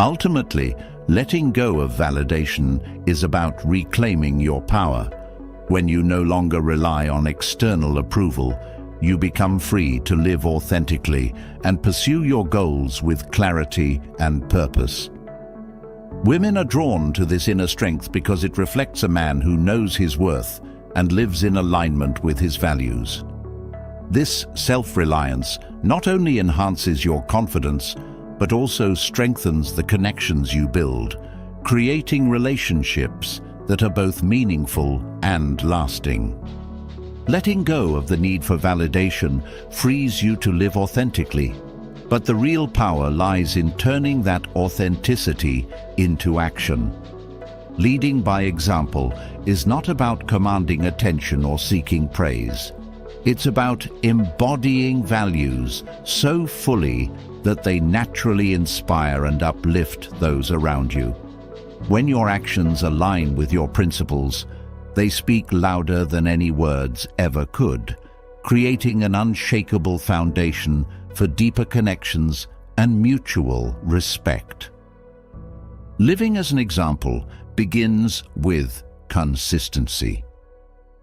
Ultimately, letting go of validation is about reclaiming your power. When you no longer rely on external approval, you become free to live authentically and pursue your goals with clarity and purpose. Women are drawn to this inner strength because it reflects a man who knows his worth and lives in alignment with his values. This self-reliance not only enhances your confidence, but also strengthens the connections you build, creating relationships that are both meaningful and lasting. Letting go of the need for validation frees you to live authentically, but the real power lies in turning that authenticity into action. Leading by example is not about commanding attention or seeking praise. It's about embodying values so fully that they naturally inspire and uplift those around you. When your actions align with your principles, they speak louder than any words ever could, creating an unshakable foundation for deeper connections and mutual respect. Living as an example begins with consistency.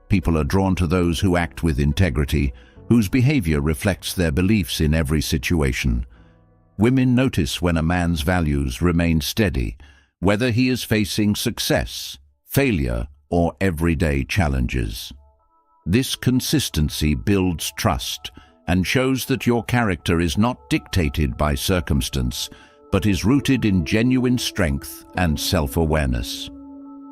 People are drawn to those who act with integrity, whose behavior reflects their beliefs in every situation. Women notice when a man's values remain steady, whether he is facing success, failure, or everyday challenges. This consistency builds trust and shows that your character is not dictated by circumstance, but is rooted in genuine strength and self-awareness.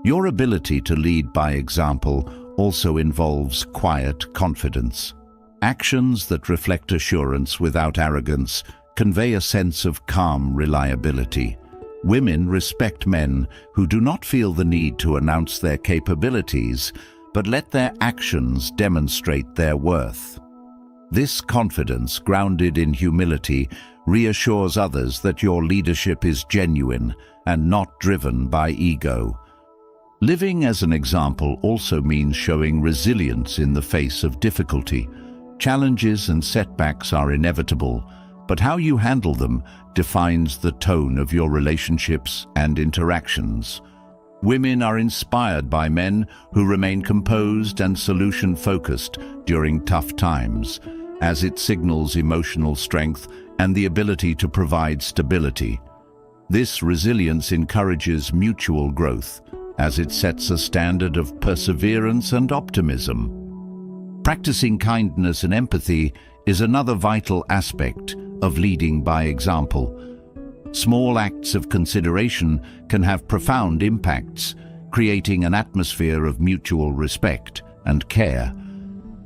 Your ability to lead by example also involves quiet confidence. Actions that reflect assurance without arrogance convey a sense of calm reliability. Women respect men who do not feel the need to announce their capabilities, but let their actions demonstrate their worth. This confidence, grounded in humility, reassures others that your leadership is genuine and not driven by ego. Living as an example also means showing resilience in the face of difficulty. Challenges and setbacks are inevitable, but how you handle them defines the tone of your relationships and interactions. Women are inspired by men who remain composed and solution-focused during tough times, as it signals emotional strength and the ability to provide stability. This resilience encourages mutual growth, as it sets a standard of perseverance and optimism. Practicing kindness and empathy is another vital aspect of leading by example. Small acts of consideration can have profound impacts, creating an atmosphere of mutual respect and care.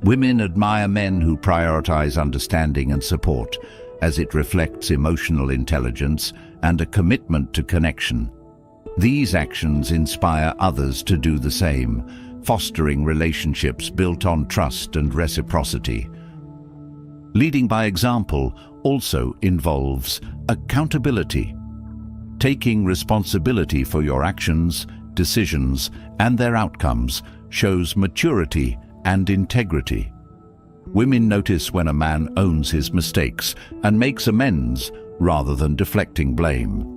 Women admire men who prioritize understanding and support, as it reflects emotional intelligence and a commitment to connection. These actions inspire others to do the same, fostering relationships built on trust and reciprocity. Leading by example also involves accountability. Taking responsibility for your actions, decisions, and their outcomes shows maturity and integrity. Women notice when a man owns his mistakes and makes amends rather than deflecting blame.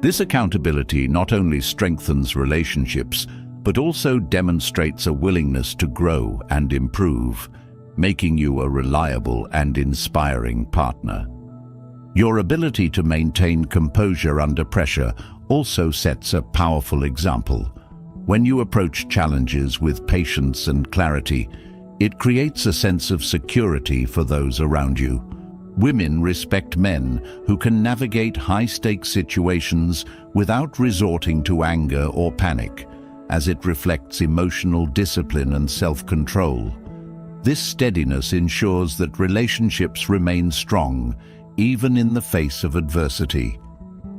This accountability not only strengthens relationships, but also demonstrates a willingness to grow and improve, making you a reliable and inspiring partner. Your ability to maintain composure under pressure also sets a powerful example. When you approach challenges with patience and clarity, it creates a sense of security for those around you. Women respect men who can navigate high-stakes situations without resorting to anger or panic, as it reflects emotional discipline and self-control. This steadiness ensures that relationships remain strong, even in the face of adversity.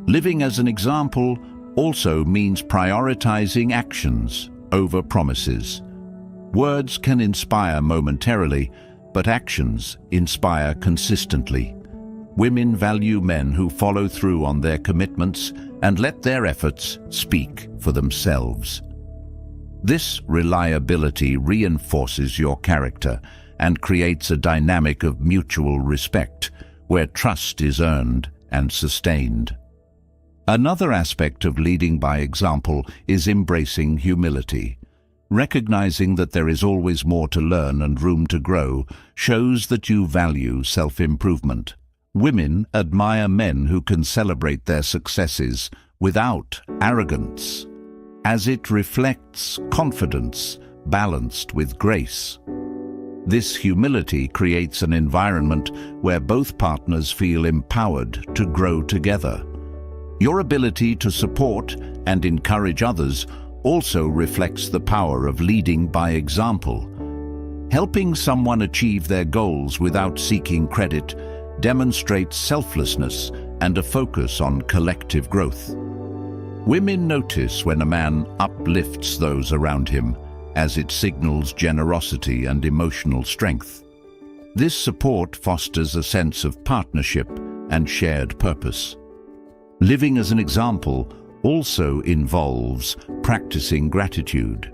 Living as an example also means prioritizing actions over promises. Words can inspire momentarily, but actions inspire consistently. Women value men who follow through on their commitments and let their efforts speak for themselves. This reliability reinforces your character and creates a dynamic of mutual respect, where trust is earned and sustained. Another aspect of leading by example is embracing humility. Recognizing that there is always more to learn and room to grow shows that you value self-improvement. Women admire men who can celebrate their successes without arrogance, as it reflects confidence balanced with grace. This humility creates an environment where both partners feel empowered to grow together. Your ability to support and encourage others also reflects the power of leading by example. Helping someone achieve their goals without seeking credit demonstrates selflessness and a focus on collective growth. Women notice when a man uplifts those around him, as it signals generosity and emotional strength. This support fosters a sense of partnership and shared purpose. Living as an example also involves practicing gratitude.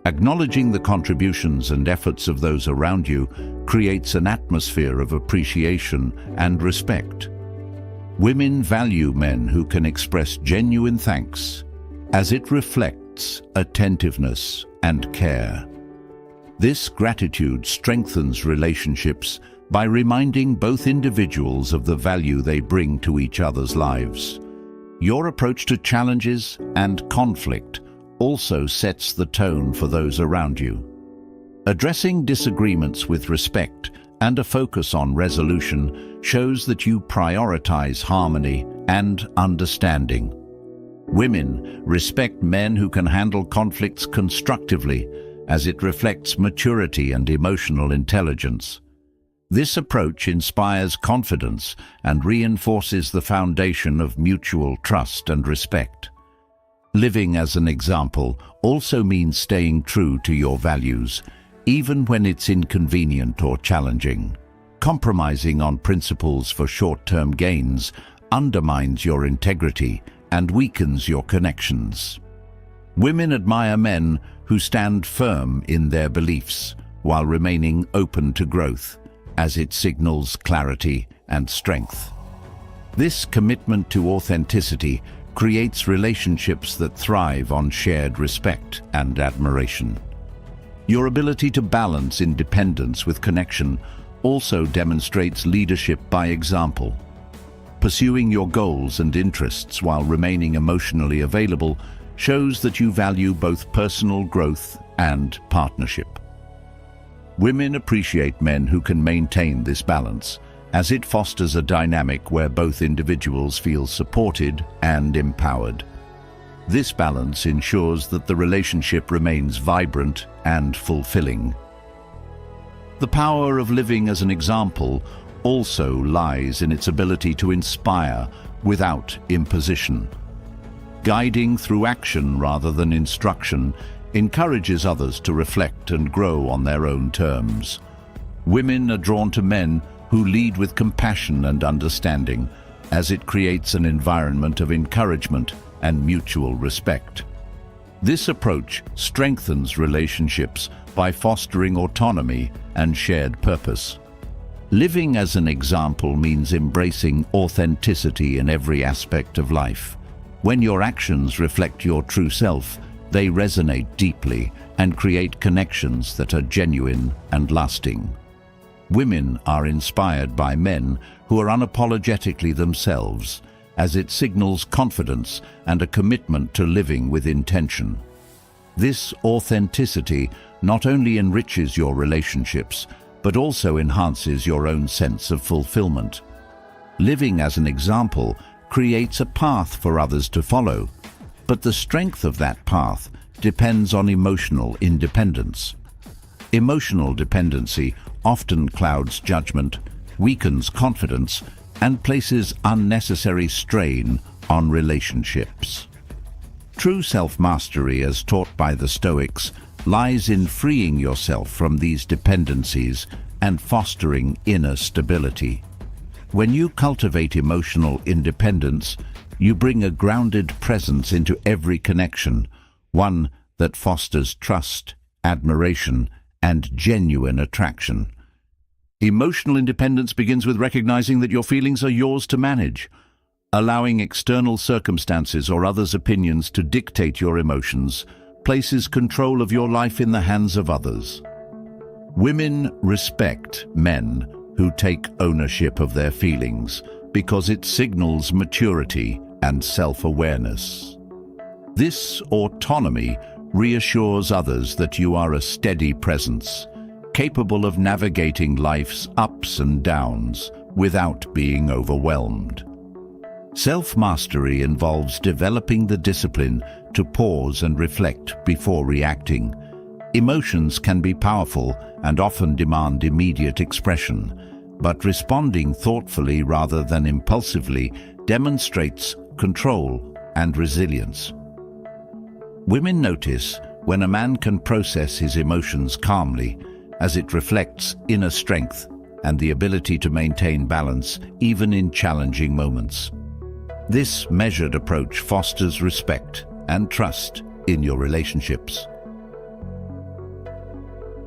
Acknowledging the contributions and efforts of those around you creates an atmosphere of appreciation and respect. Women value men who can express genuine thanks, as it reflects attentiveness and care. This gratitude strengthens relationships by reminding both individuals of the value they bring to each other's lives. Your approach to challenges and conflict also sets the tone for those around you. Addressing disagreements with respect and a focus on resolution shows that you prioritize harmony and understanding. Women respect men who can handle conflicts constructively, as it reflects maturity and emotional intelligence. This approach inspires confidence and reinforces the foundation of mutual trust and respect. Living as an example also means staying true to your values, even when it's inconvenient or challenging. Compromising on principles for short-term gains undermines your integrity and weakens your connections. Women admire men who stand firm in their beliefs while remaining open to growth, as it signals clarity and strength. This commitment to authenticity creates relationships that thrive on shared respect and admiration. Your ability to balance independence with connection also demonstrates leadership by example. Pursuing your goals and interests while remaining emotionally available shows that you value both personal growth and partnership. Women appreciate men who can maintain this balance, as it fosters a dynamic where both individuals feel supported and empowered. This balance ensures that the relationship remains vibrant and fulfilling. The power of living as an example also lies in its ability to inspire without imposition. Guiding through action rather than instruction encourages others to reflect and grow on their own terms. Women are drawn to men who lead with compassion and understanding, as it creates an environment of encouragement and mutual respect. This approach strengthens relationships by fostering autonomy and shared purpose. Living as an example means embracing authenticity in every aspect of life. When your actions reflect your true self, they resonate deeply and create connections that are genuine and lasting. Women are inspired by men who are unapologetically themselves, as it signals confidence and a commitment to living with intention. This authenticity not only enriches your relationships, but also enhances your own sense of fulfillment. Living as an example creates a path for others to follow, but the strength of that path depends on emotional independence. Emotional dependency often clouds judgment, weakens confidence, and places unnecessary strain on relationships. True self-mastery, as taught by the Stoics, lies in freeing yourself from these dependencies and fostering inner stability. When you cultivate emotional independence, you bring a grounded presence into every connection, one that fosters trust, admiration, and genuine attraction. Emotional independence begins with recognizing that your feelings are yours to manage. Allowing external circumstances or others' opinions to dictate your emotions places control of your life in the hands of others. Women respect men who take ownership of their feelings because it signals maturity and self-awareness. This autonomy reassures others that you are a steady presence, capable of navigating life's ups and downs without being overwhelmed. Self-mastery involves developing the discipline to pause and reflect before reacting. Emotions can be powerful and often demand immediate expression, but responding thoughtfully rather than impulsively demonstrates control and resilience. Women notice when a man can process his emotions calmly, as it reflects inner strength and the ability to maintain balance even in challenging moments. This measured approach fosters respect and trust in your relationships.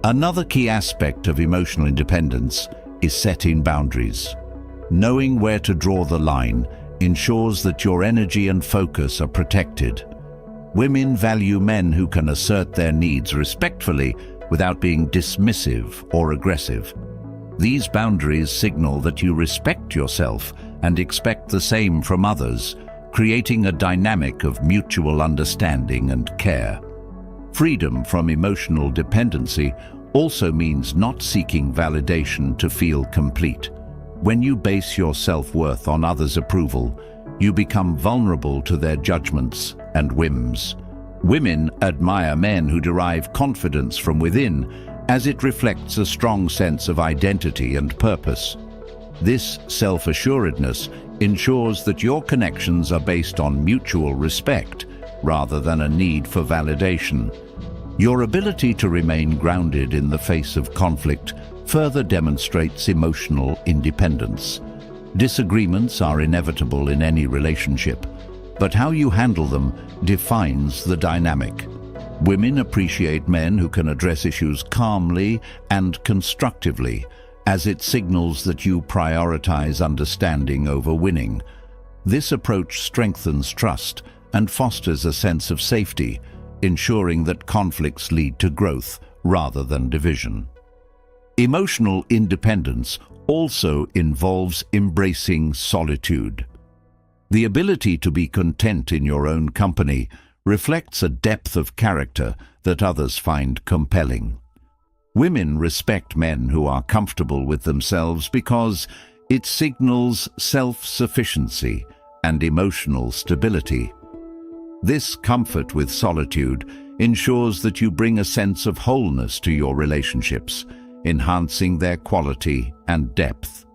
Another key aspect of emotional independence is setting boundaries. Knowing where to draw the line ensures that your energy and focus are protected. Women value men who can assert their needs respectfully without being dismissive or aggressive. These boundaries signal that you respect yourself and expect the same from others, creating a dynamic of mutual understanding and care. Freedom from emotional dependency also means not seeking validation to feel complete. When you base your self-worth on others' approval, you become vulnerable to their judgments and whims. Women admire men who derive confidence from within, as it reflects a strong sense of identity and purpose. This self-assuredness ensures that your connections are based on mutual respect rather than a need for validation. Your ability to remain grounded in the face of conflict further demonstrates emotional independence. Disagreements are inevitable in any relationship, but how you handle them defines the dynamic. Women appreciate men who can address issues calmly and constructively, as it signals that you prioritize understanding over winning. This approach strengthens trust and fosters a sense of safety, ensuring that conflicts lead to growth rather than division. Emotional independence also involves embracing solitude. The ability to be content in your own company reflects a depth of character that others find compelling. Women respect men who are comfortable with themselves because it signals self-sufficiency and emotional stability. This comfort with solitude ensures that you bring a sense of wholeness to your relationships, enhancing their quality and depth.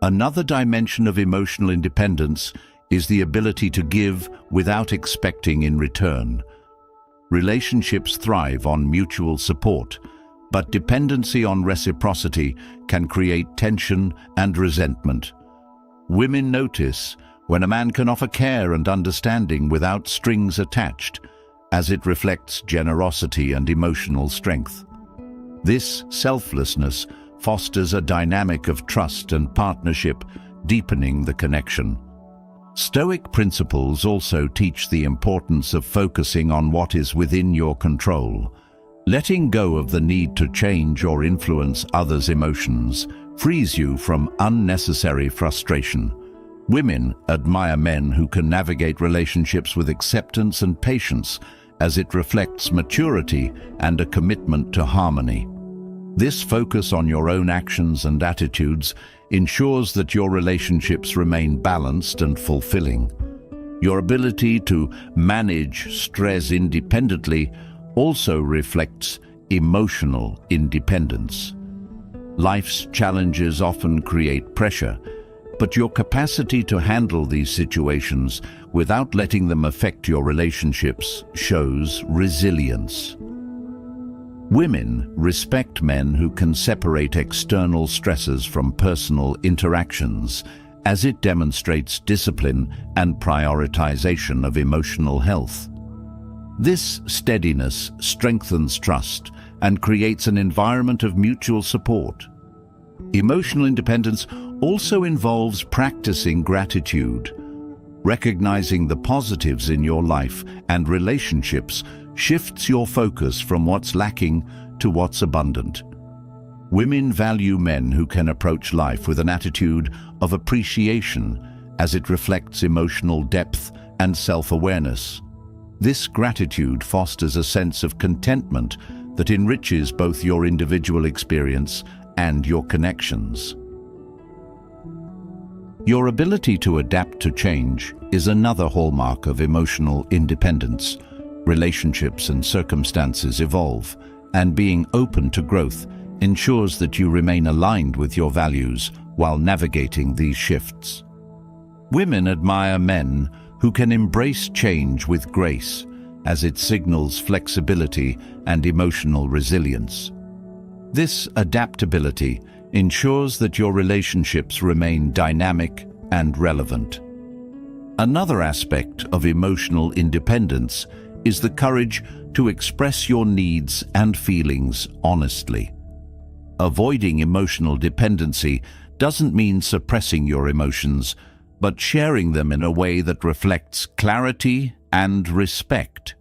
Another dimension of emotional independence is the ability to give without expecting in return. Relationships thrive on mutual support, but dependency on reciprocity can create tension and resentment. Women notice when a man can offer care and understanding without strings attached, as it reflects generosity and emotional strength. This selflessness fosters a dynamic of trust and partnership, deepening the connection. Stoic principles also teach the importance of focusing on what is within your control. Letting go of the need to change or influence others' emotions frees you from unnecessary frustration. Women admire men who can navigate relationships with acceptance and patience, as it reflects maturity and a commitment to harmony. This focus on your own actions and attitudes ensures that your relationships remain balanced and fulfilling. Your ability to manage stress independently also reflects emotional independence. Life's challenges often create pressure, but your capacity to handle these situations without letting them affect your relationships shows resilience. Women respect men who can separate external stresses from personal interactions, as it demonstrates discipline and prioritization of emotional health. This steadiness strengthens trust and creates an environment of mutual support. Emotional independence also involves practicing gratitude. Recognizing the positives in your life and relationships shifts your focus from what's lacking to what's abundant. Women value men who can approach life with an attitude of appreciation, as it reflects emotional depth and self-awareness. This gratitude fosters a sense of contentment that enriches both your individual experience and your connections. Your ability to adapt to change is another hallmark of emotional independence. Relationships and circumstances evolve, and being open to growth ensures that you remain aligned with your values while navigating these shifts. Women admire men who can embrace change with grace, as it signals flexibility and emotional resilience. This adaptability ensures that your relationships remain dynamic and relevant. Another aspect of emotional independence is the courage to express your needs and feelings honestly. Avoiding emotional dependency doesn't mean suppressing your emotions, but sharing them in a way that reflects clarity and respect.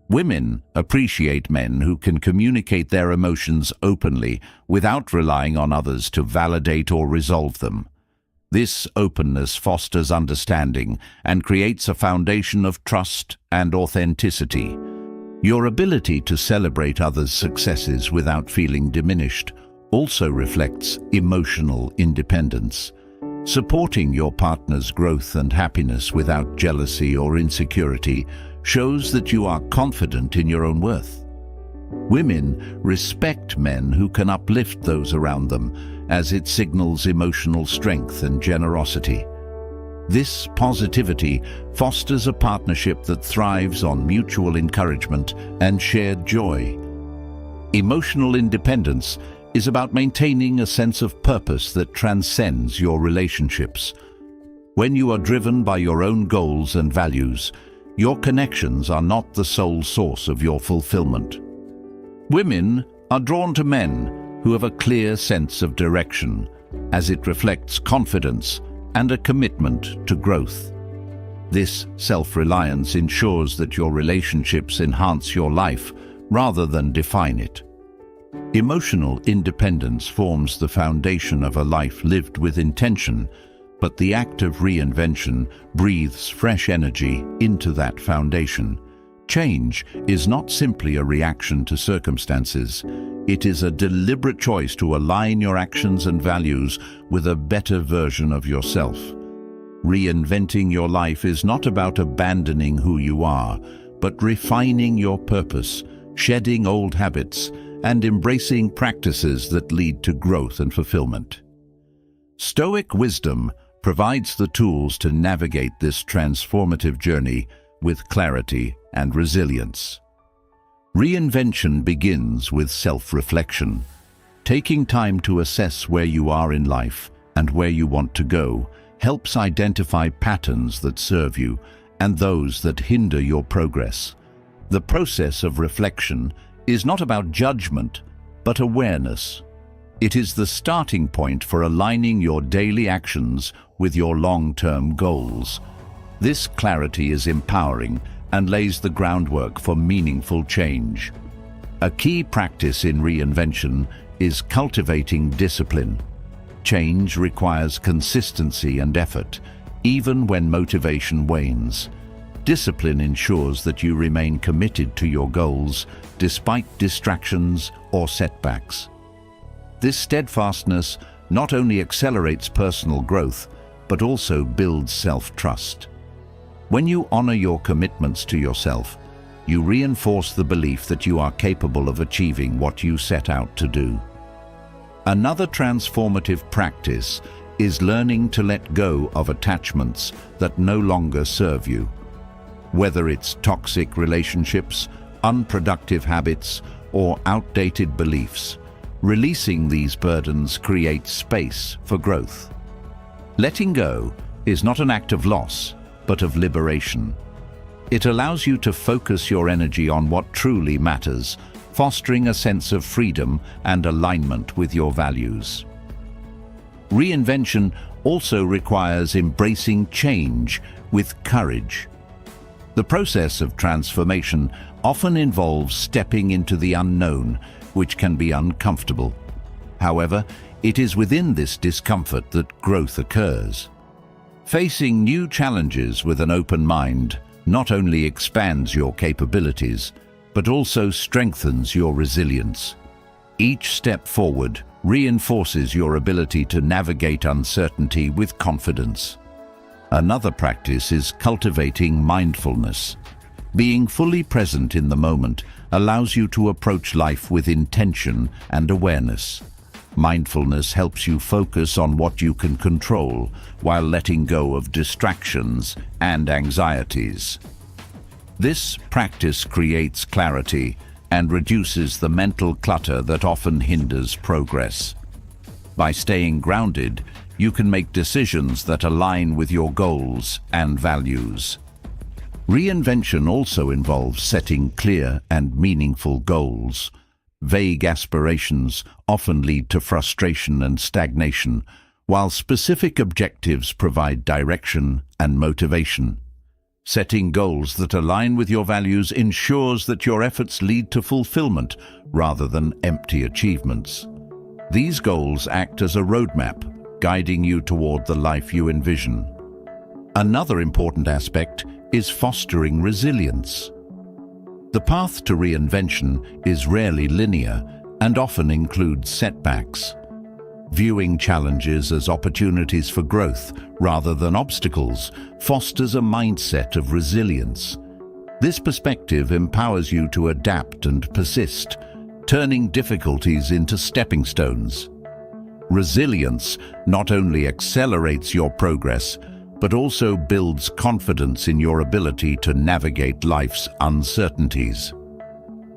Women appreciate men who can communicate their emotions openly without relying on others to validate or resolve them. This openness fosters understanding and creates a foundation of trust and authenticity. Your ability to celebrate others' successes without feeling diminished also reflects emotional independence. Supporting your partner's growth and happiness without jealousy or insecurity shows that you are confident in your own worth. Women respect men who can uplift those around them, as it signals emotional strength and generosity. This positivity fosters a partnership that thrives on mutual encouragement and shared joy. Emotional independence is about maintaining a sense of purpose that transcends your relationships. When you are driven by your own goals and values, your connections are not the sole source of your fulfillment. Women are drawn to men who have a clear sense of direction, as it reflects confidence and a commitment to growth. This self-reliance ensures that your relationships enhance your life rather than define it. Emotional independence forms the foundation of a life lived with intention, but the act of reinvention breathes fresh energy into that foundation. Change is not simply a reaction to circumstances. It is a deliberate choice to align your actions and values with a better version of yourself. Reinventing your life is not about abandoning who you are, but refining your purpose, shedding old habits, and embracing practices that lead to growth and fulfillment. Stoic wisdom provides the tools to navigate this transformative journey with clarity and resilience. Reinvention begins with self-reflection. Taking time to assess where you are in life and where you want to go helps identify patterns that serve you and those that hinder your progress. The process of reflection is not about judgment, but awareness. It is the starting point for aligning your daily actions with your long-term goals. This clarity is empowering and lays the groundwork for meaningful change. A key practice in reinvention is cultivating discipline. Change requires consistency and effort, even when motivation wanes. Discipline ensures that you remain committed to your goals despite distractions or setbacks. This steadfastness not only accelerates personal growth, but also builds self-trust. When you honor your commitments to yourself, you reinforce the belief that you are capable of achieving what you set out to do. Another transformative practice is learning to let go of attachments that no longer serve you. Whether it's toxic relationships, unproductive habits, or outdated beliefs, releasing these burdens creates space for growth. Letting go is not an act of loss, but of liberation. It allows you to focus your energy on what truly matters, fostering a sense of freedom and alignment with your values. Reinvention also requires embracing change with courage. The process of transformation often involves stepping into the unknown, which can be uncomfortable. However, it is within this discomfort that growth occurs. Facing new challenges with an open mind not only expands your capabilities, but also strengthens your resilience. Each step forward reinforces your ability to navigate uncertainty with confidence. Another practice is cultivating mindfulness. Being fully present in the moment allows you to approach life with intention and awareness. Mindfulness helps you focus on what you can control while letting go of distractions and anxieties. This practice creates clarity and reduces the mental clutter that often hinders progress. By staying grounded, you can make decisions that align with your goals and values. Reinvention also involves setting clear and meaningful goals. Vague aspirations often lead to frustration and stagnation, while specific objectives provide direction and motivation. Setting goals that align with your values ensures that your efforts lead to fulfillment rather than empty achievements. These goals act as a roadmap, guiding you toward the life you envision. Another important aspect is fostering resilience. The path to reinvention is rarely linear and often includes setbacks. Viewing challenges as opportunities for growth rather than obstacles fosters a mindset of resilience. This perspective empowers you to adapt and persist, turning difficulties into stepping stones. Resilience not only accelerates your progress, but also builds confidence in your ability to navigate life's uncertainties.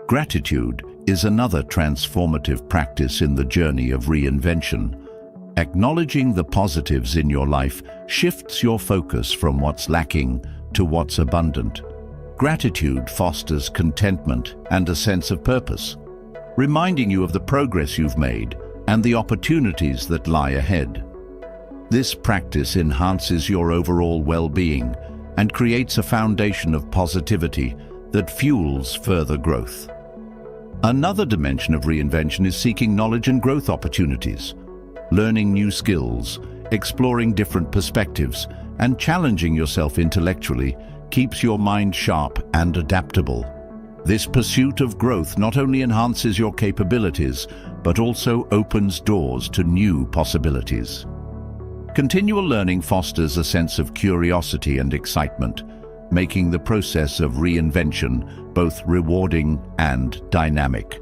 Gratitude is another transformative practice in the journey of reinvention. Acknowledging the positives in your life shifts your focus from what's lacking to what's abundant. Gratitude fosters contentment and a sense of purpose, reminding you of the progress you've made and the opportunities that lie ahead. This practice enhances your overall well-being and creates a foundation of positivity that fuels further growth. Another dimension of reinvention is seeking knowledge and growth opportunities. Learning new skills, exploring different perspectives, and challenging yourself intellectually keeps your mind sharp and adaptable. This pursuit of growth not only enhances your capabilities, but also opens doors to new possibilities. Continual learning fosters a sense of curiosity and excitement, making the process of reinvention both rewarding and dynamic.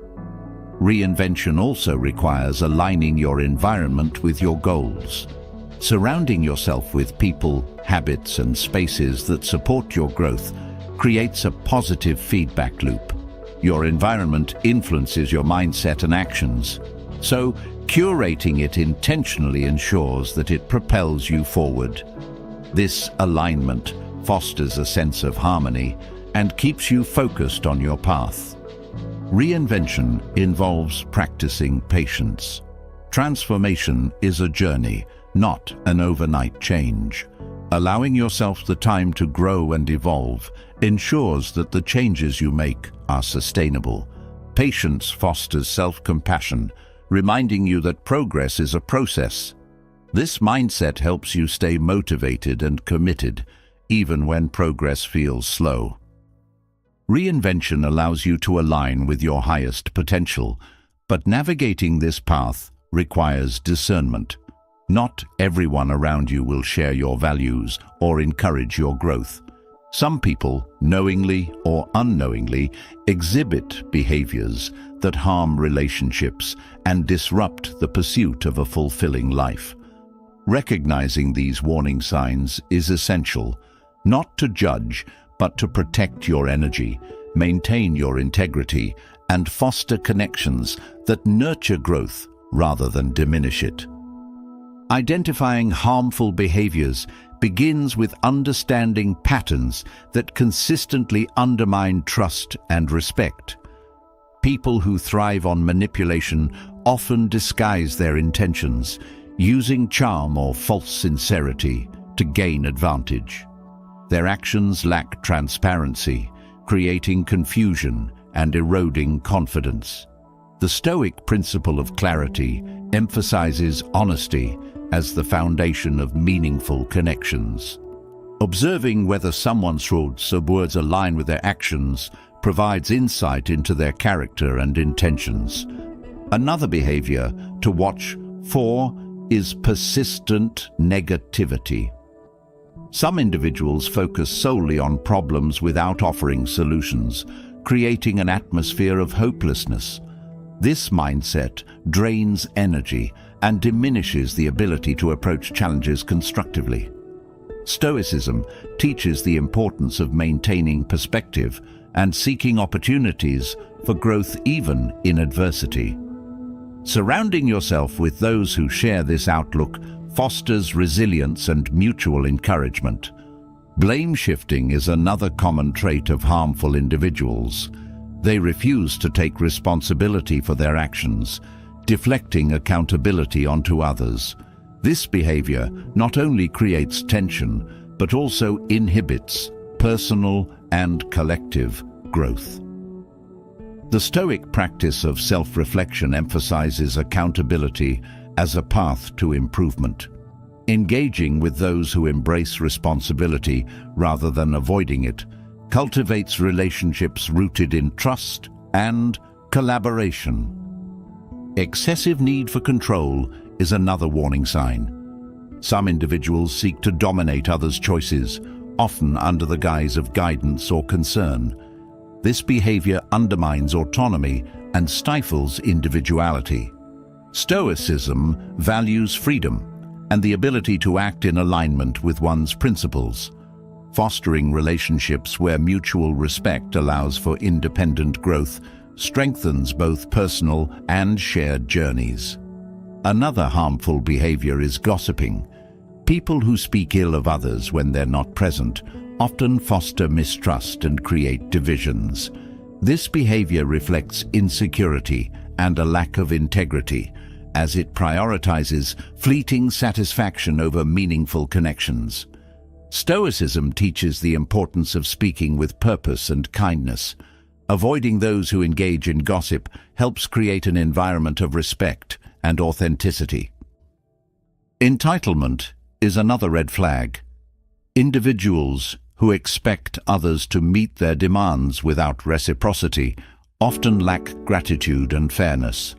Reinvention also requires aligning your environment with your goals. Surrounding yourself with people, habits, and spaces that support your growth creates a positive feedback loop. Your environment influences your mindset and actions, so curating it intentionally ensures that it propels you forward. This alignment fosters a sense of harmony and keeps you focused on your path. Reinvention involves practicing patience. Transformation is a journey, not an overnight change. Allowing yourself the time to grow and evolve ensures that the changes you make are sustainable. Patience fosters self-compassion, reminding you that progress is a process. This mindset helps you stay motivated and committed, even when progress feels slow. Reinvention allows you to align with your highest potential, but navigating this path requires discernment. Not everyone around you will share your values or encourage your growth. Some people, knowingly or unknowingly, exhibit behaviors that harm relationships and disrupt the pursuit of a fulfilling life. Recognizing these warning signs is essential, not to judge, but to protect your energy, maintain your integrity, and foster connections that nurture growth rather than diminish it. Identifying harmful behaviors begins with understanding patterns that consistently undermine trust and respect. People who thrive on manipulation often disguise their intentions, using charm or false sincerity to gain advantage. Their actions lack transparency, creating confusion and eroding confidence. The Stoic principle of clarity emphasizes honesty as the foundation of meaningful connections. Observing whether someone's thoughts or words align with their actions provides insight into their character and intentions. Another behavior to watch for is persistent negativity. Some individuals focus solely on problems without offering solutions, creating an atmosphere of hopelessness. This mindset drains energy and diminishes the ability to approach challenges constructively. Stoicism teaches the importance of maintaining perspective and seeking opportunities for growth even in adversity. Surrounding yourself with those who share this outlook fosters resilience and mutual encouragement. Blame shifting is another common trait of harmful individuals. They refuse to take responsibility for their actions, deflecting accountability onto others. This behavior not only creates tension, but also inhibits personal and collective growth. The Stoic practice of self-reflection emphasizes accountability as a path to improvement. Engaging with those who embrace responsibility rather than avoiding it cultivates relationships rooted in trust and collaboration. Excessive need for control is another warning sign. Some individuals seek to dominate others' choices, often under the guise of guidance or concern. This behavior undermines autonomy and stifles individuality. Stoicism values freedom and the ability to act in alignment with one's principles, fostering relationships where mutual respect allows for independent growth strengthens both personal and shared journeys. Another harmful behavior is gossiping. People who speak ill of others when they're not present often foster mistrust and create divisions. This behavior reflects insecurity and a lack of integrity, as it prioritizes fleeting satisfaction over meaningful connections. Stoicism teaches the importance of speaking with purpose and kindness. Avoiding those who engage in gossip helps create an environment of respect and authenticity. Entitlement is another red flag. Individuals who expect others to meet their demands without reciprocity often lack gratitude and fairness.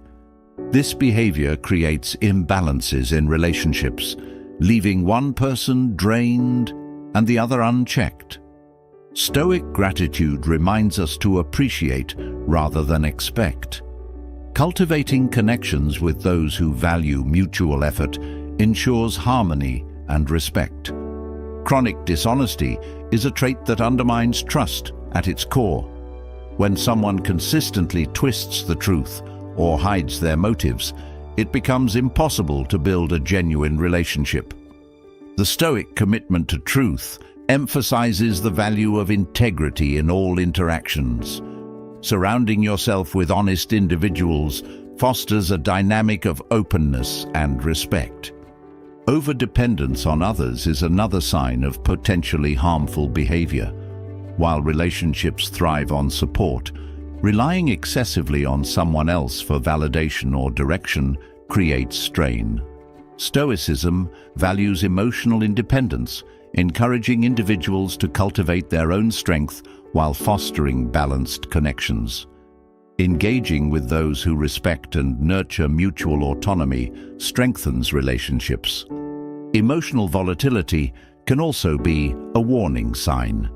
This behavior creates imbalances in relationships, leaving one person drained and the other unchecked. Stoic gratitude reminds us to appreciate rather than expect. Cultivating connections with those who value mutual effort ensures harmony and respect. Chronic dishonesty is a trait that undermines trust at its core. When someone consistently twists the truth or hides their motives, it becomes impossible to build a genuine relationship. The Stoic commitment to truth emphasizes the value of integrity in all interactions. Surrounding yourself with honest individuals fosters a dynamic of openness and respect. Overdependence on others is another sign of potentially harmful behavior. While relationships thrive on support, relying excessively on someone else for validation or direction creates strain. Stoicism values emotional independence, encouraging individuals to cultivate their own strength while fostering balanced connections. Engaging with those who respect and nurture mutual autonomy strengthens relationships. Emotional volatility can also be a warning sign.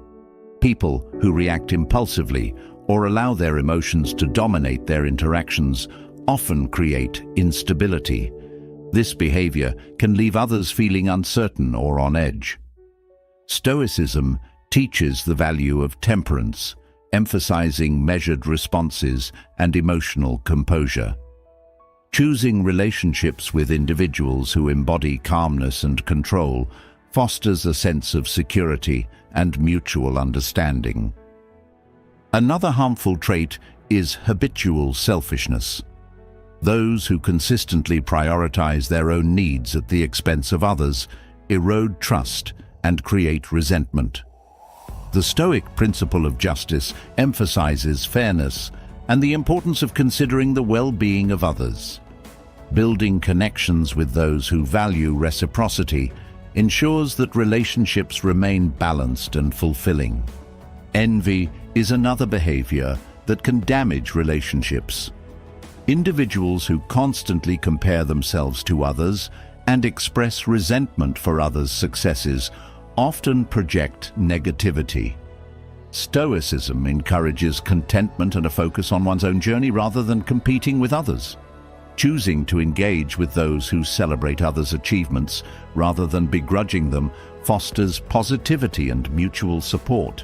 People who react impulsively or allow their emotions to dominate their interactions often create instability. This behavior can leave others feeling uncertain or on edge. Stoicism teaches the value of temperance, emphasizing measured responses and emotional composure. Choosing relationships with individuals who embody calmness and control fosters a sense of security and mutual understanding. Another harmful trait is habitual selfishness. Those who consistently prioritize their own needs at the expense of others erode trust and create resentment. The Stoic principle of justice emphasizes fairness and the importance of considering the well-being of others. Building connections with those who value reciprocity ensures that relationships remain balanced and fulfilling. Envy is another behavior that can damage relationships. Individuals who constantly compare themselves to others and express resentment for others' successes often project negativity. Stoicism encourages contentment and a focus on one's own journey rather than competing with others. Choosing to engage with those who celebrate others' achievements rather than begrudging them fosters positivity and mutual support.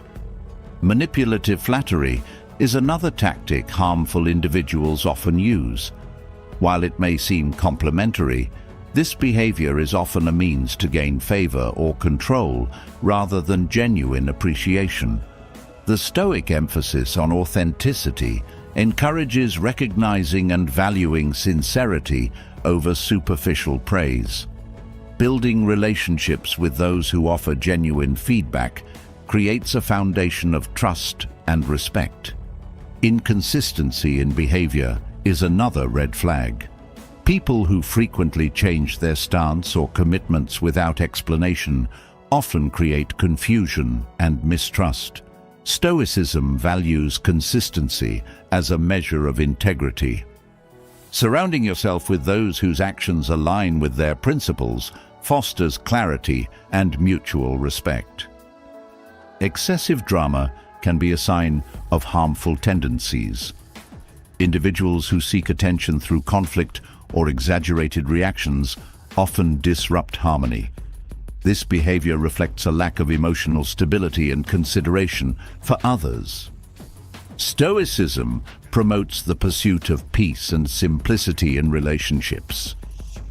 Manipulative flattery is another tactic harmful individuals often use. While it may seem complimentary, this behavior is often a means to gain favor or control rather than genuine appreciation. The Stoic emphasis on authenticity encourages recognizing and valuing sincerity over superficial praise. Building relationships with those who offer genuine feedback creates a foundation of trust and respect. Inconsistency in behavior is another red flag. People who frequently change their stance or commitments without explanation often create confusion and mistrust. Stoicism values consistency as a measure of integrity. Surrounding yourself with those whose actions align with their principles fosters clarity and mutual respect. Excessive drama can be a sign of harmful tendencies. Individuals who seek attention through conflict or exaggerated reactions often disrupt harmony. This behavior reflects a lack of emotional stability and consideration for others. Stoicism promotes the pursuit of peace and simplicity in relationships.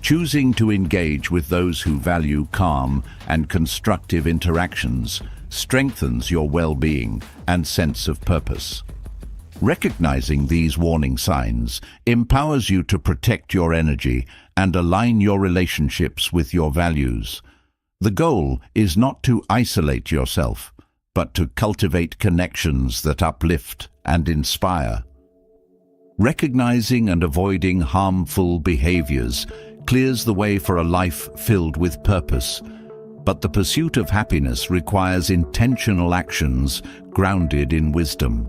Choosing to engage with those who value calm and constructive interactions strengthens your well-being and sense of purpose. Recognizing these warning signs empowers you to protect your energy and align your relationships with your values. The goal is not to isolate yourself, but to cultivate connections that uplift and inspire. Recognizing and avoiding harmful behaviors clears the way for a life filled with purpose, but the pursuit of happiness requires intentional actions grounded in wisdom.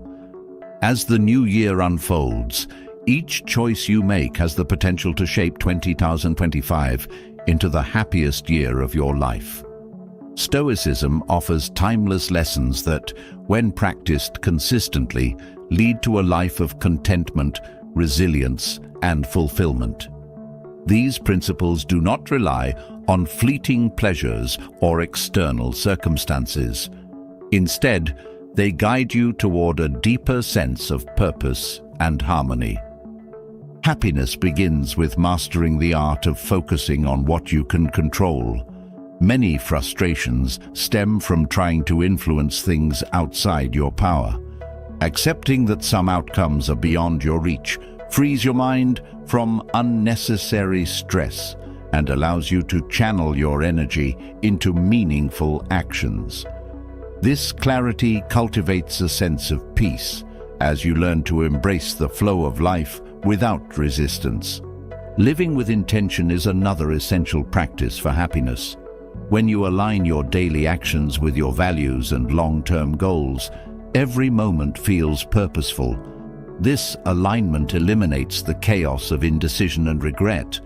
As the new year unfolds, each choice you make has the potential to shape 2025 into the happiest year of your life. Stoicism offers timeless lessons that, when practiced consistently, lead to a life of contentment, resilience, and fulfillment. These principles do not rely on fleeting pleasures or external circumstances. Instead, they guide you toward a deeper sense of purpose and harmony. Happiness begins with mastering the art of focusing on what you can control. Many frustrations stem from trying to influence things outside your power. Accepting that some outcomes are beyond your reach frees your mind from unnecessary stress and allows you to channel your energy into meaningful actions. This clarity cultivates a sense of peace as you learn to embrace the flow of life without resistance. Living with intention is another essential practice for happiness. When you align your daily actions with your values and long-term goals, every moment feels purposeful. This alignment eliminates the chaos of indecision and regret,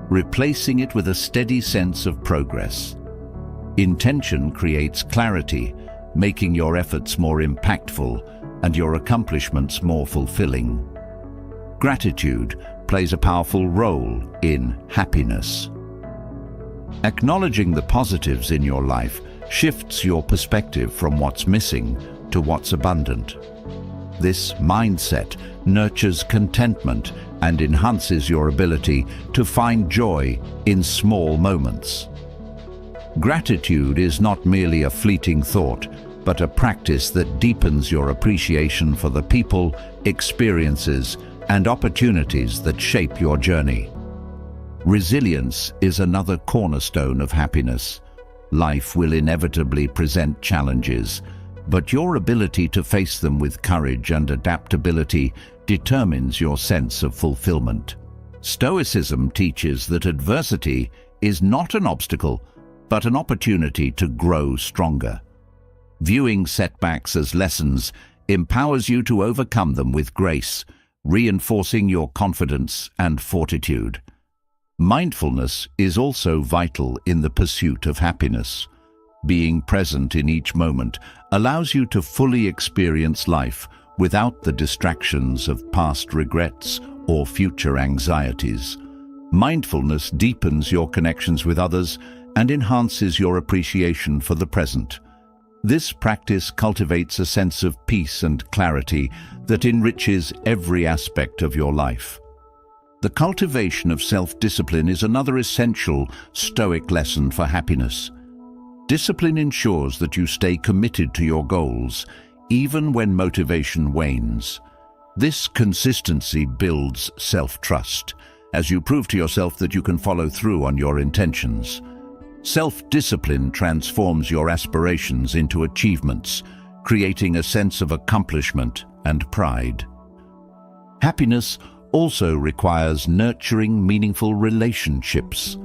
replacing it with a steady sense of progress. Intention creates clarity, making your efforts more impactful and your accomplishments more fulfilling. Gratitude plays a powerful role in happiness. Acknowledging the positives in your life shifts your perspective from what's missing to what's abundant. This mindset nurtures contentment and enhances your ability to find joy in small moments. Gratitude is not merely a fleeting thought, but a practice that deepens your appreciation for the people, experiences, and opportunities that shape your journey. Resilience is another cornerstone of happiness. Life will inevitably present challenges, but your ability to face them with courage and adaptability determines your sense of fulfillment. Stoicism teaches that adversity is not an obstacle, but an opportunity to grow stronger. Viewing setbacks as lessons empowers you to overcome them with grace, reinforcing your confidence and fortitude. Mindfulness is also vital in the pursuit of happiness. Being present in each moment allows you to fully experience life without the distractions of past regrets or future anxieties. Mindfulness deepens your connections with others and enhances your appreciation for the present. This practice cultivates a sense of peace and clarity that enriches every aspect of your life. The cultivation of self-discipline is another essential Stoic lesson for happiness. Discipline ensures that you stay committed to your goals, even when motivation wanes. This consistency builds self-trust, as you prove to yourself that you can follow through on your intentions. Self-discipline transforms your aspirations into achievements, creating a sense of accomplishment and pride. Happiness also requires nurturing meaningful relationships.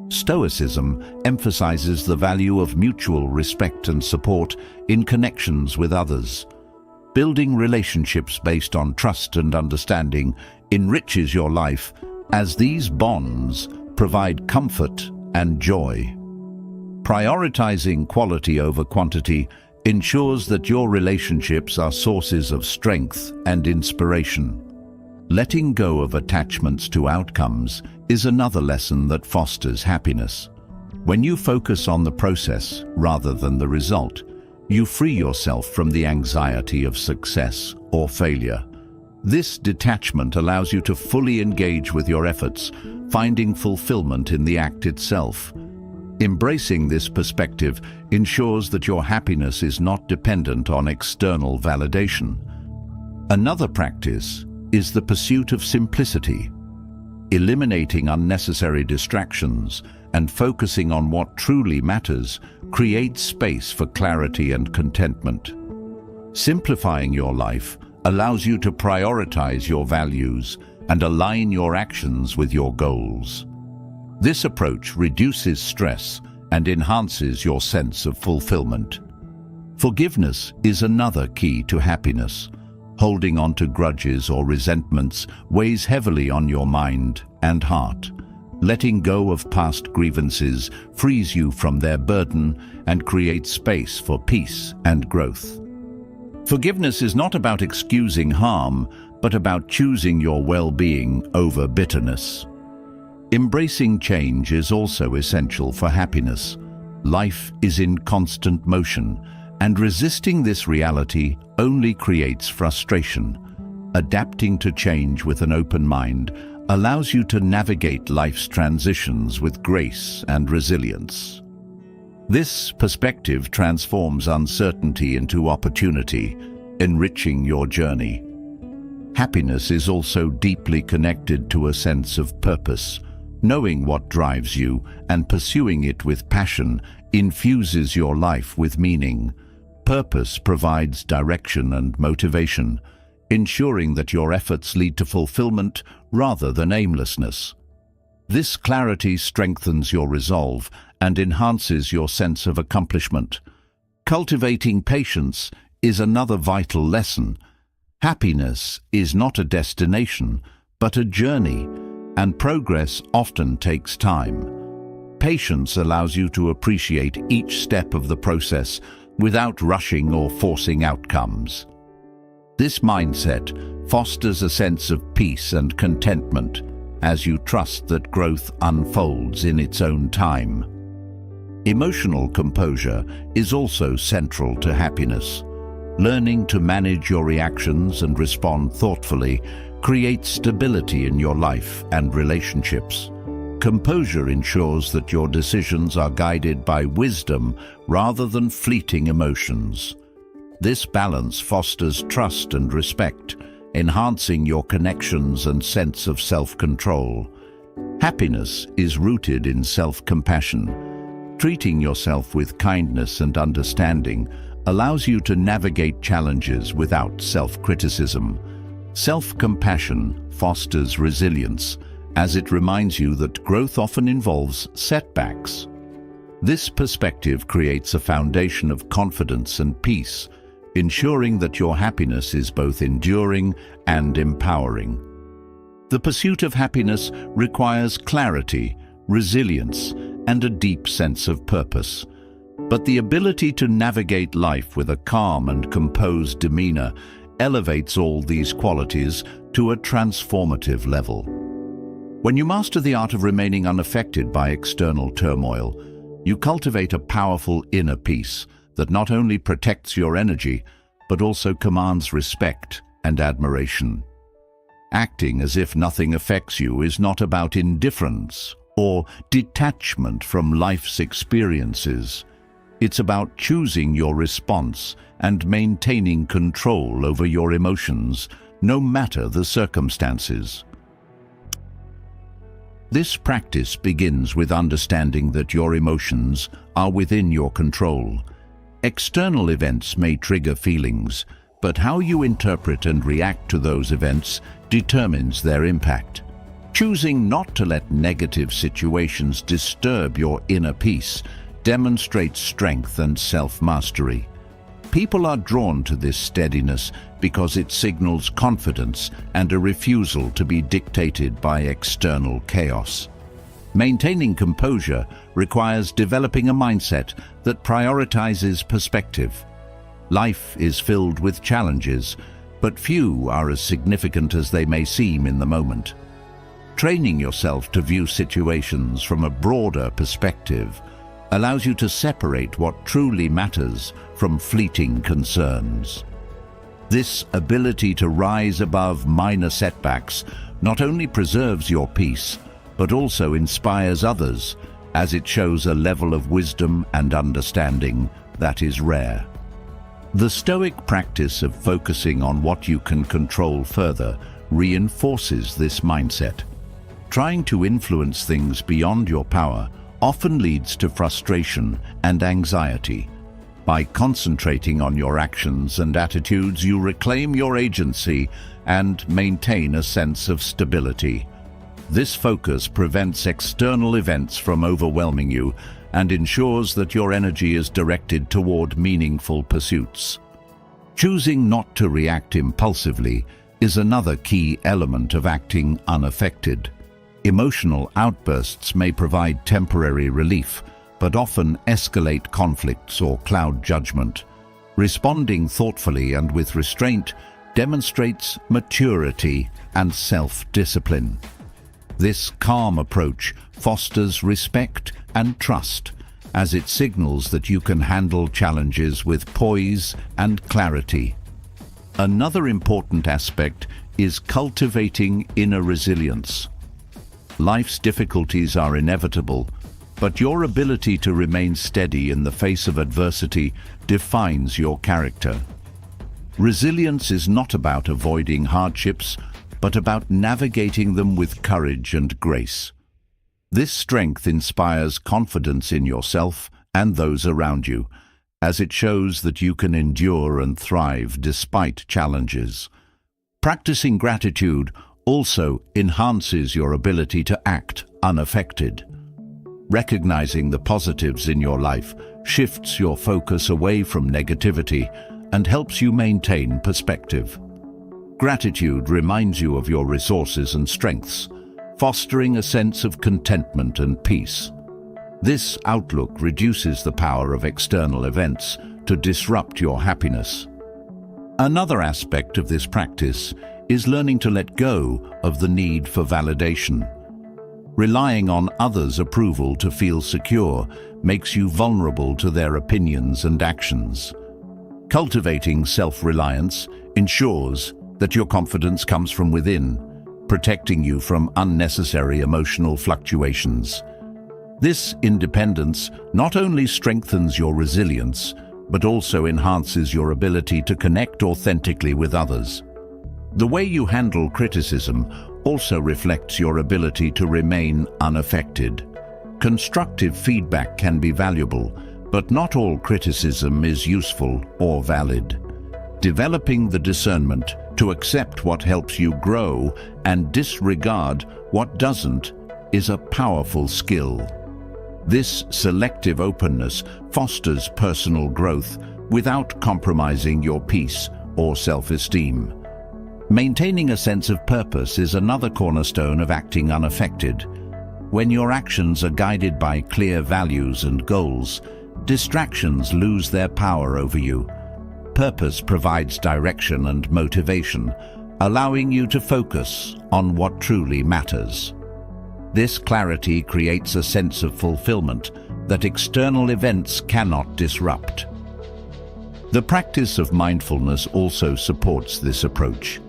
Stoicism emphasizes the value of mutual respect and support in connections with others. Building relationships based on trust and understanding enriches your life, as these bonds provide comfort and joy. Prioritizing quality over quantity ensures that your relationships are sources of strength and inspiration. Letting go of attachments to outcomes is another lesson that fosters happiness. When you focus on the process rather than the result, you free yourself from the anxiety of success or failure. This detachment allows you to fully engage with your efforts, finding fulfillment in the act itself. Embracing this perspective ensures that your happiness is not dependent on external validation. Another practice is the pursuit of simplicity. Eliminating unnecessary distractions and focusing on what truly matters creates space for clarity and contentment. Simplifying your life allows you to prioritize your values and align your actions with your goals. This approach reduces stress and enhances your sense of fulfillment. Forgiveness is another key to happiness. Holding on to grudges or resentments weighs heavily on your mind and heart. Letting go of past grievances frees you from their burden and creates space for peace and growth. Forgiveness is not about excusing harm, but about choosing your well-being over bitterness. Embracing change is also essential for happiness. Life is in constant motion, and resisting this reality only creates frustration. Adapting to change with an open mind allows you to navigate life's transitions with grace and resilience. This perspective transforms uncertainty into opportunity, enriching your journey. Happiness is also deeply connected to a sense of purpose. Knowing what drives you and pursuing it with passion infuses your life with meaning. Purpose provides direction and motivation, ensuring that your efforts lead to fulfillment rather than aimlessness. This clarity strengthens your resolve and enhances your sense of accomplishment. Cultivating patience is another vital lesson. Happiness is not a destination, but a journey, and progress often takes time. Patience allows you to appreciate each step of the process without rushing or forcing outcomes. This mindset fosters a sense of peace and contentment as you trust that growth unfolds in its own time. Emotional composure is also central to happiness. Learning to manage your reactions and respond thoughtfully creates stability in your life and relationships. Composure ensures that your decisions are guided by wisdom rather than fleeting emotions. This balance fosters trust and respect, enhancing your connections and sense of self-control. Happiness is rooted in self-compassion. Treating yourself with kindness and understanding allows you to navigate challenges without self-criticism. Self-compassion fosters resilience, as it reminds you that growth often involves setbacks. This perspective creates a foundation of confidence and peace, ensuring that your happiness is both enduring and empowering. The pursuit of happiness requires clarity, resilience, and a deep sense of purpose. But the ability to navigate life with a calm and composed demeanor elevates all these qualities to a transformative level. When you master the art of remaining unaffected by external turmoil, you cultivate a powerful inner peace that not only protects your energy, but also commands respect and admiration. Acting as if nothing affects you is not about indifference or detachment from life's experiences. It's about choosing your response and maintaining control over your emotions, no matter the circumstances. This practice begins with understanding that your emotions are within your control. External events may trigger feelings, but how you interpret and react to those events determines their impact. Choosing not to let negative situations disturb your inner peace demonstrates strength and self-mastery. People are drawn to this steadiness because it signals confidence and a refusal to be dictated by external chaos. Maintaining composure requires developing a mindset that prioritizes perspective. Life is filled with challenges, but few are as significant as they may seem in the moment. Training yourself to view situations from a broader perspective allows you to separate what truly matters from fleeting concerns. This ability to rise above minor setbacks not only preserves your peace, but also inspires others, as it shows a level of wisdom and understanding that is rare. The Stoic practice of focusing on what you can control further reinforces this mindset. Trying to influence things beyond your power often leads to frustration and anxiety. By concentrating on your actions and attitudes, you reclaim your agency and maintain a sense of stability. This focus prevents external events from overwhelming you and ensures that your energy is directed toward meaningful pursuits. Choosing not to react impulsively is another key element of acting unaffected. Emotional outbursts may provide temporary relief, but often escalate conflicts or cloud judgment. Responding thoughtfully and with restraint demonstrates maturity and self-discipline. This calm approach fosters respect and trust, as it signals that you can handle challenges with poise and clarity. Another important aspect is cultivating inner resilience. Life's difficulties are inevitable, but your ability to remain steady in the face of adversity defines your character. Resilience is not about avoiding hardships, but about navigating them with courage and grace. This strength inspires confidence in yourself and those around you, as it shows that you can endure and thrive despite challenges. Practicing gratitude also enhances your ability to act unaffected. Recognizing the positives in your life shifts your focus away from negativity and helps you maintain perspective. Gratitude reminds you of your resources and strengths, fostering a sense of contentment and peace. This outlook reduces the power of external events to disrupt your happiness. Another aspect of this practice is learning to let go of the need for validation. Relying on others' approval to feel secure makes you vulnerable to their opinions and actions. Cultivating self-reliance ensures that your confidence comes from within, protecting you from unnecessary emotional fluctuations. This independence not only strengthens your resilience, but also enhances your ability to connect authentically with others. The way you handle criticism also reflects your ability to remain unaffected. Constructive feedback can be valuable, but not all criticism is useful or valid. Developing the discernment to accept what helps you grow and disregard what doesn't is a powerful skill. This selective openness fosters personal growth without compromising your peace or self-esteem. Maintaining a sense of purpose is another cornerstone of acting unaffected. When your actions are guided by clear values and goals, distractions lose their power over you. Purpose provides direction and motivation, allowing you to focus on what truly matters. This clarity creates a sense of fulfillment that external events cannot disrupt. The practice of mindfulness also supports this approach.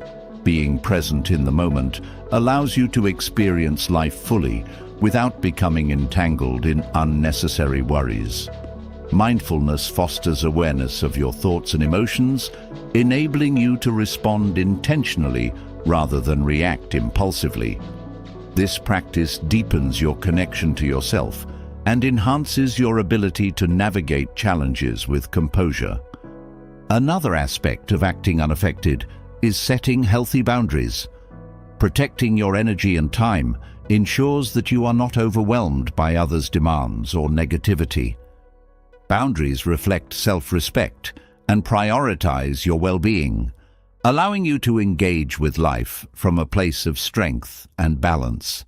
Being present in the moment allows you to experience life fully without becoming entangled in unnecessary worries. Mindfulness fosters awareness of your thoughts and emotions, enabling you to respond intentionally rather than react impulsively. This practice deepens your connection to yourself and enhances your ability to navigate challenges with composure. Another aspect of acting unaffected is setting healthy boundaries. Protecting your energy and time ensures that you are not overwhelmed by others' demands or negativity. Boundaries reflect self-respect and prioritize your well-being, allowing you to engage with life from a place of strength and balance.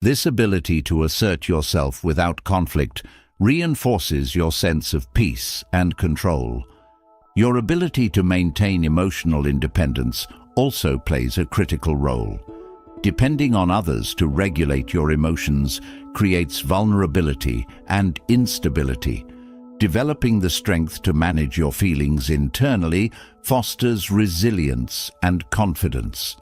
This ability to assert yourself without conflict reinforces your sense of peace and control. Your ability to maintain emotional independence also plays a critical role. Depending on others to regulate your emotions creates vulnerability and instability. Developing the strength to manage your feelings internally fosters resilience and confidence.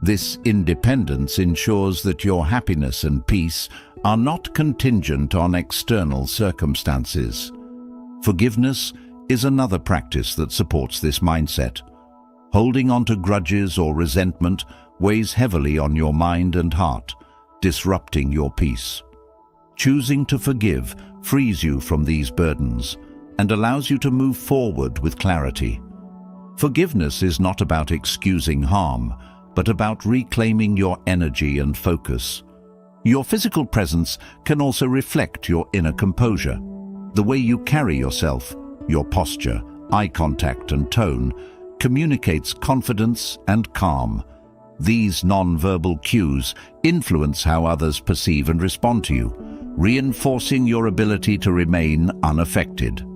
This independence ensures that your happiness and peace are not contingent on external circumstances. Forgiveness is another practice that supports this mindset. Holding on to grudges or resentment weighs heavily on your mind and heart, disrupting your peace. Choosing to forgive frees you from these burdens and allows you to move forward with clarity. Forgiveness is not about excusing harm, but about reclaiming your energy and focus. Your physical presence can also reflect your inner composure. The way you carry yourself, your posture, eye contact and tone, communicates confidence and calm. These non-verbal cues influence how others perceive and respond to you, reinforcing your ability to remain unaffected.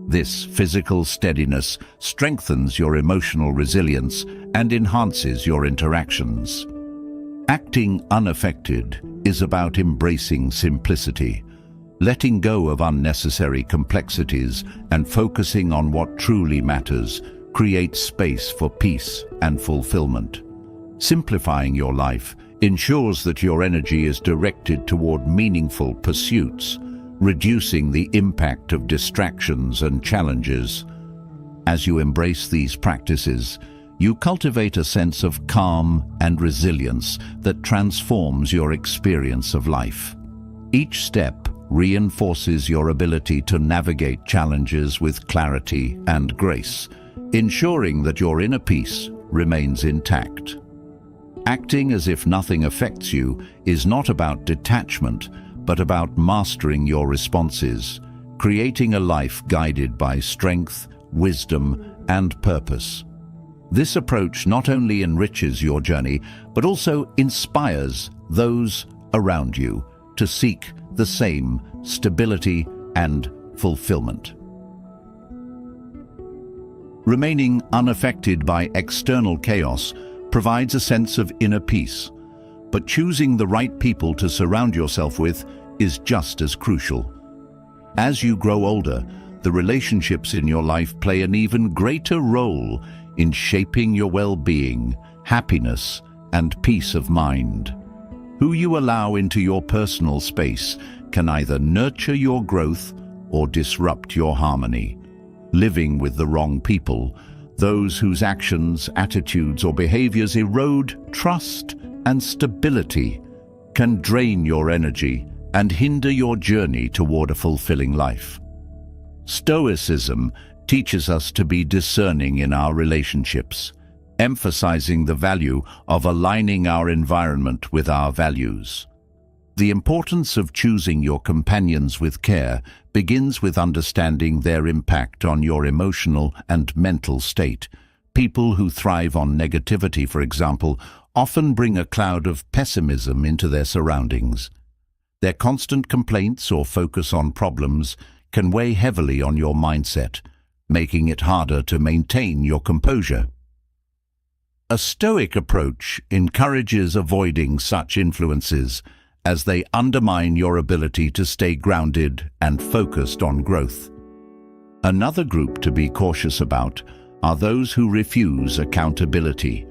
This physical steadiness strengthens your emotional resilience and enhances your interactions. Acting unaffected is about embracing simplicity, letting go of unnecessary complexities and focusing on what truly matters creates space for peace and fulfillment. Simplifying your life ensures that your energy is directed toward meaningful pursuits, reducing the impact of distractions and challenges. As you embrace these practices, you cultivate a sense of calm and resilience that transforms your experience of life. Each step reinforces your ability to navigate challenges with clarity and grace, ensuring that your inner peace remains intact. Acting as if nothing affects you is not about detachment, but about mastering your responses, creating a life guided by strength, wisdom, and purpose. This approach not only enriches your journey, but also inspires those around you to seek the same stability and fulfillment. Remaining unaffected by external chaos provides a sense of inner peace, but choosing the right people to surround yourself with is just as crucial. As you grow older, the relationships in your life play an even greater role in shaping your well-being, happiness, and peace of mind. Who you allow into your personal space can either nurture your growth or disrupt your harmony. Living with the wrong people, those whose actions, attitudes, or behaviors erode trust and stability, can drain your energy and hinder your journey toward a fulfilling life. Stoicism teaches us to be discerning in our relationships, emphasizing the value of aligning our environment with our values. The importance of choosing your companions with care begins with understanding their impact on your emotional and mental state. People who thrive on negativity, for example, often bring a cloud of pessimism into their surroundings. Their constant complaints or focus on problems can weigh heavily on your mindset, making it harder to maintain your composure. A Stoic approach encourages avoiding such influences as they undermine your ability to stay grounded and focused on growth. Another group to be cautious about are those who refuse accountability.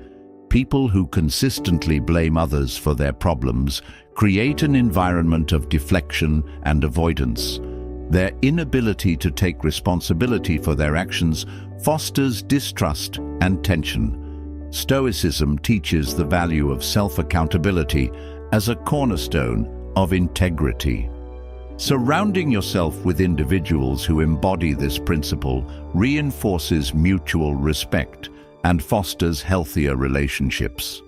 People who consistently blame others for their problems create an environment of deflection and avoidance. Their inability to take responsibility for their actions fosters distrust and tension. Stoicism teaches the value of self-accountability as a cornerstone of integrity. Surrounding yourself with individuals who embody this principle reinforces mutual respect and fosters healthier relationships.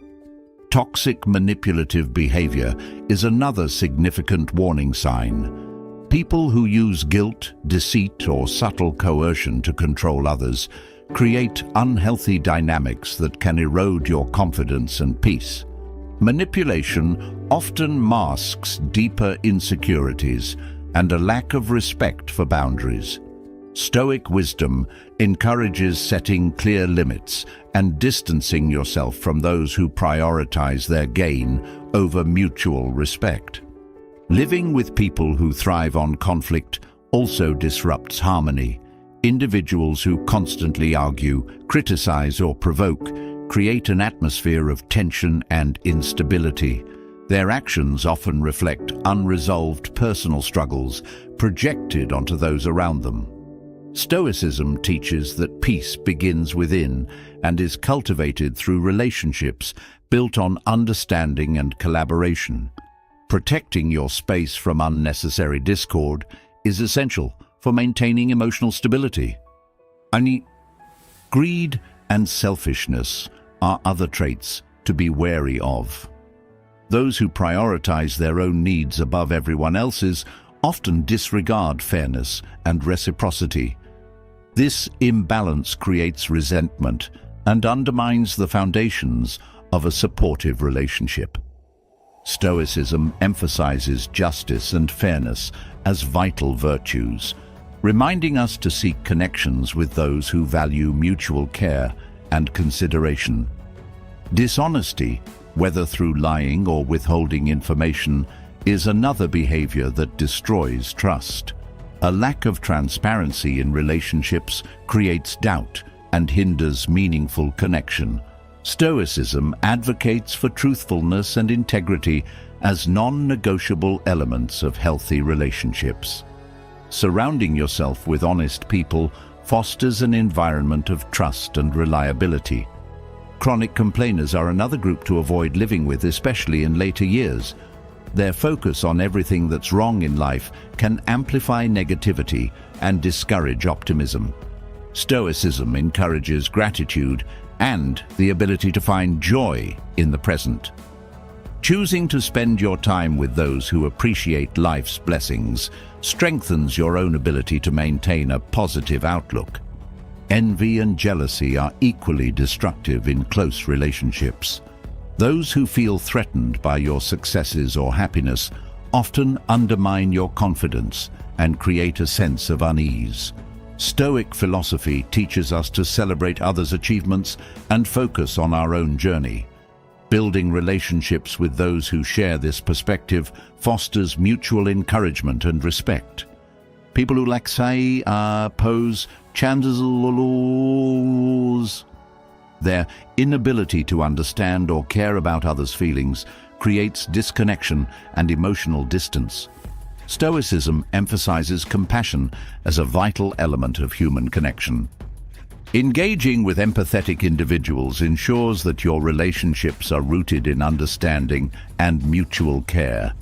Toxic manipulative behavior is another significant warning sign. People who use guilt, deceit, or subtle coercion to control others create unhealthy dynamics that can erode your confidence and peace. Manipulation often masks deeper insecurities and a lack of respect for boundaries. Stoic wisdom encourages setting clear limits and distancing yourself from those who prioritize their gain over mutual respect. Living with people who thrive on conflict also disrupts harmony. Individuals who constantly argue, criticize, or provoke create an atmosphere of tension and instability. Their actions often reflect unresolved personal struggles projected onto those around them. Stoicism teaches that peace begins within and is cultivated through relationships built on understanding and collaboration. Protecting your space from unnecessary discord is essential for maintaining emotional stability. Greed and selfishness are other traits to be wary of. Those who prioritize their own needs above everyone else's often disregard fairness and reciprocity. This imbalance creates resentment and undermines the foundations of a supportive relationship. Stoicism emphasizes justice and fairness as vital virtues, reminding us to seek connections with those who value mutual care and consideration. Dishonesty, whether through lying or withholding information, is another behavior that destroys trust. A lack of transparency in relationships creates doubt and hinders meaningful connection. Stoicism advocates for truthfulness and integrity as non-negotiable elements of healthy relationships. Surrounding yourself with honest people fosters an environment of trust and reliability. Chronic complainers are another group to avoid living with, especially in later years. Their focus on everything that's wrong in life can amplify negativity and discourage optimism. Stoicism encourages gratitude and the ability to find joy in the present. Choosing to spend your time with those who appreciate life's blessings strengthens your own ability to maintain a positive outlook. Envy and jealousy are equally destructive in close relationships. Those who feel threatened by your successes or happiness often undermine your confidence and create a sense of unease. Stoic philosophy teaches us to celebrate others' achievements and focus on our own journey. Building relationships with those who share this perspective fosters mutual encouragement and respect. People who lack pose challenges. Their inability to understand or care about others' feelings creates disconnection and emotional distance. Stoicism emphasizes compassion as a vital element of human connection. Engaging with empathetic individuals ensures that your relationships are rooted in understanding and mutual care.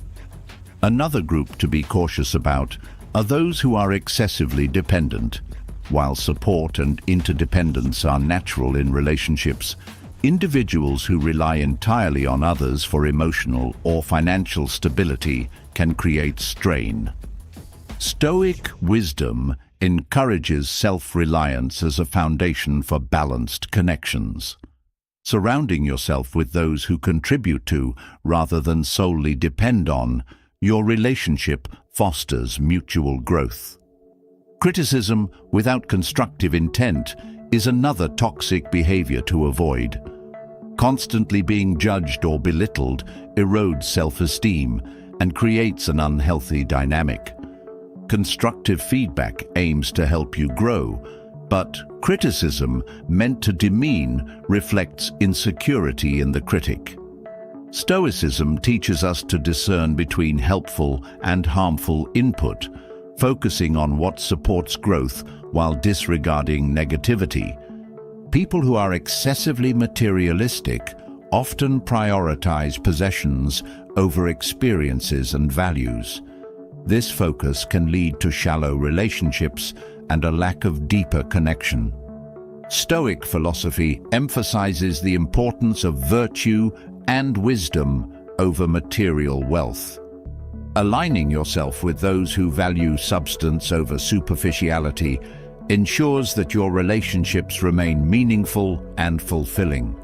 Another group to be cautious about are those who are excessively dependent. While support and interdependence are natural in relationships, individuals who rely entirely on others for emotional or financial stability can create strain. Stoic wisdom encourages self-reliance as a foundation for balanced connections. Surrounding yourself with those who contribute to, rather than solely depend on, your relationship fosters mutual growth. Criticism without constructive intent is another toxic behavior to avoid. Constantly being judged or belittled erodes self-esteem and creates an unhealthy dynamic. Constructive feedback aims to help you grow, but criticism meant to demean reflects insecurity in the critic. Stoicism teaches us to discern between helpful and harmful input, focusing on what supports growth while disregarding negativity. People who are excessively materialistic often prioritize possessions over experiences and values. This focus can lead to shallow relationships and a lack of deeper connection. Stoic philosophy emphasizes the importance of virtue and wisdom over material wealth. Aligning yourself with those who value substance over superficiality ensures that your relationships remain meaningful and fulfilling.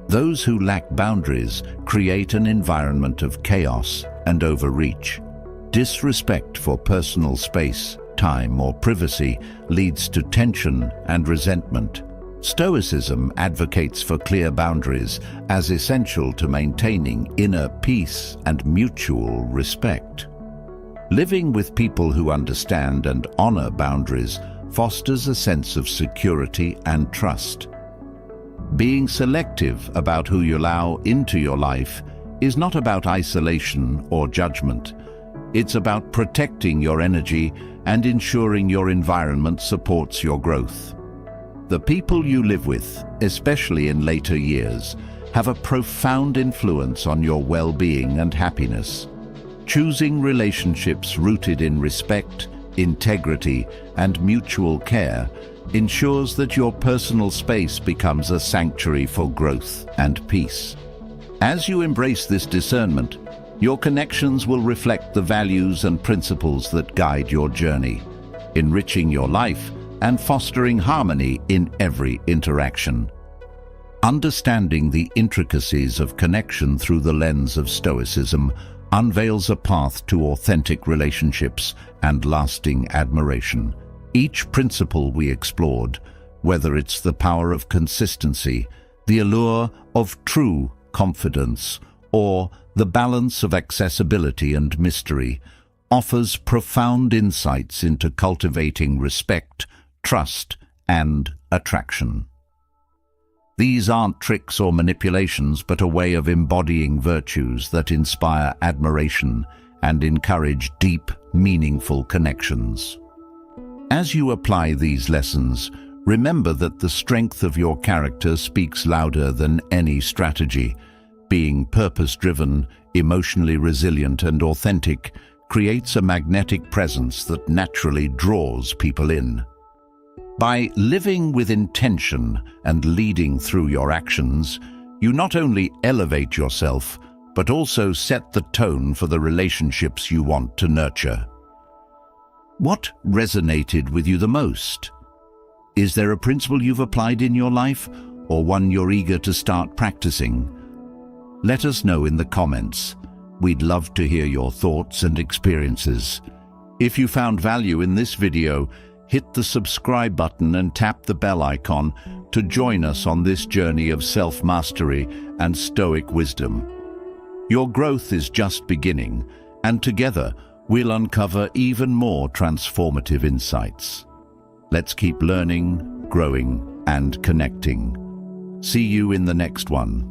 Those who lack boundaries create an environment of chaos and overreach. Disrespect for personal space, time, or privacy leads to tension and resentment. Stoicism advocates for clear boundaries as essential to maintaining inner peace and mutual respect. Living with people who understand and honor boundaries fosters a sense of security and trust. Being selective about who you allow into your life is not about isolation or judgment. It's about protecting your energy and ensuring your environment supports your growth. The people you live with, especially in later years, have a profound influence on your well-being and happiness. Choosing relationships rooted in respect, integrity, and mutual care ensures that your personal space becomes a sanctuary for growth and peace. As you embrace this discernment, your connections will reflect the values and principles that guide your journey, enriching your life and fostering harmony in every interaction. Understanding the intricacies of connection through the lens of Stoicism unveils a path to authentic relationships and lasting admiration. Each principle we explored, whether it's the power of consistency, the allure of true confidence, or the balance of accessibility and mystery, offers profound insights into cultivating respect, trust, and attraction. These aren't tricks or manipulations, but a way of embodying virtues that inspire admiration and encourage deep, meaningful connections. As you apply these lessons, remember that the strength of your character speaks louder than any strategy. Being purpose-driven, emotionally resilient, and authentic creates a magnetic presence that naturally draws people in. By living with intention and leading through your actions, you not only elevate yourself, but also set the tone for the relationships you want to nurture. What resonated with you the most? Is there a principle you've applied in your life, or one you're eager to start practicing? Let us know in the comments. We'd love to hear your thoughts and experiences. If you found value in this video, hit the subscribe button and tap the bell icon to join us on this journey of self-mastery and Stoic wisdom. Your growth is just beginning, and together we'll uncover even more transformative insights. Let's keep learning, growing, and connecting. See you in the next one.